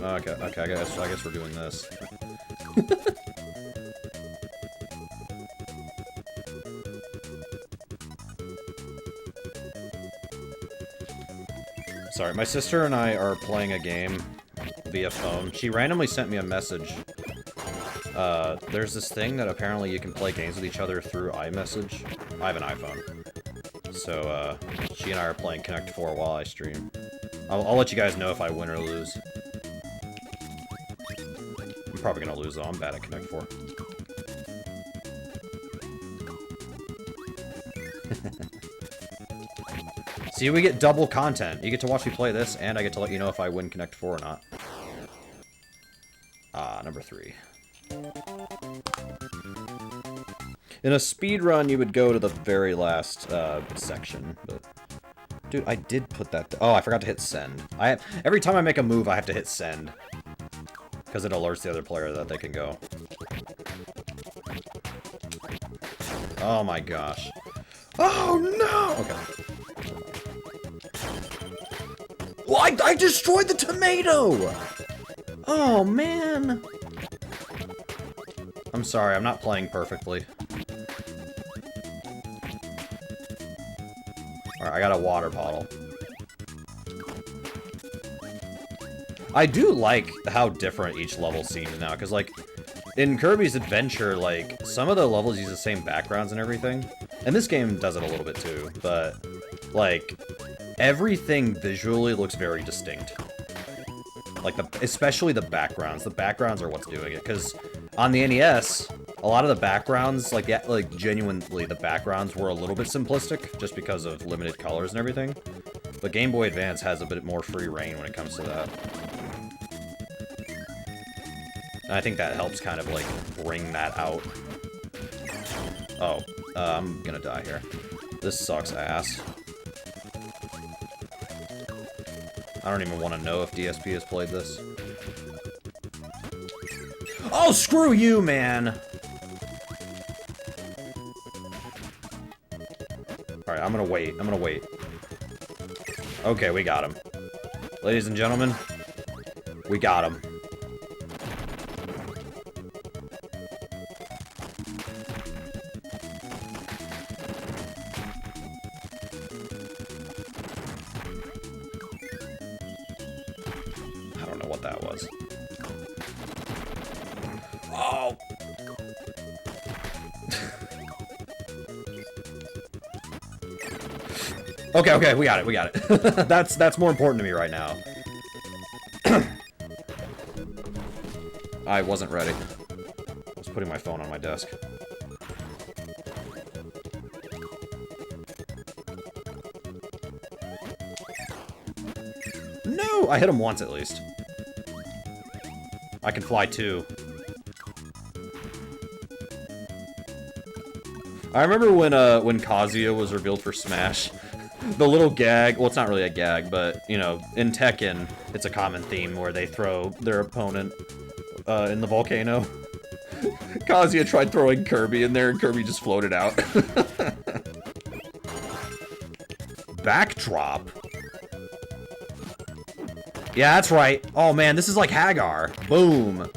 Okay, I guess we're doing this. Sorry, my sister and I are playing a game via phone. She randomly sent me a message. There's this thing that apparently you can play games with each other through iMessage. I have an iPhone. So, she and I are playing Connect 4 while I stream. I'll let you guys know if I win or lose. I'm probably gonna lose though, I'm bad at Connect 4. See, we get double content. You get to watch me play this, and I get to let you know if I win Connect 4 or not. Ah, number 3. In a speed run, you would go to the very last section, but... Dude, I did put that... Oh, I forgot to hit send. Every time I make a move, I have to hit send. Because it alerts the other player that they can go. Oh my gosh. Oh no! Okay. Well, I destroyed the tomato! Oh, man! I'm sorry, I'm not playing perfectly. Alright, I got a water bottle. I do like how different each level seems now, because, like, in Kirby's Adventure, like, some of the levels use the same backgrounds and everything. And this game does it a little bit too, but, like... Everything visually looks very distinct. Like, especially the backgrounds. The backgrounds are what's doing it, because on the NES, a lot of the backgrounds, like genuinely, the backgrounds were a little bit simplistic, just because of limited colors and everything. But Game Boy Advance has a bit more free reign when it comes to that. And I think that helps kind of, like, bring that out. Oh, I'm gonna die here. This sucks ass. I don't even want to know if DSP has played this. Oh, screw you, man! Alright, I'm gonna wait. I'm gonna wait. Okay, we got him. Ladies and gentlemen, we got him. that was. Oh! Okay, we got it. That's more important to me right now. I wasn't ready. I was putting my phone on my desk. No! I hit him once at least. I can fly too. I remember when Kazuya was revealed for Smash, the little gag, well, it's not really a gag, but, you know, in Tekken, it's a common theme where they throw their opponent in the volcano. Kazuya tried throwing Kirby in there, and Kirby just floated out. Backdrop? Yeah, that's right. Oh, man, this is like Hagar. Boom.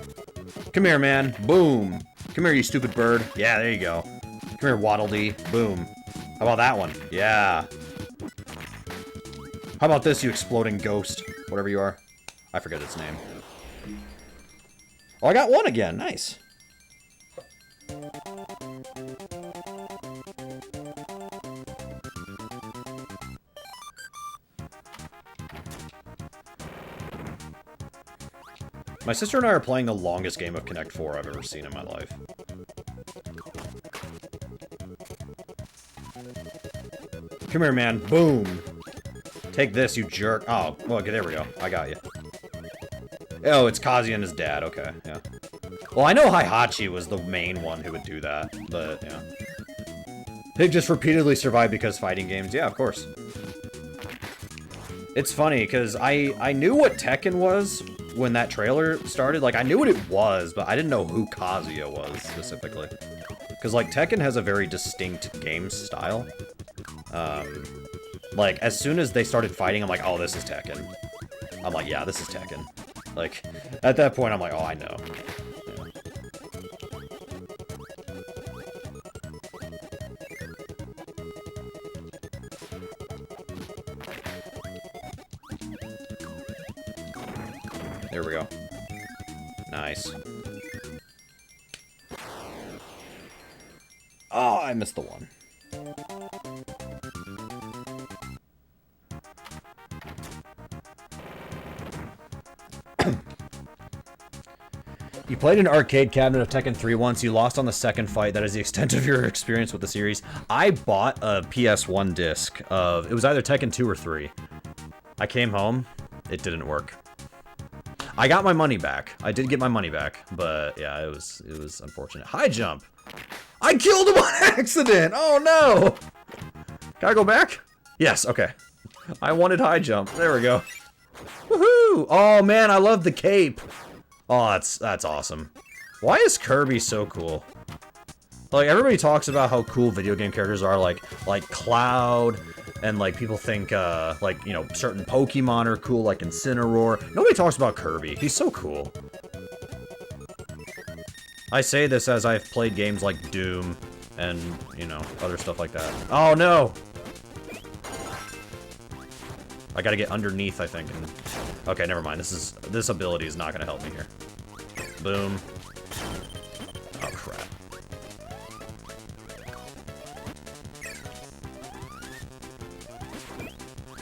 Come here, man. Boom. Come here, you stupid bird. Yeah, there you go. Come here, Waddle Dee. Boom. How about that one? Yeah. How about this, you exploding ghost? Whatever you are. I forget its name. Oh, I got one again. Nice. My sister and I are playing the longest game of Connect 4 I've ever seen in my life. Come here, man. Boom. Take this, you jerk. Oh, well, okay, there we go. I got you. Oh, it's Kazuya and his dad. Okay, yeah. Well, I know Heihachi was the main one who would do that, but, yeah. They've just repeatedly survived because fighting games. Yeah, of course. It's funny, because I knew what Tekken was when that trailer started. Like, I knew what it was, but I didn't know who Kazuya was, specifically. Because, like, Tekken has a very distinct game style. Like, as soon as they started fighting, I'm like, oh, this is Tekken. I'm like, yeah, this is Tekken. Like, at that point, I'm like, oh, I know. Yeah. There we go. Nice. Oh, I missed the one. You played an arcade cabinet of Tekken 3 once, you lost on the second fight, that is the extent of your experience with the series. I bought a PS1 disc of, it was either Tekken 2 or 3. I came home, it didn't work. I got my money back. I did get my money back, but yeah, it was unfortunate. High jump! I killed him on accident! Oh no! Can I go back? Yes, okay. I wanted high jump. There we go. Woohoo! Oh man, I love the cape. Oh, that's awesome. Why is Kirby so cool? Like, everybody talks about how cool video game characters are, like Cloud, and, like, people think, like, you know, certain Pokemon are cool, like Incineroar. Nobody talks about Kirby. He's so cool. I say this as I've played games like Doom, and, you know, other stuff like that. Oh, no! I gotta get underneath, I think, and... Okay, never mind. This ability is not gonna help me here. Boom. Oh, crap.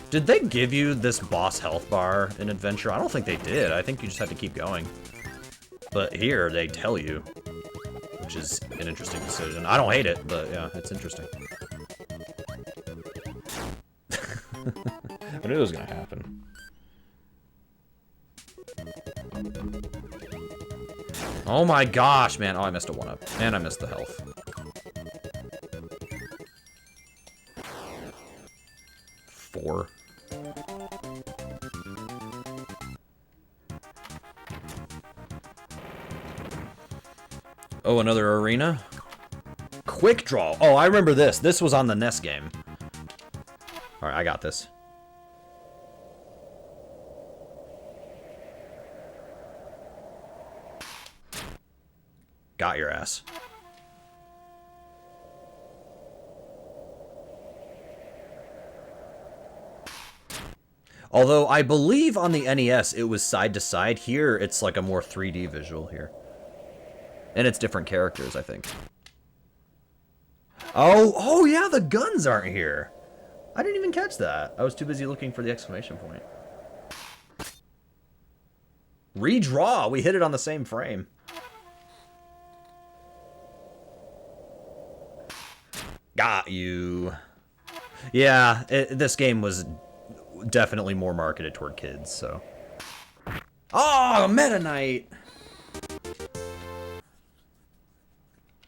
Did they give you this boss health bar in Adventure? I don't think they did. I think you just have to keep going. But here, they tell you. Which is an interesting decision. I don't hate it, but yeah, it's interesting. I knew it was gonna happen. Oh my gosh, man. Oh, I missed a 1-up. And I missed the health. Four. Oh, another arena? Quick draw. Oh, I remember this. This was on the NES game. Alright, I got this. Got your ass. Although I believe on the NES it was side to side. Here it's like a more 3D visual here. And it's different characters, I think. Oh yeah, the guns aren't here. I didn't even catch that. I was too busy looking for the exclamation point. Redraw! We hit it on the same frame. Got you. Yeah, this game was definitely more marketed toward kids, so. Oh, Meta Knight!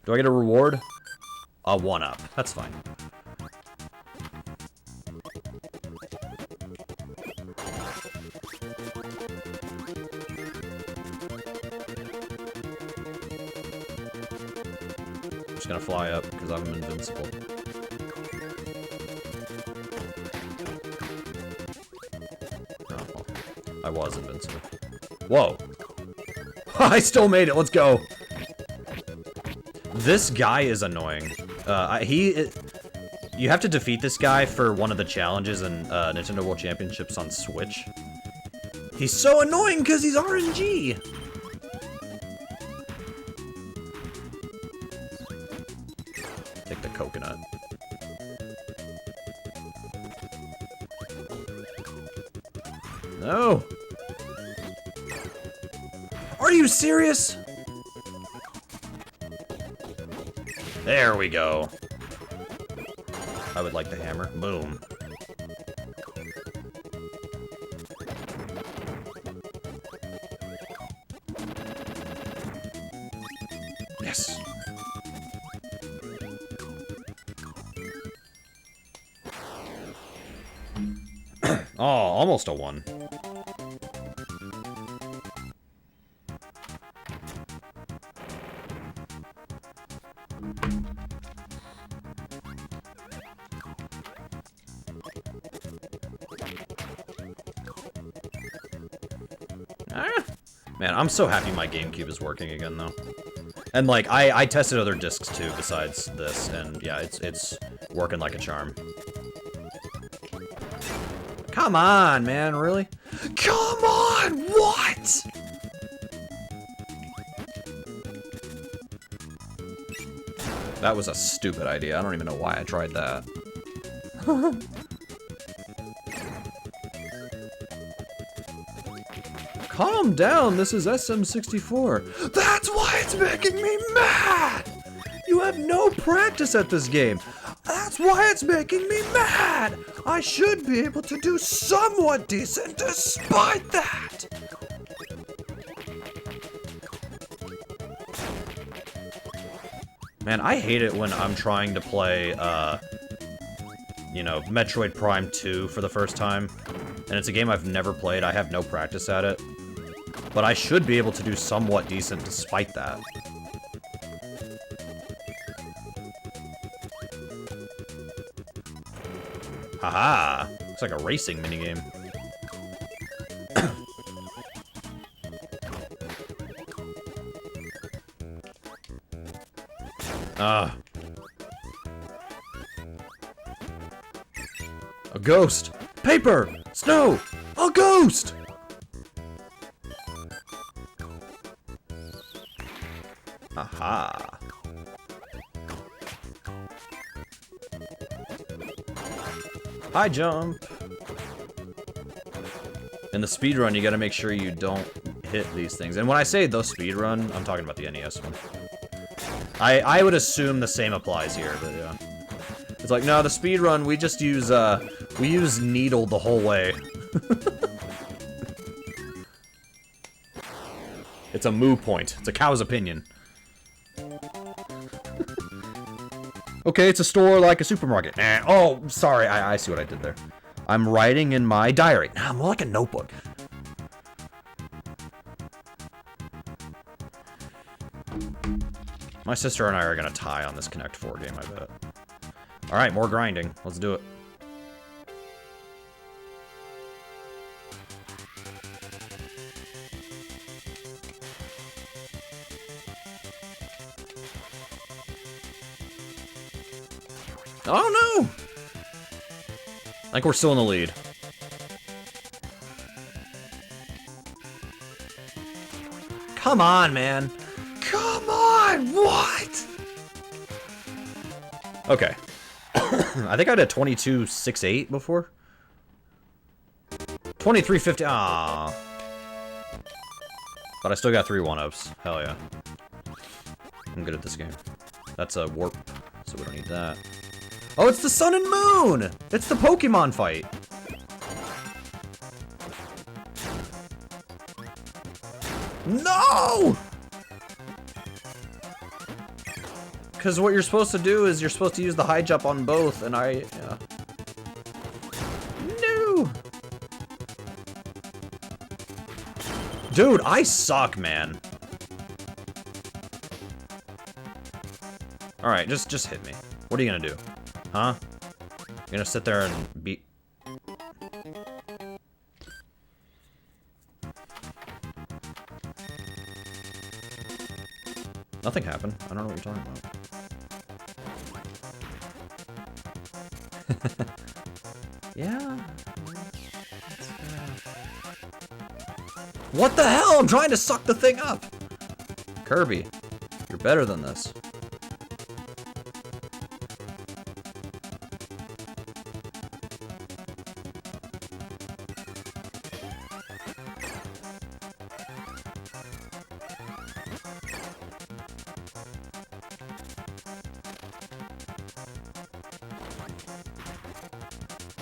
Do I get a reward? A 1-up. That's fine. I'm just gonna fly up because I'm invincible. Oh, I was invincible. Whoa! I still made it. Let's go. This guy is annoying. You have to defeat this guy for one of the challenges in Nintendo World Championships on Switch. He's so annoying because he's RNG. Take the coconut. No. Are you serious? There we go. I would like the hammer. Boom. Yes. Oh, almost a 1. Man, I'm so happy my GameCube is working again, though. And, like, I tested other discs, too, besides this, and, yeah, it's working like a charm. Come on, man, really? Come on, what? That was a stupid idea. I don't even know why I tried that. Calm down, this is SM64. That's why it's making me mad! You have no practice at this game. That's why it's making me mad! I should be able to do somewhat decent despite that! Man, I hate it when I'm trying to play, you know, Metroid Prime 2 for the first time. And it's a game I've never played, I have no practice at it. But I should be able to do somewhat decent despite that. Haha! Looks like a racing minigame. A ghost! Paper! Snow! A ghost! Aha! High jump! In the speedrun, you gotta make sure you don't hit these things. And when I say the speedrun, I'm talking about the NES one. I would assume the same applies here, but yeah. It's like, no, the speedrun, we just use, we use needle the whole way. It's a moo point. It's a cow's opinion. Okay, it's a store like a supermarket. Oh, sorry, I see what I did there. I'm writing in my diary. Nah, more like a notebook. My sister and I are gonna tie on this Connect 4 game, I bet. Alright, more grinding. Let's do it. Oh no! I think we're still in the lead. Come on, man. Come on, what? Okay. I think I did 22.68 before. 23.50. Ah. But I still got 3 1-ups. Hell yeah. I'm good at this game. That's a warp, so we don't need that. Oh, it's the sun and moon! It's the Pokemon fight. No! Because what you're supposed to do is you're supposed to use the high jump on both, and I... No! Dude, I suck, man. Alright, just hit me. What are you gonna do? Huh? You're gonna sit there and beat... Nothing happened. I don't know what you're talking about. Yeah. What the hell? I'm trying to suck the thing up! Kirby, you're better than this.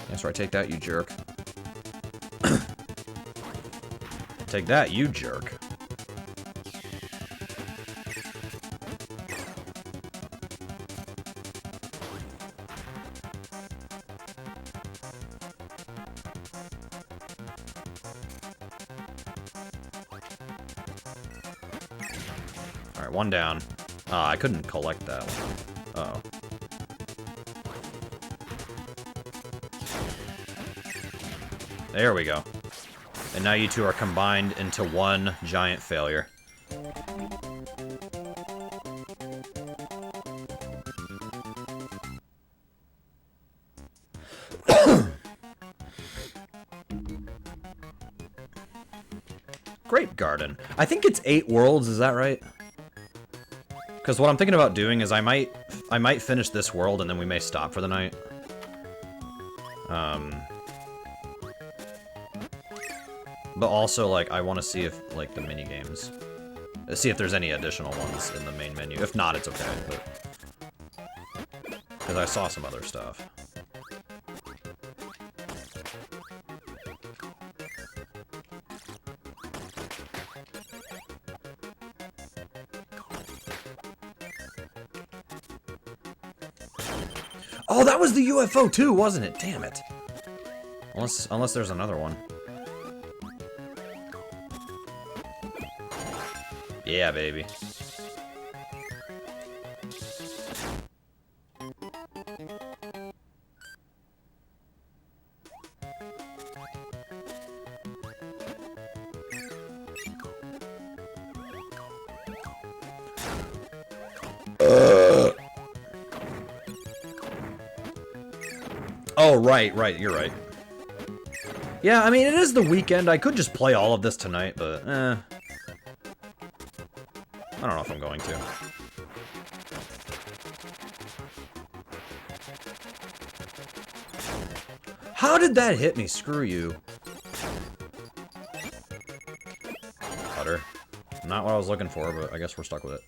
That's right, take that, you jerk. Take that, you jerk. Alright, one down. I couldn't collect that one. Uh-oh. There we go. And now you two are combined into one giant failure. Grape Garden. I think it's 8 worlds, is that right? Because what I'm thinking about doing is I might finish this world and then we may stop for the night. But also, like, I want to see if, like, the mini-games... See if there's any additional ones in the main menu. If not, it's okay, but... Because I saw some other stuff. Oh, that was the UFO too, wasn't it? Damn it. Unless there's another one. Yeah, baby. Oh, right, you're right. Yeah, I mean, it is the weekend. I could just play all of this tonight, but, I don't know if I'm going to. How did that hit me? Screw you. Putter. Not what I was looking for, but I guess we're stuck with it.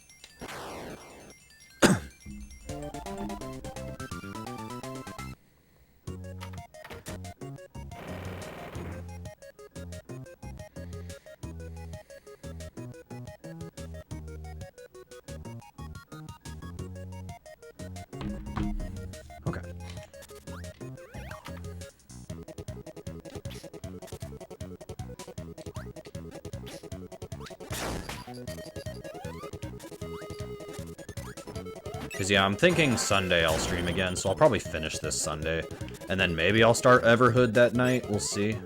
Because, yeah, I'm thinking Sunday I'll stream again, so I'll probably finish this Sunday. And then maybe I'll start Everhood that night. We'll see.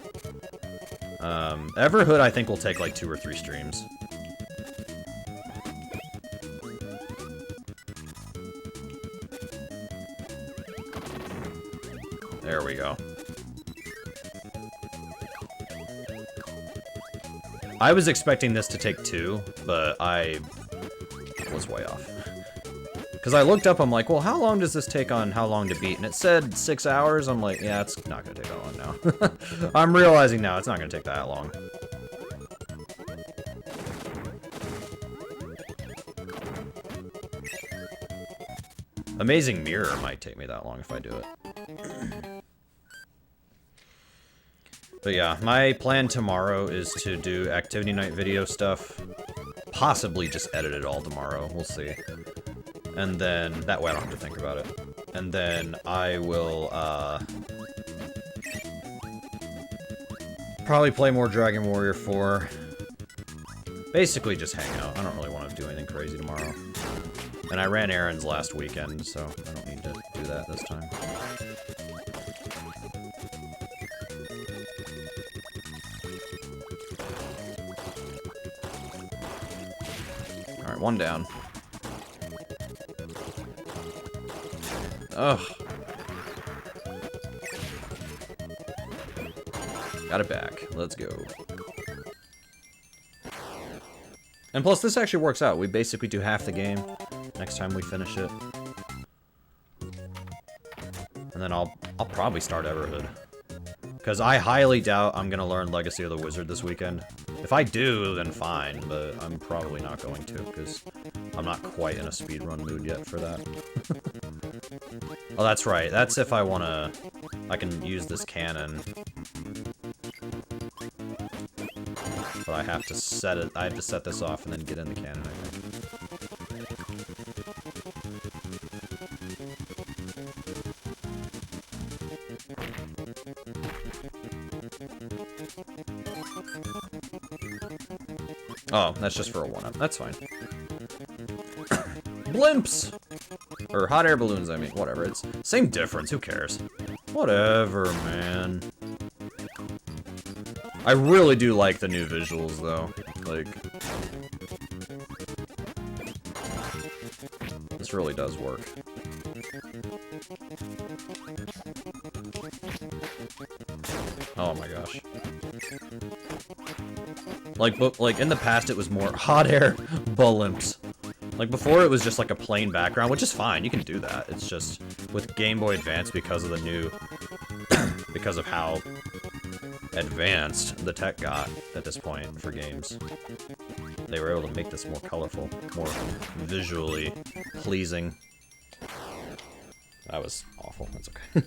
Everhood, I think, will take, like, 2 or 3 streams. There we go. I was expecting this to take 2, but I was way off. Because I looked up, I'm like, well, how long does this take on how long to beat? And it said 6 hours. I'm like, yeah, it's not going to take that long now. I'm realizing now it's not going to take that long. Amazing Mirror might take me that long if I do it. But yeah, my plan tomorrow is to do activity night video stuff. Possibly just edit it all tomorrow. We'll see. And then, that way I don't have to think about it. And then I will, probably play more Dragon Warrior 4. Basically just hang out. I don't really want to do anything crazy tomorrow. And I ran errands last weekend, so I don't need to do that this time. Alright, 1 down. Ugh. Got it back. Let's go. And plus, this actually works out. We basically do half the game next time we finish it. And then I'll probably start Everhood. Because I highly doubt I'm going to learn Legacy of the Wizard this weekend. If I do, then fine, but I'm probably not going to, because I'm not quite in a speedrun mood yet for that. Oh, that's right. That's if I want to... I can use this cannon. But I have to set it... I have to set this off and then get in the cannon, I think. Oh, that's just for a 1-up. That's fine. Blimps! Or hot air balloons, I mean. Whatever. It's same difference. Who cares? Whatever, man. I really do like the new visuals, though. Like... This really does work. Oh my gosh. Like in the past it was more hot air blimps. Like before it was just like a plain background, which is fine, you can do that. It's just with Game Boy Advance, because of the new because of how advanced the tech got at this point for games. They were able to make this more colorful, more visually pleasing. That was awful. That's okay.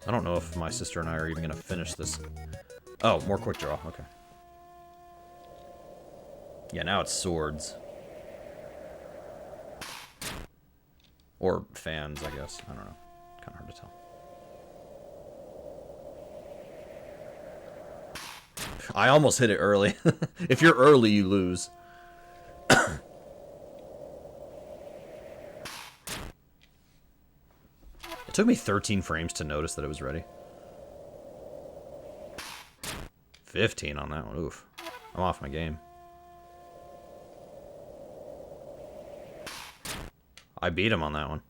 I don't know if my sister and I are even going to finish this. Oh, more quick draw. Okay. Yeah, now it's swords. Or fans, I guess. I don't know. Kind of hard to tell. I almost hit it early. If you're early, you lose. It took me 13 frames to notice that it was ready. 15 on that one. Oof. I'm off my game. I beat him on that one.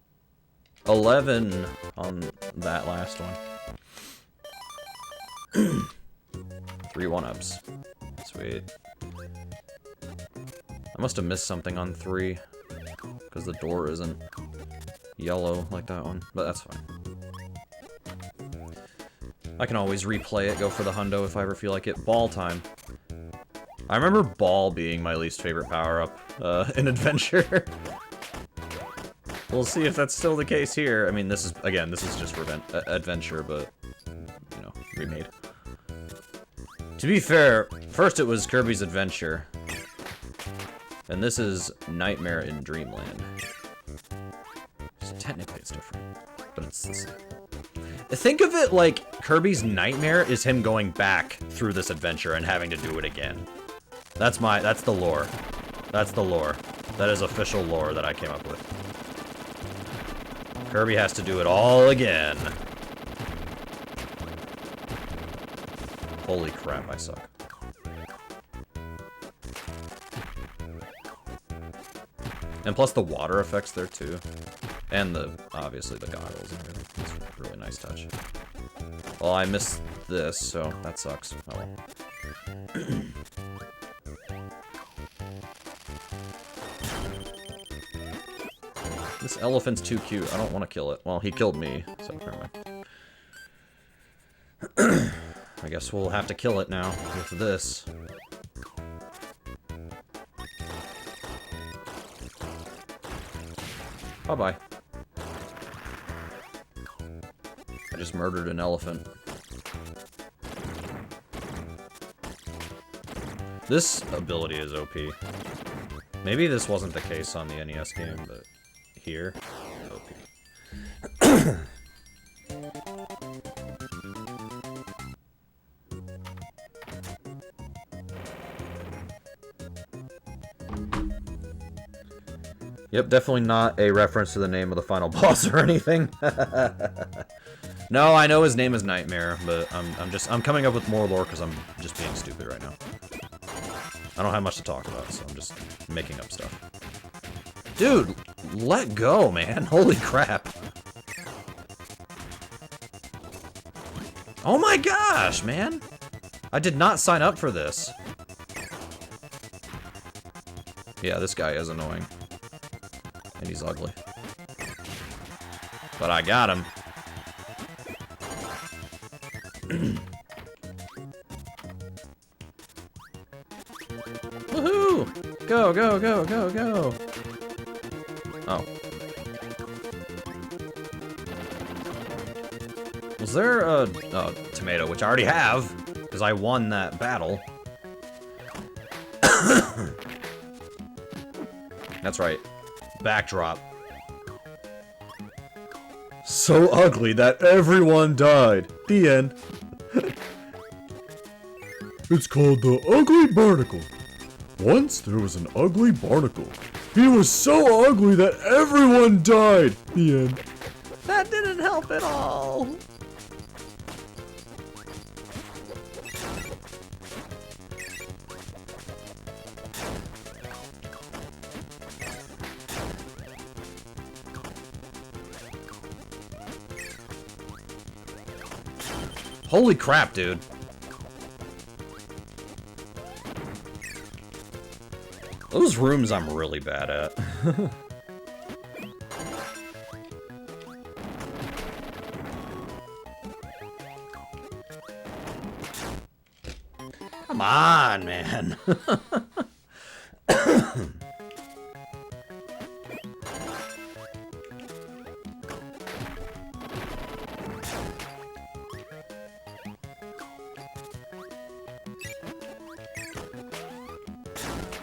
11 on that last one. 3 1-ups. Sweet. I must have missed something on 3. Because the door isn't yellow like that one. But that's fine. I can always replay it, go for the hundo if I ever feel like it. Ball time. I remember ball being my least favorite power-up in Adventure. We'll see if that's still the case here. I mean, this is, again, this is just Adventure, but, you know, remade. To be fair, first it was Kirby's Adventure. And this is Nightmare in Dreamland. So technically it's different, but it's the same. Think of it like Kirby's Nightmare is him going back through this adventure and having to do it again. That's the lore. That's the lore. That is official lore that I came up with. Kirby has to do it all again. Holy crap, I suck. And plus the water effects there too. And obviously the goggles and everything. It's a really nice touch. Well, I missed this, so that sucks. Oh well. This elephant's too cute. I don't want to kill it. Well, he killed me, so never mind. I guess we'll have to kill it now with this. Bye-bye. I just murdered an elephant. This ability is OP. Maybe this wasn't the case on the NES game, but here, OP. Yep, definitely not a reference to the name of the final boss or anything. No, I know his name is Nightmare, but I'm coming up with more lore because I'm just being stupid right now. I don't have much to talk about, so I'm just making up stuff. Dude, let go, man. Holy crap. Oh my gosh, man. I did not sign up for this. Yeah, this guy is annoying. And he's ugly. But I got him. Woohoo! Go, go, go, go, go! Oh. Was there a tomato, which I already have, because I won that battle. That's right. Backdrop. So ugly that everyone died. The end. It's called the Ugly Barnacle. Once there was an ugly barnacle. He was so ugly that everyone died. The end. That didn't help at all. Holy crap, dude. Those rooms I'm really bad at. Come on, man.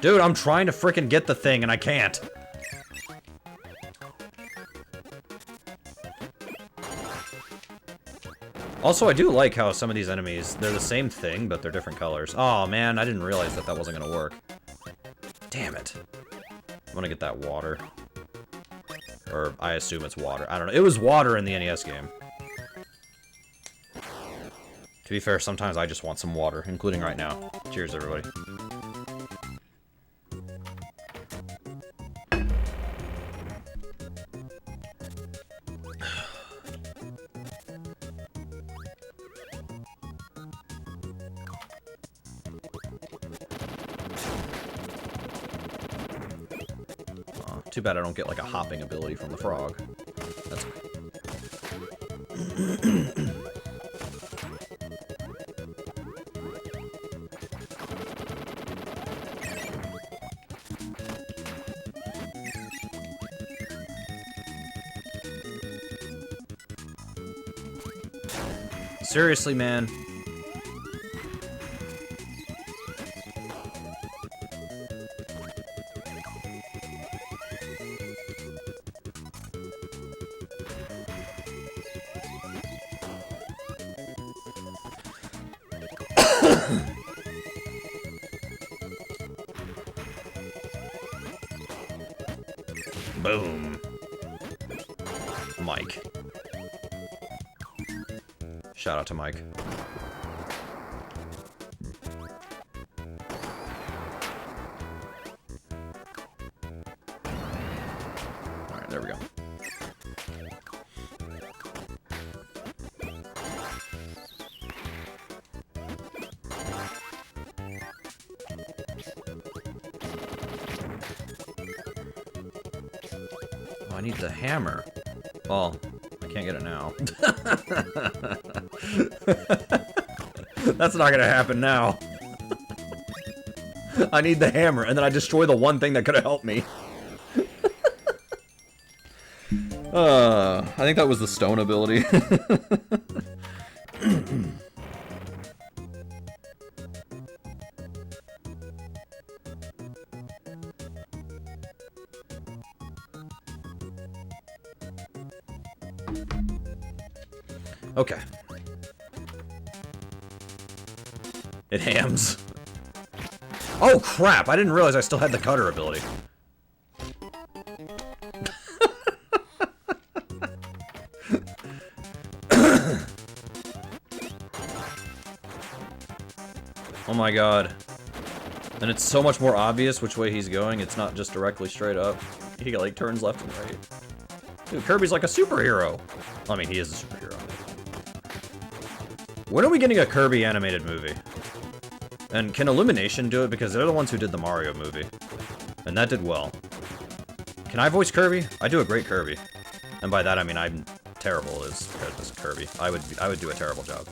Dude, I'm trying to frickin' get the thing and I can't. Also, I do like how some of these enemies, they're the same thing, but they're different colors. Oh man, I didn't realize that wasn't gonna work. Damn it. I'm gonna get that water. Or, I assume it's water. I don't know. It was water in the NES game. To be fair, sometimes I just want some water, including right now. Cheers, everybody. Too bad I don't get like a hopping ability from the frog. That's seriously, man. Boom. Mike. Shout out to Mike. Alright, there we go. I need the hammer. Well, I can't get it now. That's not gonna happen now. I need the hammer, and then I destroy the one thing that could have helped me. I think that was the stone ability. Okay. It hams. Oh crap, I didn't realize I still had the cutter ability. Oh my god. And it's so much more obvious which way he's going, it's not just directly straight up. He like turns left and right. Dude, Kirby's like a superhero. I mean, he is a superhero. When are we getting a Kirby animated movie? And can Illumination do it? Because they're the ones who did the Mario movie. And that did well. Can I voice Kirby? I do a great Kirby. And by that I mean I'm terrible as Kirby. I would do a terrible job.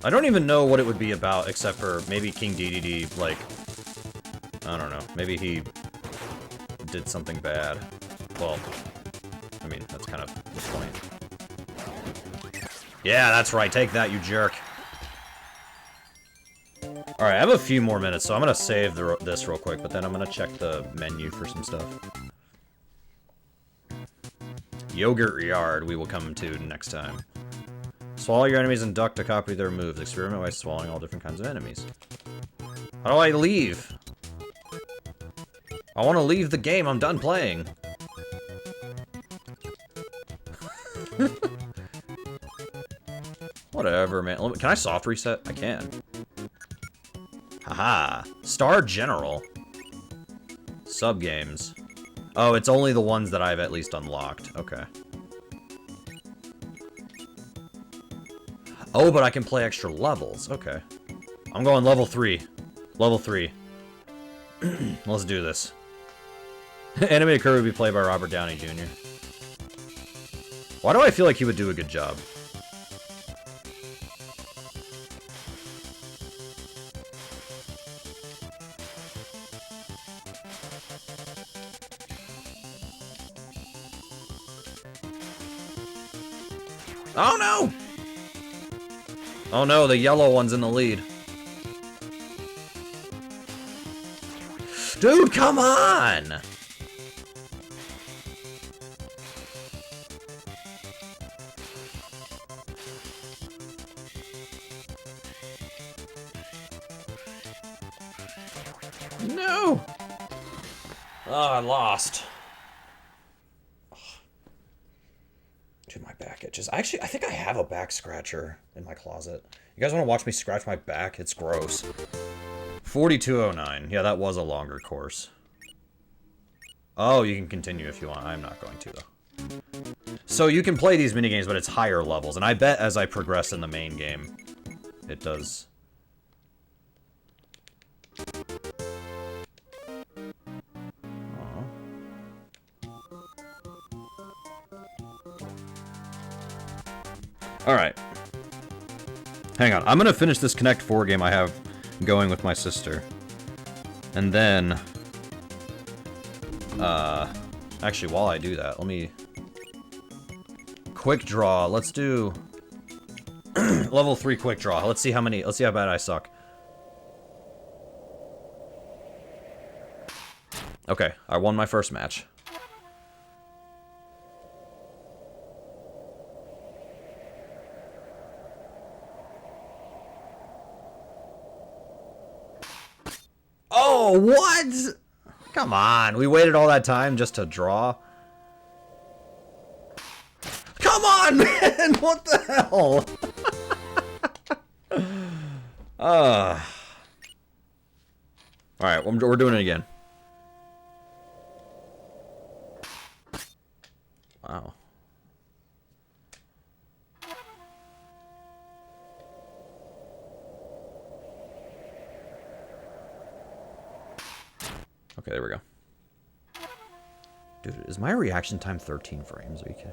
I don't even know what it would be about, except for maybe King Dedede, like, I don't know, maybe he did something bad. Well, I mean, that's kind of the point. Yeah, that's right, take that, you jerk. Alright, I have a few more minutes, so I'm gonna save this real quick, but then I'm gonna check the menu for some stuff. Yogurt Yard we will come to next time. Swallow your enemies and duck to copy their moves. Experiment by swallowing all different kinds of enemies. How do I leave? I want to leave the game. I'm done playing. Whatever, man. Can I soft reset? I can. Haha. Star General. Sub-games. Oh, it's only the ones that I've at least unlocked. Okay. Oh, but I can play extra levels. Okay. I'm going level 3. Level 3. Let's do this. Animated Kirby will be played by Robert Downey Jr. Why do I feel like he would do a good job? Oh no! Oh no, the yellow one's in the lead. Dude, come on! No! Oh, I lost. Dude, my back itches. I think I have a back scratcher in my closet. You guys want to watch me scratch my back? It's gross. 4209. Yeah, that was a longer course. Oh, you can continue if you want. I'm not going to, though. So you can play these minigames, but it's higher levels. And I bet as I progress in the main game, it does. Alright. Hang on. I'm gonna finish this Connect 4 game I have going with my sister. And then... actually, while I do that, let me... Quick draw. Let's do... level 3 quick draw. Let's see how bad I suck. Okay, I won my first match. Oh, what? Come on, we waited all that time just to draw? Come on, man! What the hell? Alright, we're doing it again. Wow. Okay, there we go. Dude, is my reaction time 13 frames? Are you kidding?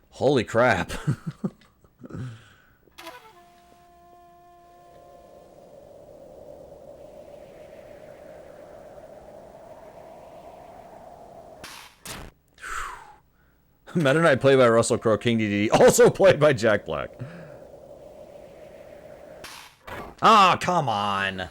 Holy crap. Meta Knight played by Russell Crowe, King DD, also played by Jack Black. Ah, come on.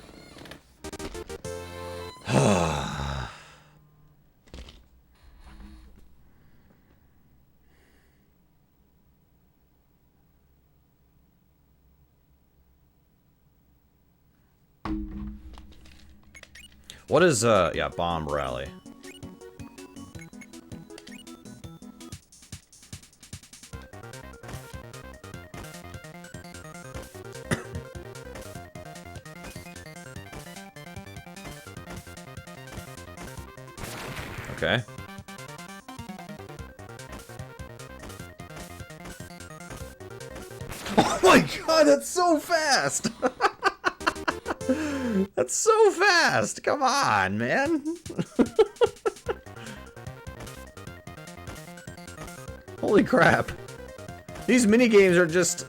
What is, yeah, Bomb Rally. Okay. Oh my god, that's so fast! That's so fast! Come on, man! Holy crap. These minigames are just...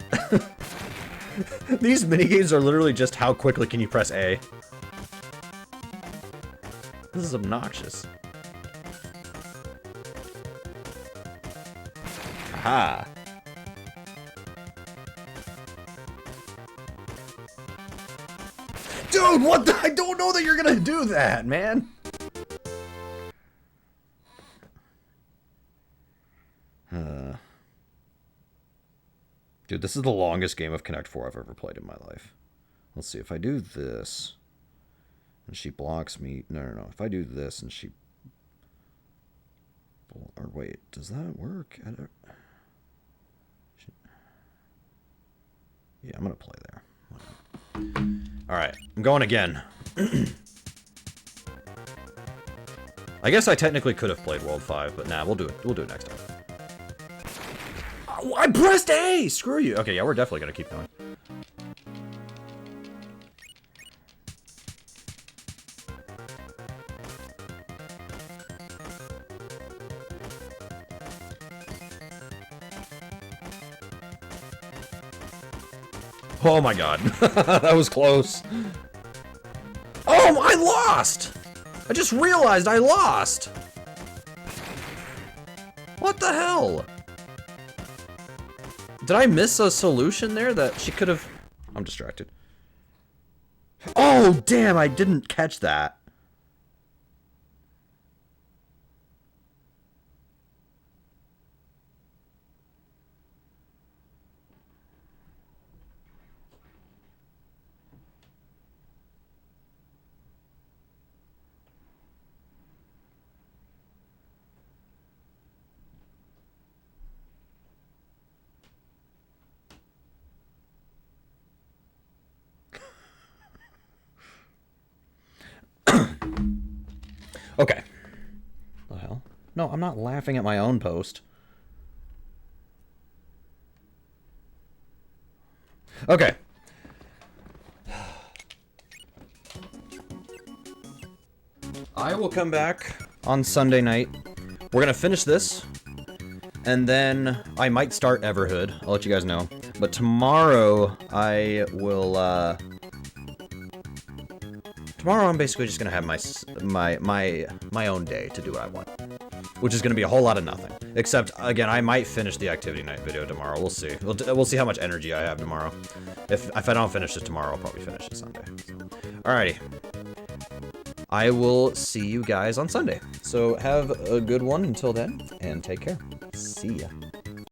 These minigames are literally just how quickly can you press A. This is obnoxious. Aha! Dude, what the? I don't know that you're gonna do that, man! Dude, this is the longest game of Connect 4 I've ever played in my life. Let's see, if I do this, and she blocks me... No. If I do this and she... Or wait, does that work? I don't... Yeah, I'm gonna play there. Alright, I'm going again. I guess I technically could have played World 5, but nah, we'll do it. We'll do it next time. Oh, I pressed A! Screw you! Okay, yeah, we're definitely gonna keep going. Oh my god. That was close. Oh, I lost! I just realized I lost! What the hell? Did I miss a solution there that she could have... I'm distracted. Oh, damn, I didn't catch that. Okay. The hell? No, I'm not laughing at my own post. Okay. I will come back on Sunday night. We're gonna finish this, and then I might start Everhood. I'll let you guys know. But tomorrow, I will, tomorrow I'm basically just gonna have my own day to do what I want, which is gonna be a whole lot of nothing. Except, again, I might finish the activity night video tomorrow. We'll see. We'll see how much energy I have tomorrow. If I don't finish it tomorrow, I'll probably finish it Sunday. So. Alrighty. I will see you guys on Sunday. So have a good one until then, and take care. See ya.